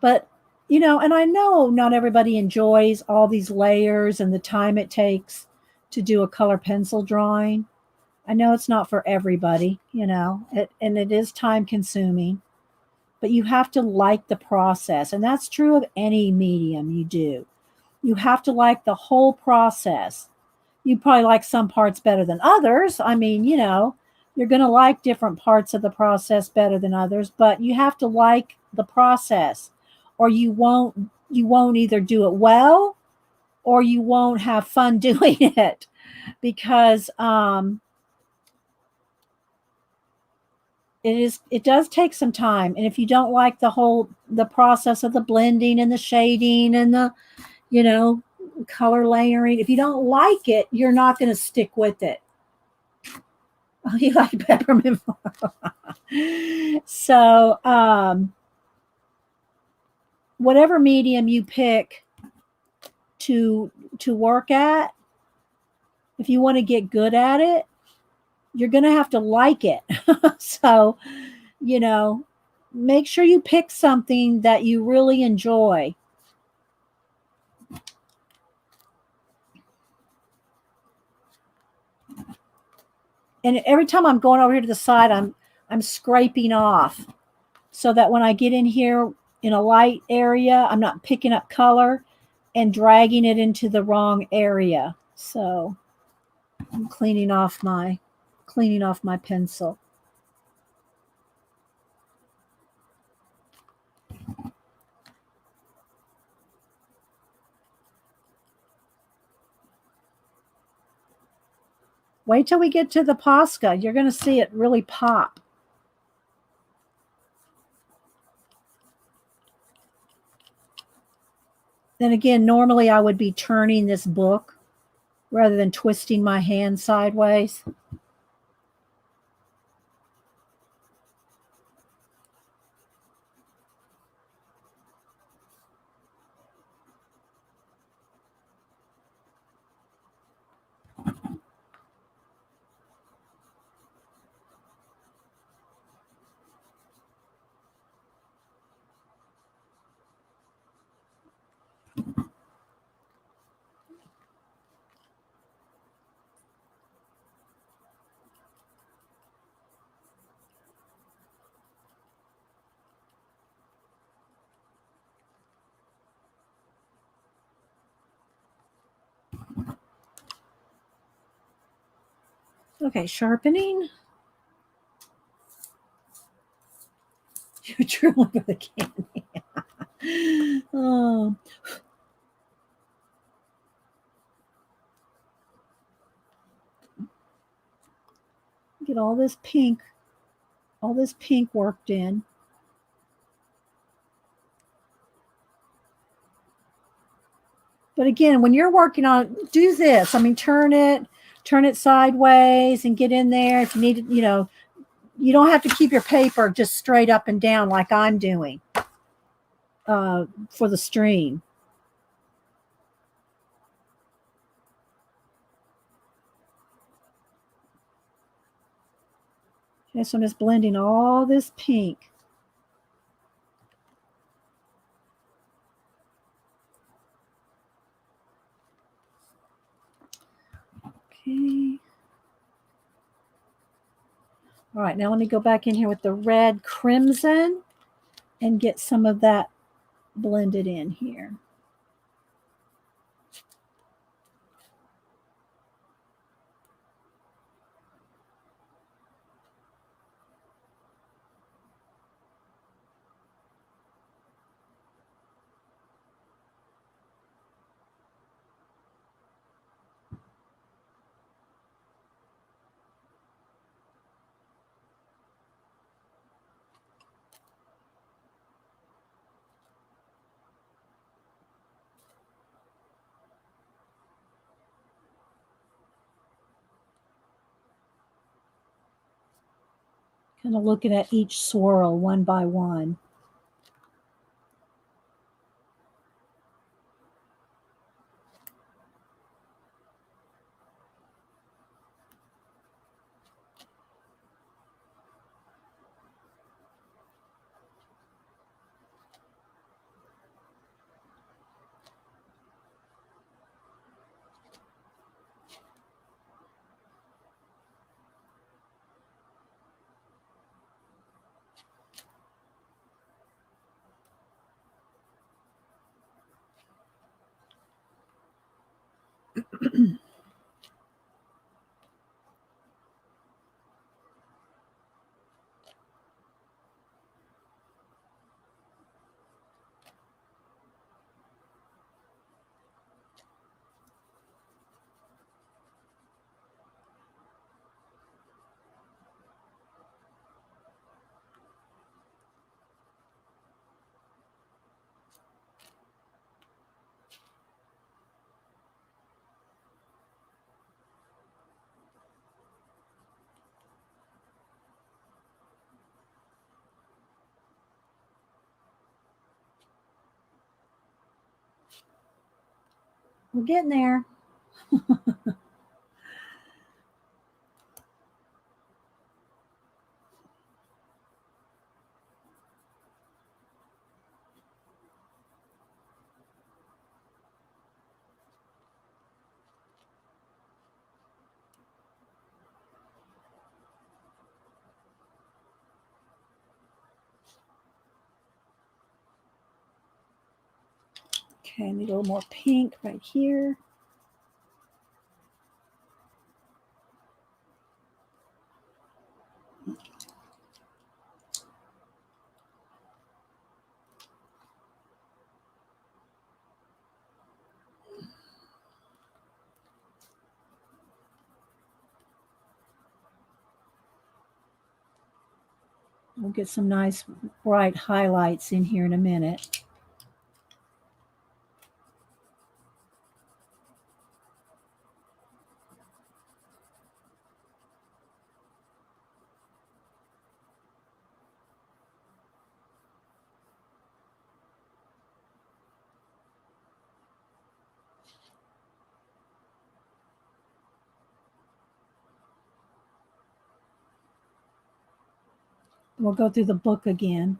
But, you know, and I know not everybody enjoys all these layers and the time it takes to do a color pencil drawing. I know it's not for everybody, you know, and it is time consuming, but you have to like the process. And that's true of any medium you do. You have to like the whole process. You probably like some parts better than others. I mean, you know, you're going to like different parts of the process better than others, but you have to like the process, or you won't either do it well or you won't have fun doing it, because it does take some time. And if you don't like the process of the blending and the shading and the, you know, color layering, if you don't like it, you're not going to stick with it. Oh, you like peppermint. So whatever medium you pick to work at, if you want to get good at it, you're going to have to like it. So, you know, make sure you pick something that you really enjoy. And every time I'm going over here to the side, I'm scraping off so that when I get in here in a light area, I'm not picking up color and dragging it into the wrong area. So I'm cleaning off my pencil. Wait till we get to the Posca. You're going to see it really pop. Then again, normally I would be turning this book rather than twisting my hand sideways. Okay, sharpening. You're drooling for the candy. Oh. Get all this pink worked in. But again, when you're working on, do this. I mean, turn it sideways and get in there. If you need it, you know, you don't have to keep your paper just straight up and down like I'm doing for the stream. Okay, so I'm just blending all this pink. Okay. All right, now let me go back in here with the red crimson and get some of that blended in here. Kind of looking at each swirl one by one. We're getting there. Okay, I need a little more pink right here. We'll get some nice bright highlights in here in a minute. We'll go through the book again.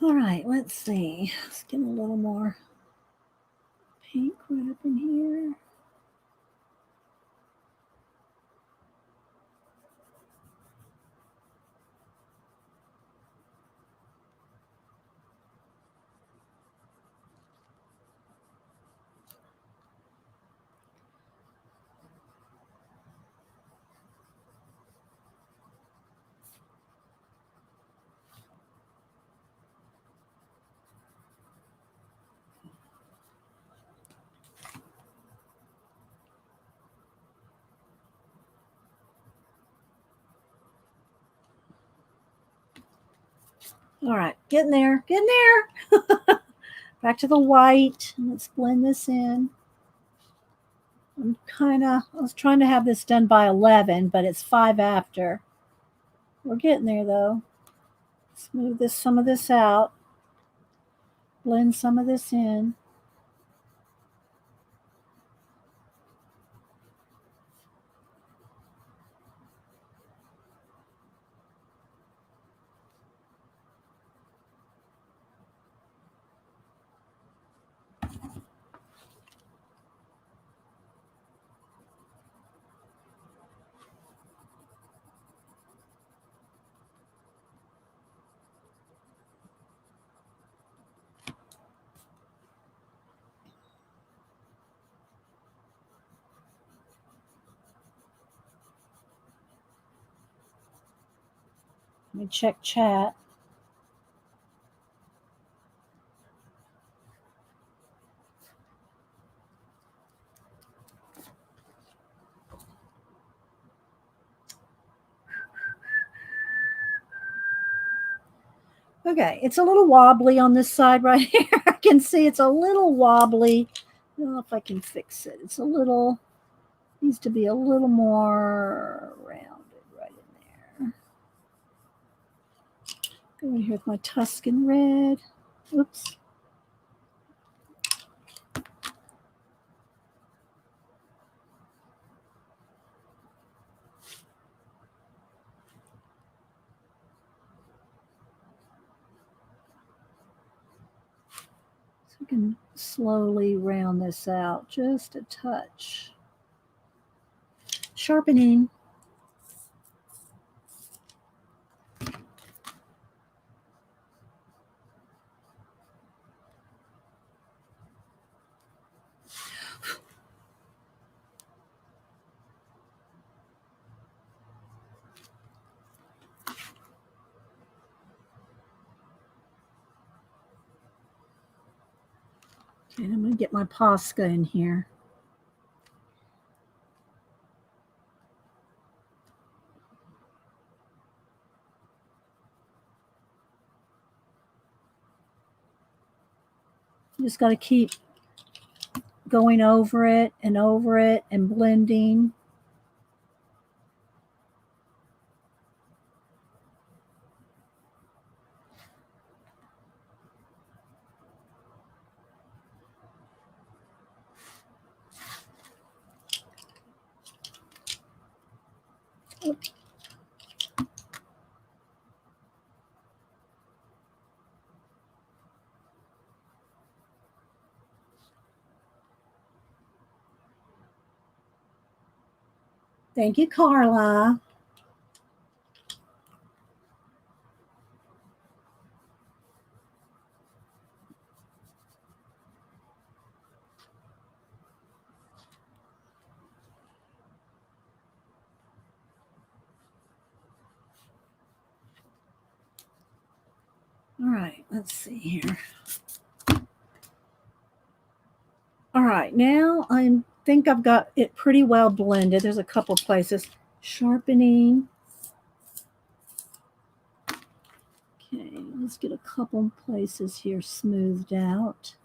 All right, let's see. Let's get a little more pink right up in here. All right, getting there, getting there. Back to the white. Let's blend this in. I was trying to have this done by 11, but it's 5 after. We're getting there though. Smooth some of this out. Blend some of this in. Let me check chat. Okay, it's a little wobbly on this side right here. I can see it's a little wobbly. I don't know if I can fix it. It's a little, needs to be a little more rounded right in there. Go in here with my Tuscan red. Oops. So we can slowly round this out just a touch. Sharpening. Okay, I'm going to get my Posca in here. You just got to keep going over it and blending. Thank you, Carla. All right, let's see here. All right, now I think I've got it pretty well blended. There's a couple places. Sharpening. Okay, let's get a couple places here smoothed out.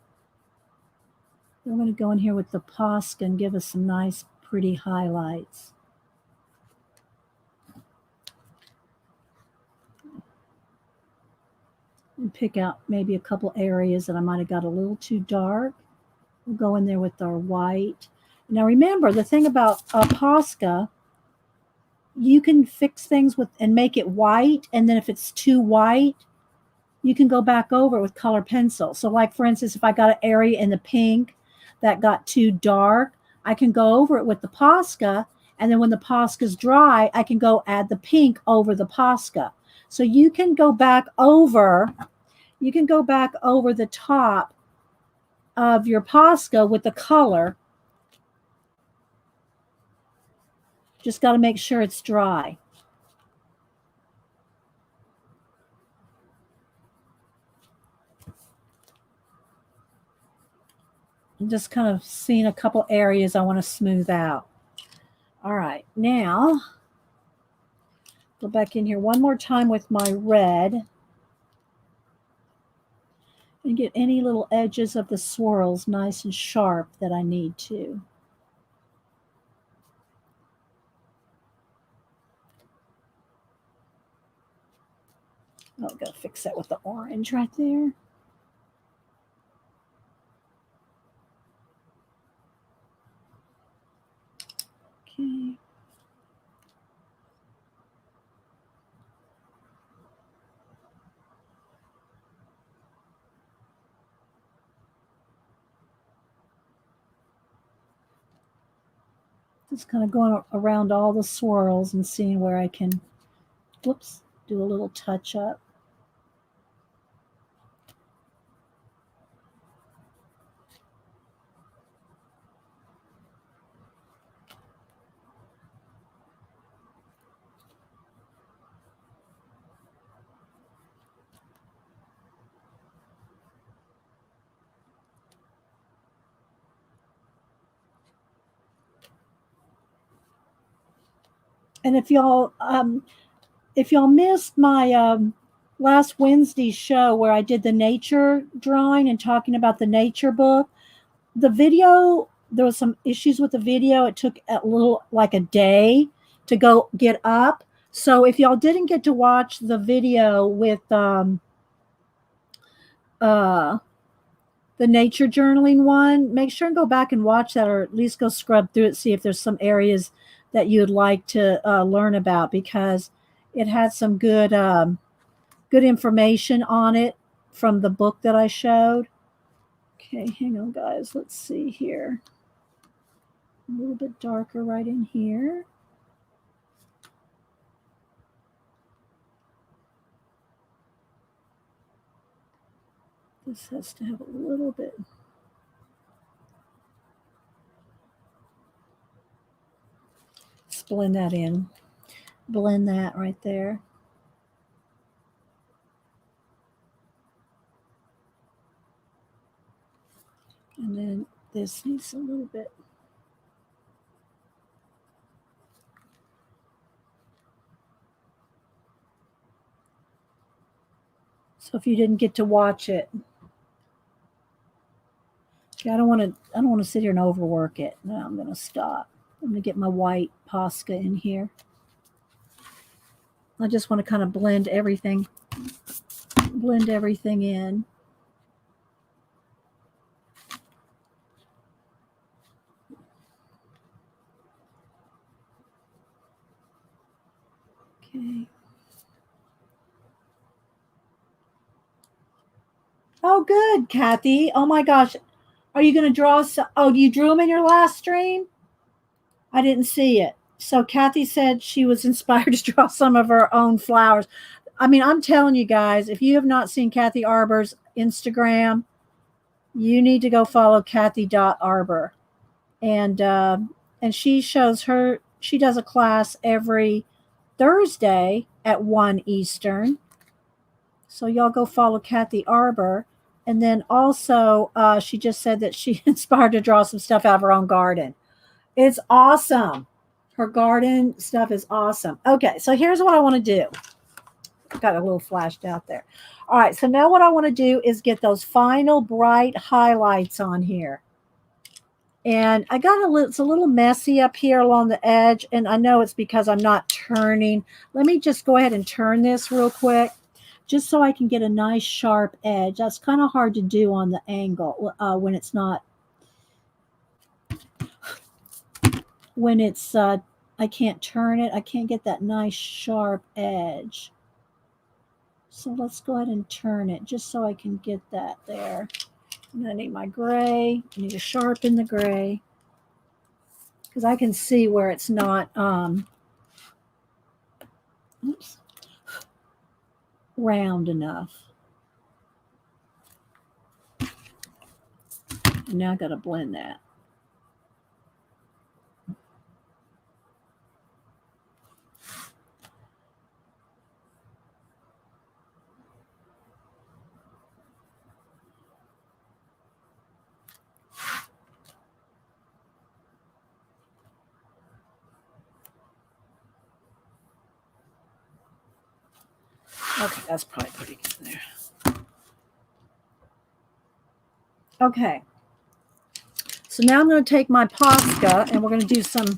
I'm going to go in here with the Posca and give us some nice, pretty highlights. And pick out maybe a couple areas that I might have got a little too dark. We'll go in there with our white. Now remember, the thing about Posca, you can fix things with and make it white, and then if it's too white, you can go back over it with color pencil. So like for instance, if I got an area in the pink that got too dark, I can go over it with the Posca, and then when the Posca's dry, I can go add the pink over the Posca. So you can go back over the top of your Posca with the color. Just got to make sure it's dry. I'm just kind of seeing a couple areas I want to smooth out. All right, now go back in here one more time with my red and get any little edges of the swirls nice and sharp that I need to. Oh, gotta fix that with the orange right there. Okay. Just kind of going around all the swirls and seeing where I can, whoops, do a little touch up. And if y'all missed my last Wednesday's show where I did the nature drawing and talking about the nature book, the video, there was some issues with the video. It took a little, like a day to go get up. So if y'all didn't get to watch the video with the nature journaling one, make sure and go back and watch that, or at least go scrub through it, see if there's some areas that you'd like to learn about, because it had some good good information on it from the book that I showed. Okay, hang on, guys. Let's see here. A little bit darker right in here. This has to have a little bit. Let's blend that in. Blend that right there. And then this needs a little bit. So if you didn't get to watch it, okay, I don't want to sit here and overwork it. No, I'm going to stop. I'm going to get my white Posca in here. I just want to kind of blend everything in. Okay. Oh, good, Kathy. Oh my gosh. Are you going to draw? Oh, you drew them in your last stream? I didn't see it. So Kathy said she was inspired to draw some of her own flowers. I mean, I'm telling you guys, if you have not seen Kathy Arbor's Instagram, you need to go follow Kathy.Arbor. And she shows her, she does a class every Thursday at 1 Eastern. So y'all go follow Kathy Arbor. And then also, she just said that she inspired to draw some stuff out of her own garden. It's awesome. Her garden stuff is awesome. Okay, so here's what I want to do. Got a little flashed out there. All right, so now what I want to do is get those final bright highlights on here. And I got it's a little messy up here along the edge, and I know it's because I'm not turning. Let me just go ahead and turn this real quick, just so I can get a nice sharp edge. That's kind of hard to do on the angle when it's not, when it's, I can't turn it. I can't get that nice sharp edge. So let's go ahead and turn it just so I can get that there. And I need my gray. I need to sharpen the gray because I can see where it's not round enough. And now I got to blend that. Okay, that's probably pretty good there. Okay. So now I'm going to take my Posca and we're going to do some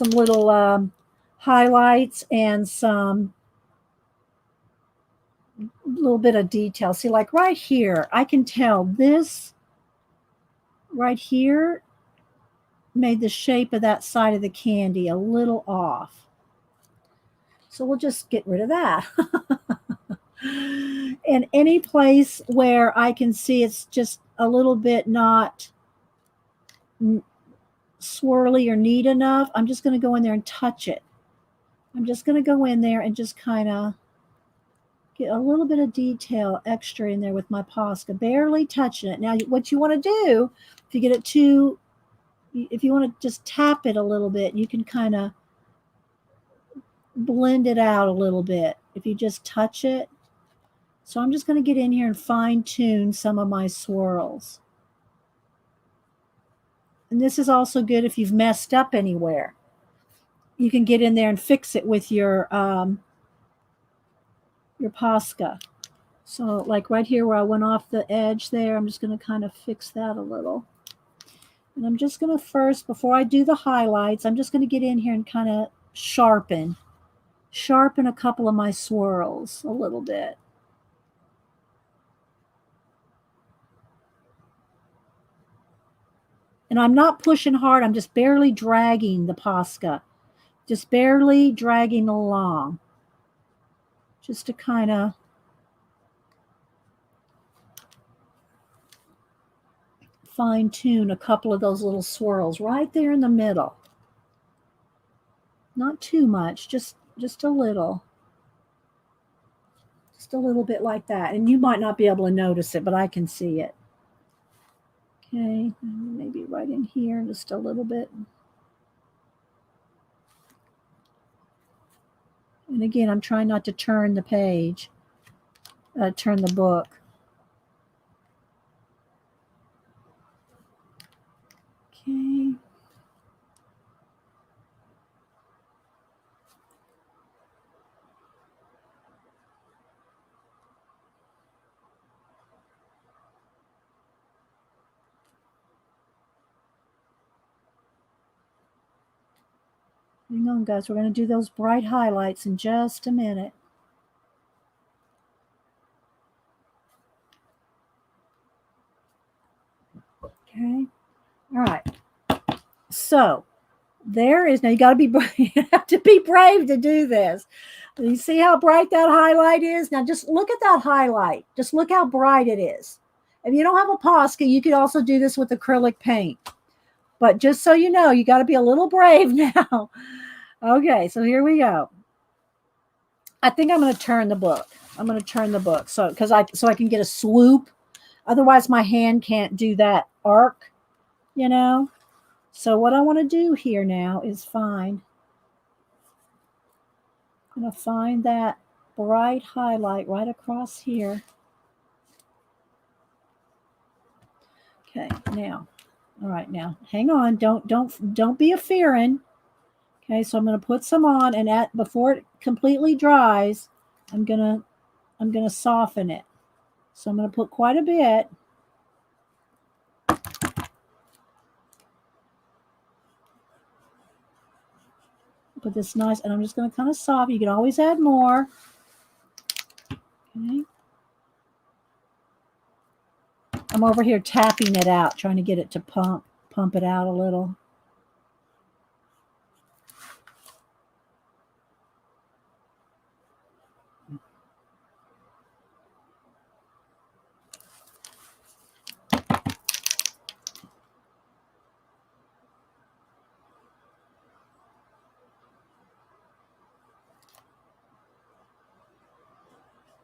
little highlights and some little bit of detail. See, like right here, I can tell this right here made the shape of that side of the candy a little off. So we'll just get rid of that. And any place where I can see it's just a little bit not swirly or neat enough, I'm just going to go in there and touch it. I'm just going to go in there and just kind of get a little bit of detail extra in there with my Posca, barely touching it. Now, what you want to do, if you get it too, if you want to just tap it a little bit, you can kind of blend it out a little bit if you just touch it. So I'm just going to get in here and fine tune some of my swirls. And this is also good if you've messed up anywhere. You can get in there and fix it with your Posca. So like right here where I went off the edge there, I'm just going to kind of fix that a little. And I'm just going to first, before I do the highlights, I'm just going to get in here and kind of sharpen a couple of my swirls a little bit. And I'm not pushing hard. I'm just barely dragging the Posca. Just barely dragging along. Just to kind of fine tune a couple of those little swirls right there in the middle. Not too much, just a little. Just a little bit like that. And you might not be able to notice it, but I can see it. Okay, maybe right in here, just a little bit. And again, I'm trying not to turn the page, turn the book. Okay. Hang on, guys. We're going to do those bright highlights in just a minute. Okay. All right. So there is, now you got to be brave. You have to be brave to do this. You see how bright that highlight is? Now just look at that highlight. Just look how bright it is. If you don't have a Posca, you could also do this with acrylic paint. But just so you know, you got to be a little brave now. Okay, so here we go. I think I'm going to turn the book. I'm going to turn the book so I can get a swoop. Otherwise, my hand can't do that arc, you know. So what I want to do here now is I'm going to find that bright highlight right across here. Okay, now, all right, now hang on. Don't be a-fearing. Okay, so I'm going to put some on, and before it completely dries, I'm gonna soften it. So I'm going to put quite a bit. Put this nice, and I'm just going to kind of soften. You can always add more. Okay. I'm over here tapping it out, trying to get it to pump it out a little.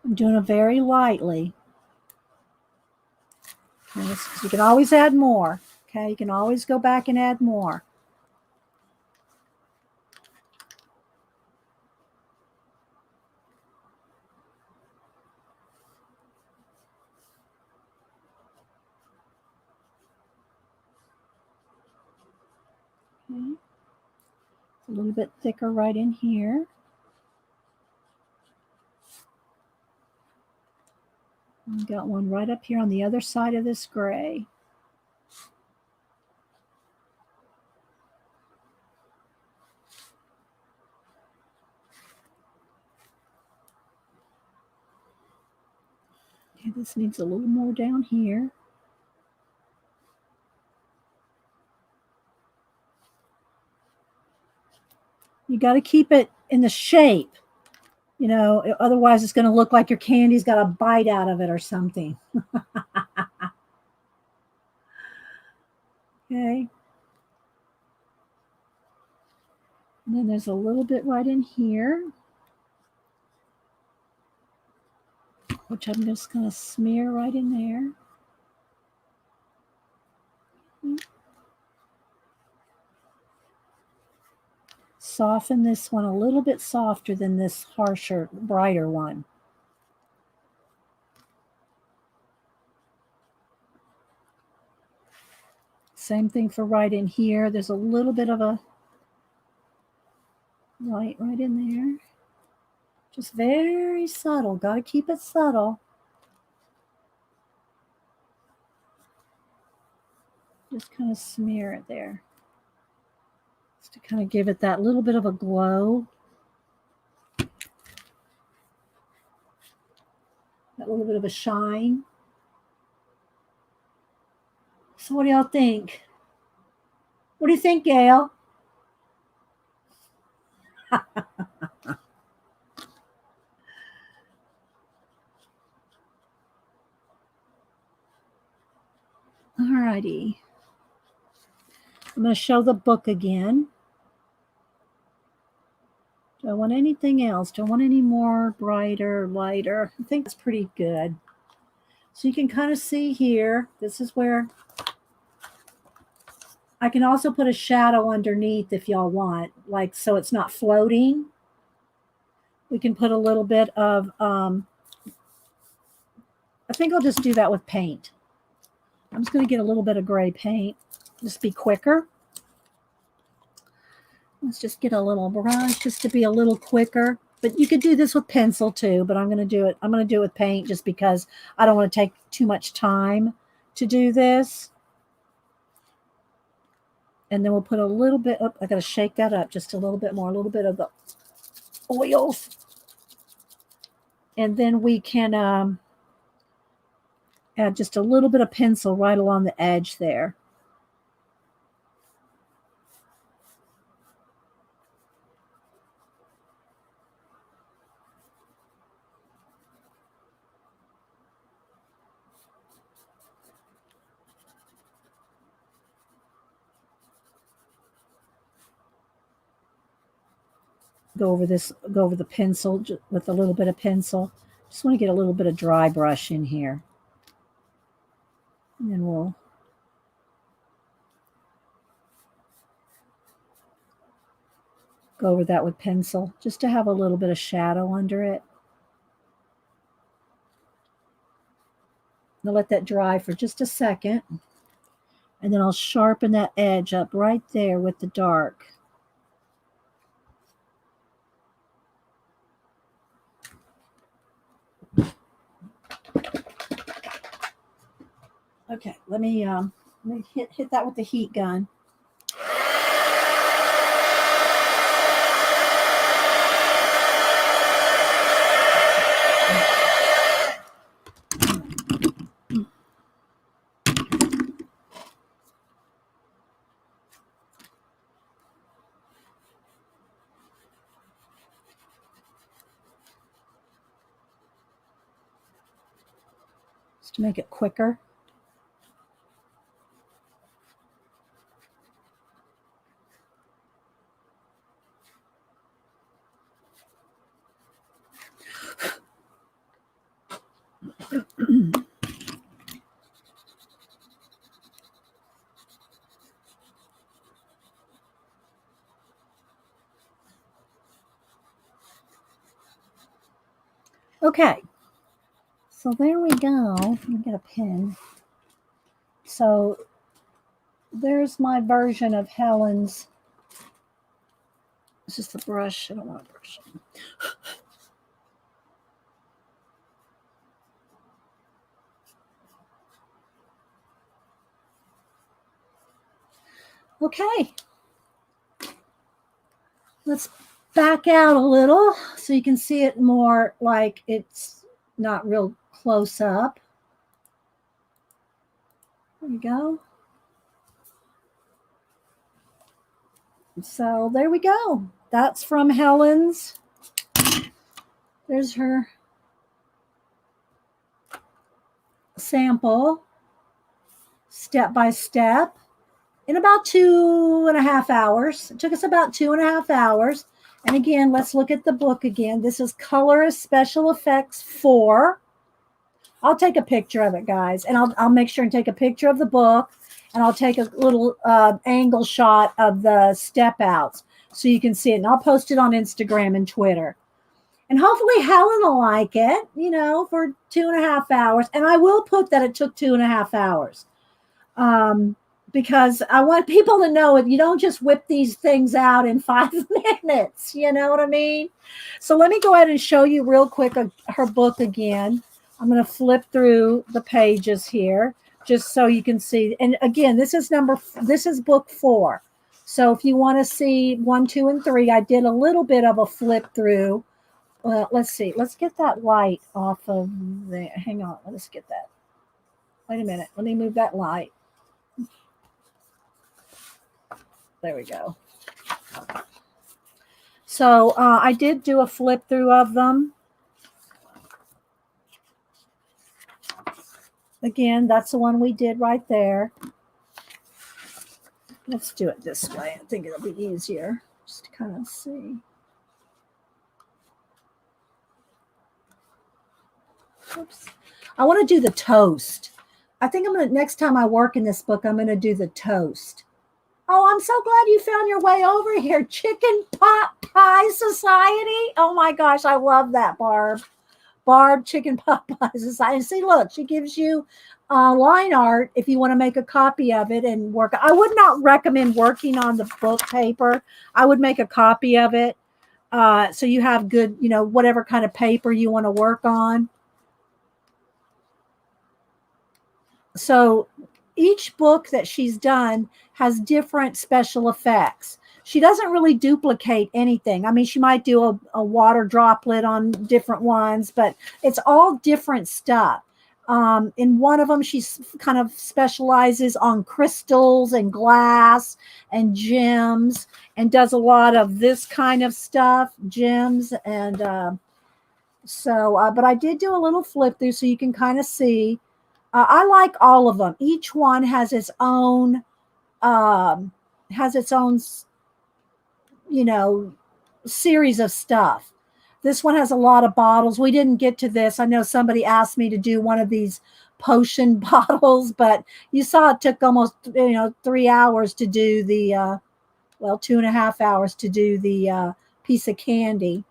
I'm doing it very lightly. Okay, so you can always add more. Okay, you can always go back and add more. Okay. It's a little bit thicker right in here. I've got one right up here on the other side of this gray. Okay, this needs a little more down here. You got to keep it in the shape, you know, otherwise it's going to look like your candy's got a bite out of it or something. Okay. And then there's a little bit right in here, which I'm just going to smear right in there. Soften this one a little bit softer than this harsher, brighter one. Same thing for right in here. There's a little bit of a light right in there. Just very subtle. Got to keep it subtle. Just kind of smear it there. Just to kind of give it that little bit of a glow. That little bit of a shine. So what do y'all think? What do you think, Gail? Alrighty. I'm going to show the book again. Do I want anything else? Do I want any more brighter, lighter? I think that's pretty good. So you can kind of see here, this is where I can also put a shadow underneath if y'all want, like so it's not floating. We can put a little bit of, I think I'll just do that with paint. I'm just going to get a little bit of gray paint, just be quicker. Let's just get a little brush just to be a little quicker. But you could do this with pencil too, but I'm going to do it with paint just because I don't want to take too much time to do this. And then we'll put a little bit up. I got to shake that up just a little bit more, a little bit of the oils. And then we can add just a little bit of pencil right along the edge there. go over the pencil with a little bit of pencil. Just want to get a little bit of dry brush in here. And then we'll go over that with pencil just to have a little bit of shadow under it. I'll let that dry for just a second. And then I'll sharpen that edge up right there with the dark. Okay, let me hit that with the heat gun. Just to make it quicker. Okay, so there we go. Let me get a pen. So there's my version of Helen's. This is the brush. I don't want a brush. Okay, let's back out a little so you can see it more like it's not real close up. There we go. So there we go. That's from Helen's. There's her sample, step by step, in about 2.5 hours. It took us about 2.5 hours. And again, let's look at the book again. This is Colorist Special Effects 4. I'll take a picture of it, guys, and I'll make sure and take a picture of the book, and I'll take a little angle shot of the step outs so you can see it. And I'll post it on Instagram and Twitter. And hopefully Helen will like it, you know, for 2.5 hours. And I will put that it took 2.5 hours. Because I want people to know if you don't just whip these things out in 5 minutes, you know what I mean? So let me go ahead and show you real quick her book again. I'm going to flip through the pages here just so you can see. And again, this is book 4. So if you want to see 1, 2, and 3, I did a little bit of a flip through. Let's see. Let's get that light off of there. Hang on. Let's get that. Wait a minute. Let me move that light. There we go. So I did do a flip through of them. Again, that's the one we did right there. Let's do it this way. I think it'll be easier just to kind of see. Oops. I want to do the toast. I think next time I work in this book, I'm going to do the toast. Oh, I'm so glad you found your way over here. Chicken Pot Pie Society. Oh my gosh, I love that, Barb. Barb, Chicken Pot Pie Society. See, look, she gives you line art if you want to make a copy of it and work. I would not recommend working on the book paper. I would make a copy of it so you have good, you know, whatever kind of paper you want to work on. So each book that she's done has different special effects. She doesn't really duplicate anything. I mean, she might do a water droplet on different ones, but it's all different stuff. In one of them, she kind of specializes on crystals and glass and gems and does a lot of this kind of stuff, gems. And but I did do a little flip through so you can kind of see. I like all of them. Each one has its own, you know, series of stuff. This one has a lot of bottles. We didn't get to this. I know somebody asked me to do one of these potion bottles, but you saw it took almost 3 hours to do the 2.5 hours to do the piece of candy.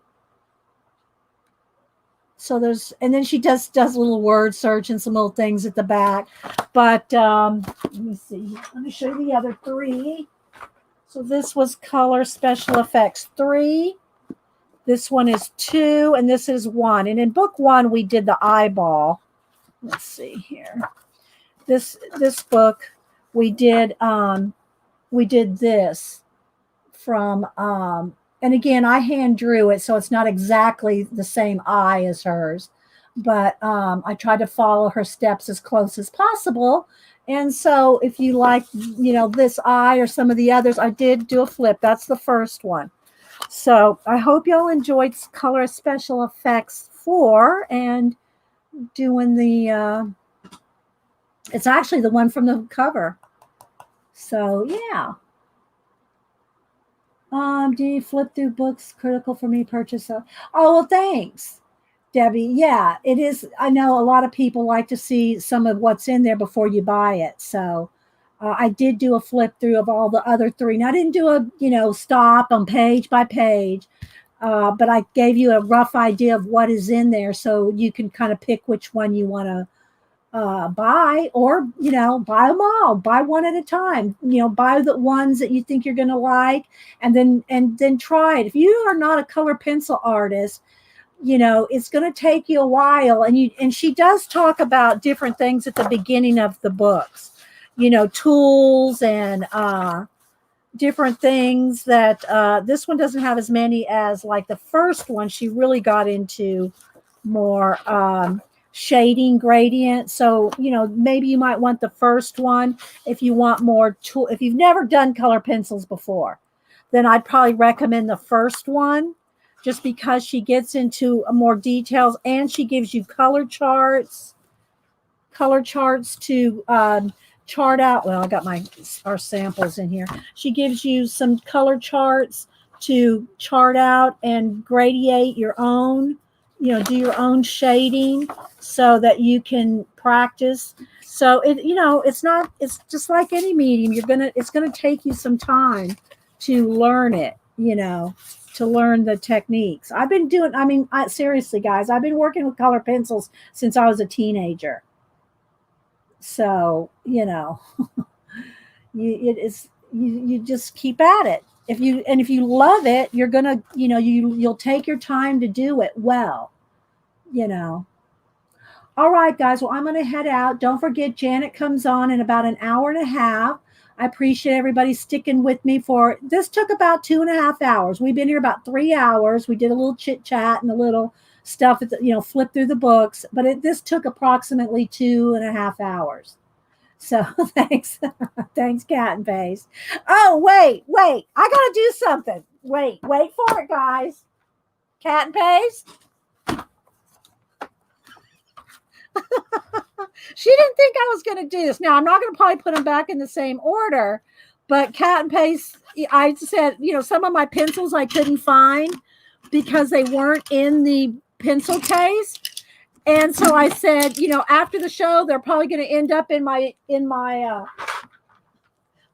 So and then she does a little word search and some little things at the back. But let me see. Let me show you the other 3. So this was Color Special Effects 3. This one is 2, and this is 1. And in book 1, we did the eyeball. Let's see here. This book, we did this from and again, I hand drew it, so it's not exactly the same eye as hers, but I tried to follow her steps as close as possible. And so if you like, this eye or some of the others, I did do a flip. That's the first one. So I hope y'all enjoyed Color Special Effects 4 and doing the, it's actually the one from the cover. So yeah. Do you flip through books critical for me purchase? Oh, well, thanks, Debbie. Yeah, it is. I know a lot of people like to see some of what's in there before you buy it. So I did do a flip through of all the other 3. Now, I didn't do a, stop on page by page, but I gave you a rough idea of what is in there so you can kind of pick which one you want to buy, or buy them all, buy one at a time, buy the ones that you think you're going to like, and then try it. If you are not a color pencil artist, it's going to take you a while. And she does talk about different things at the beginning of the books, tools and different things that this one doesn't have as many as like the first one. She really got into more shading gradient. So, maybe you might want the first one if you want more tool. If you've never done color pencils before, then I'd probably recommend the first one, just because she gets into more details and she gives you color charts to chart out. Well, I got our samples in here. She gives you some color charts to chart out and gradiate your own, do your own shading so that you can practice. So it's just like any medium. It's going to take you some time to learn it, to learn the techniques. Seriously, guys, I've been working with color pencils since I was a teenager. So, you just keep at it. If you love it, you're going to, you'll take your time to do it well, All right, guys. Well, I'm going to head out. Don't forget, Janet comes on in about an hour and a half. I appreciate everybody sticking with me this took about 2.5 hours. We've been here about 3 hours. We did a little chit chat and a little stuff, flip through the books, but this took approximately 2.5 hours. So thanks. Thanks, Cat and Paste. Oh, wait. I got to do something. Wait for it, guys. Cat and Paste. She didn't think I was going to do this. Now, I'm not going to probably put them back in the same order, but Cat and Paste, I said, some of my pencils I couldn't find because they weren't in the pencil case. And so I said, after the show, they're probably going to end up in my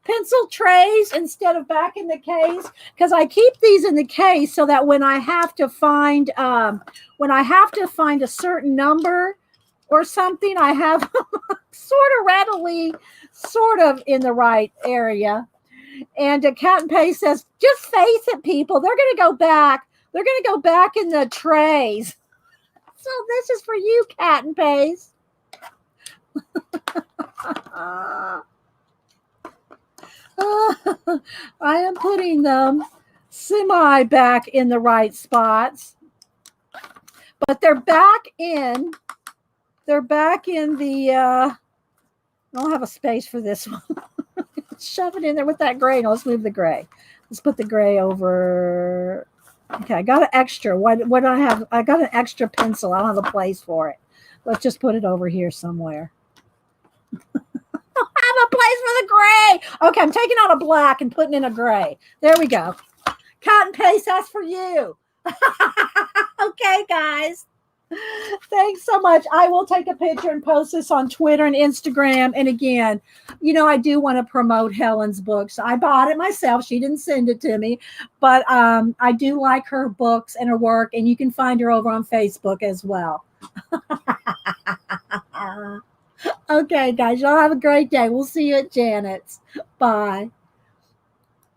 pencil trays instead of back in the case, because I keep these in the case so that when I have to find a certain number or something, I have sort of in the right area. And Cat and Paste says, just face it, people. They're going to go back. They're going to go back in the trays. So this is for you, Cat and Paste. I am putting them semi back in the right spots. But they're back in the, I don't have a space for this one. Shove it in there with that gray. Now let's move the gray. Let's put the gray over. Okay, I got an extra. What do I have? I got an extra pencil. I don't have a place for it. Let's just put it over here somewhere. I don't have a place for the gray. Okay, I'm taking out a black and putting in a gray. There we go. Cut and paste, that's for you. Okay, guys. Thanks so much. I will take a picture and post this on Twitter and Instagram. And again, I do want to promote Helen's books. I bought it myself. She didn't send it to me, but I do like her books and her work, and you can find her over on Facebook as well. Okay, guys, y'all have a great day. We'll see you at Janet's. Bye.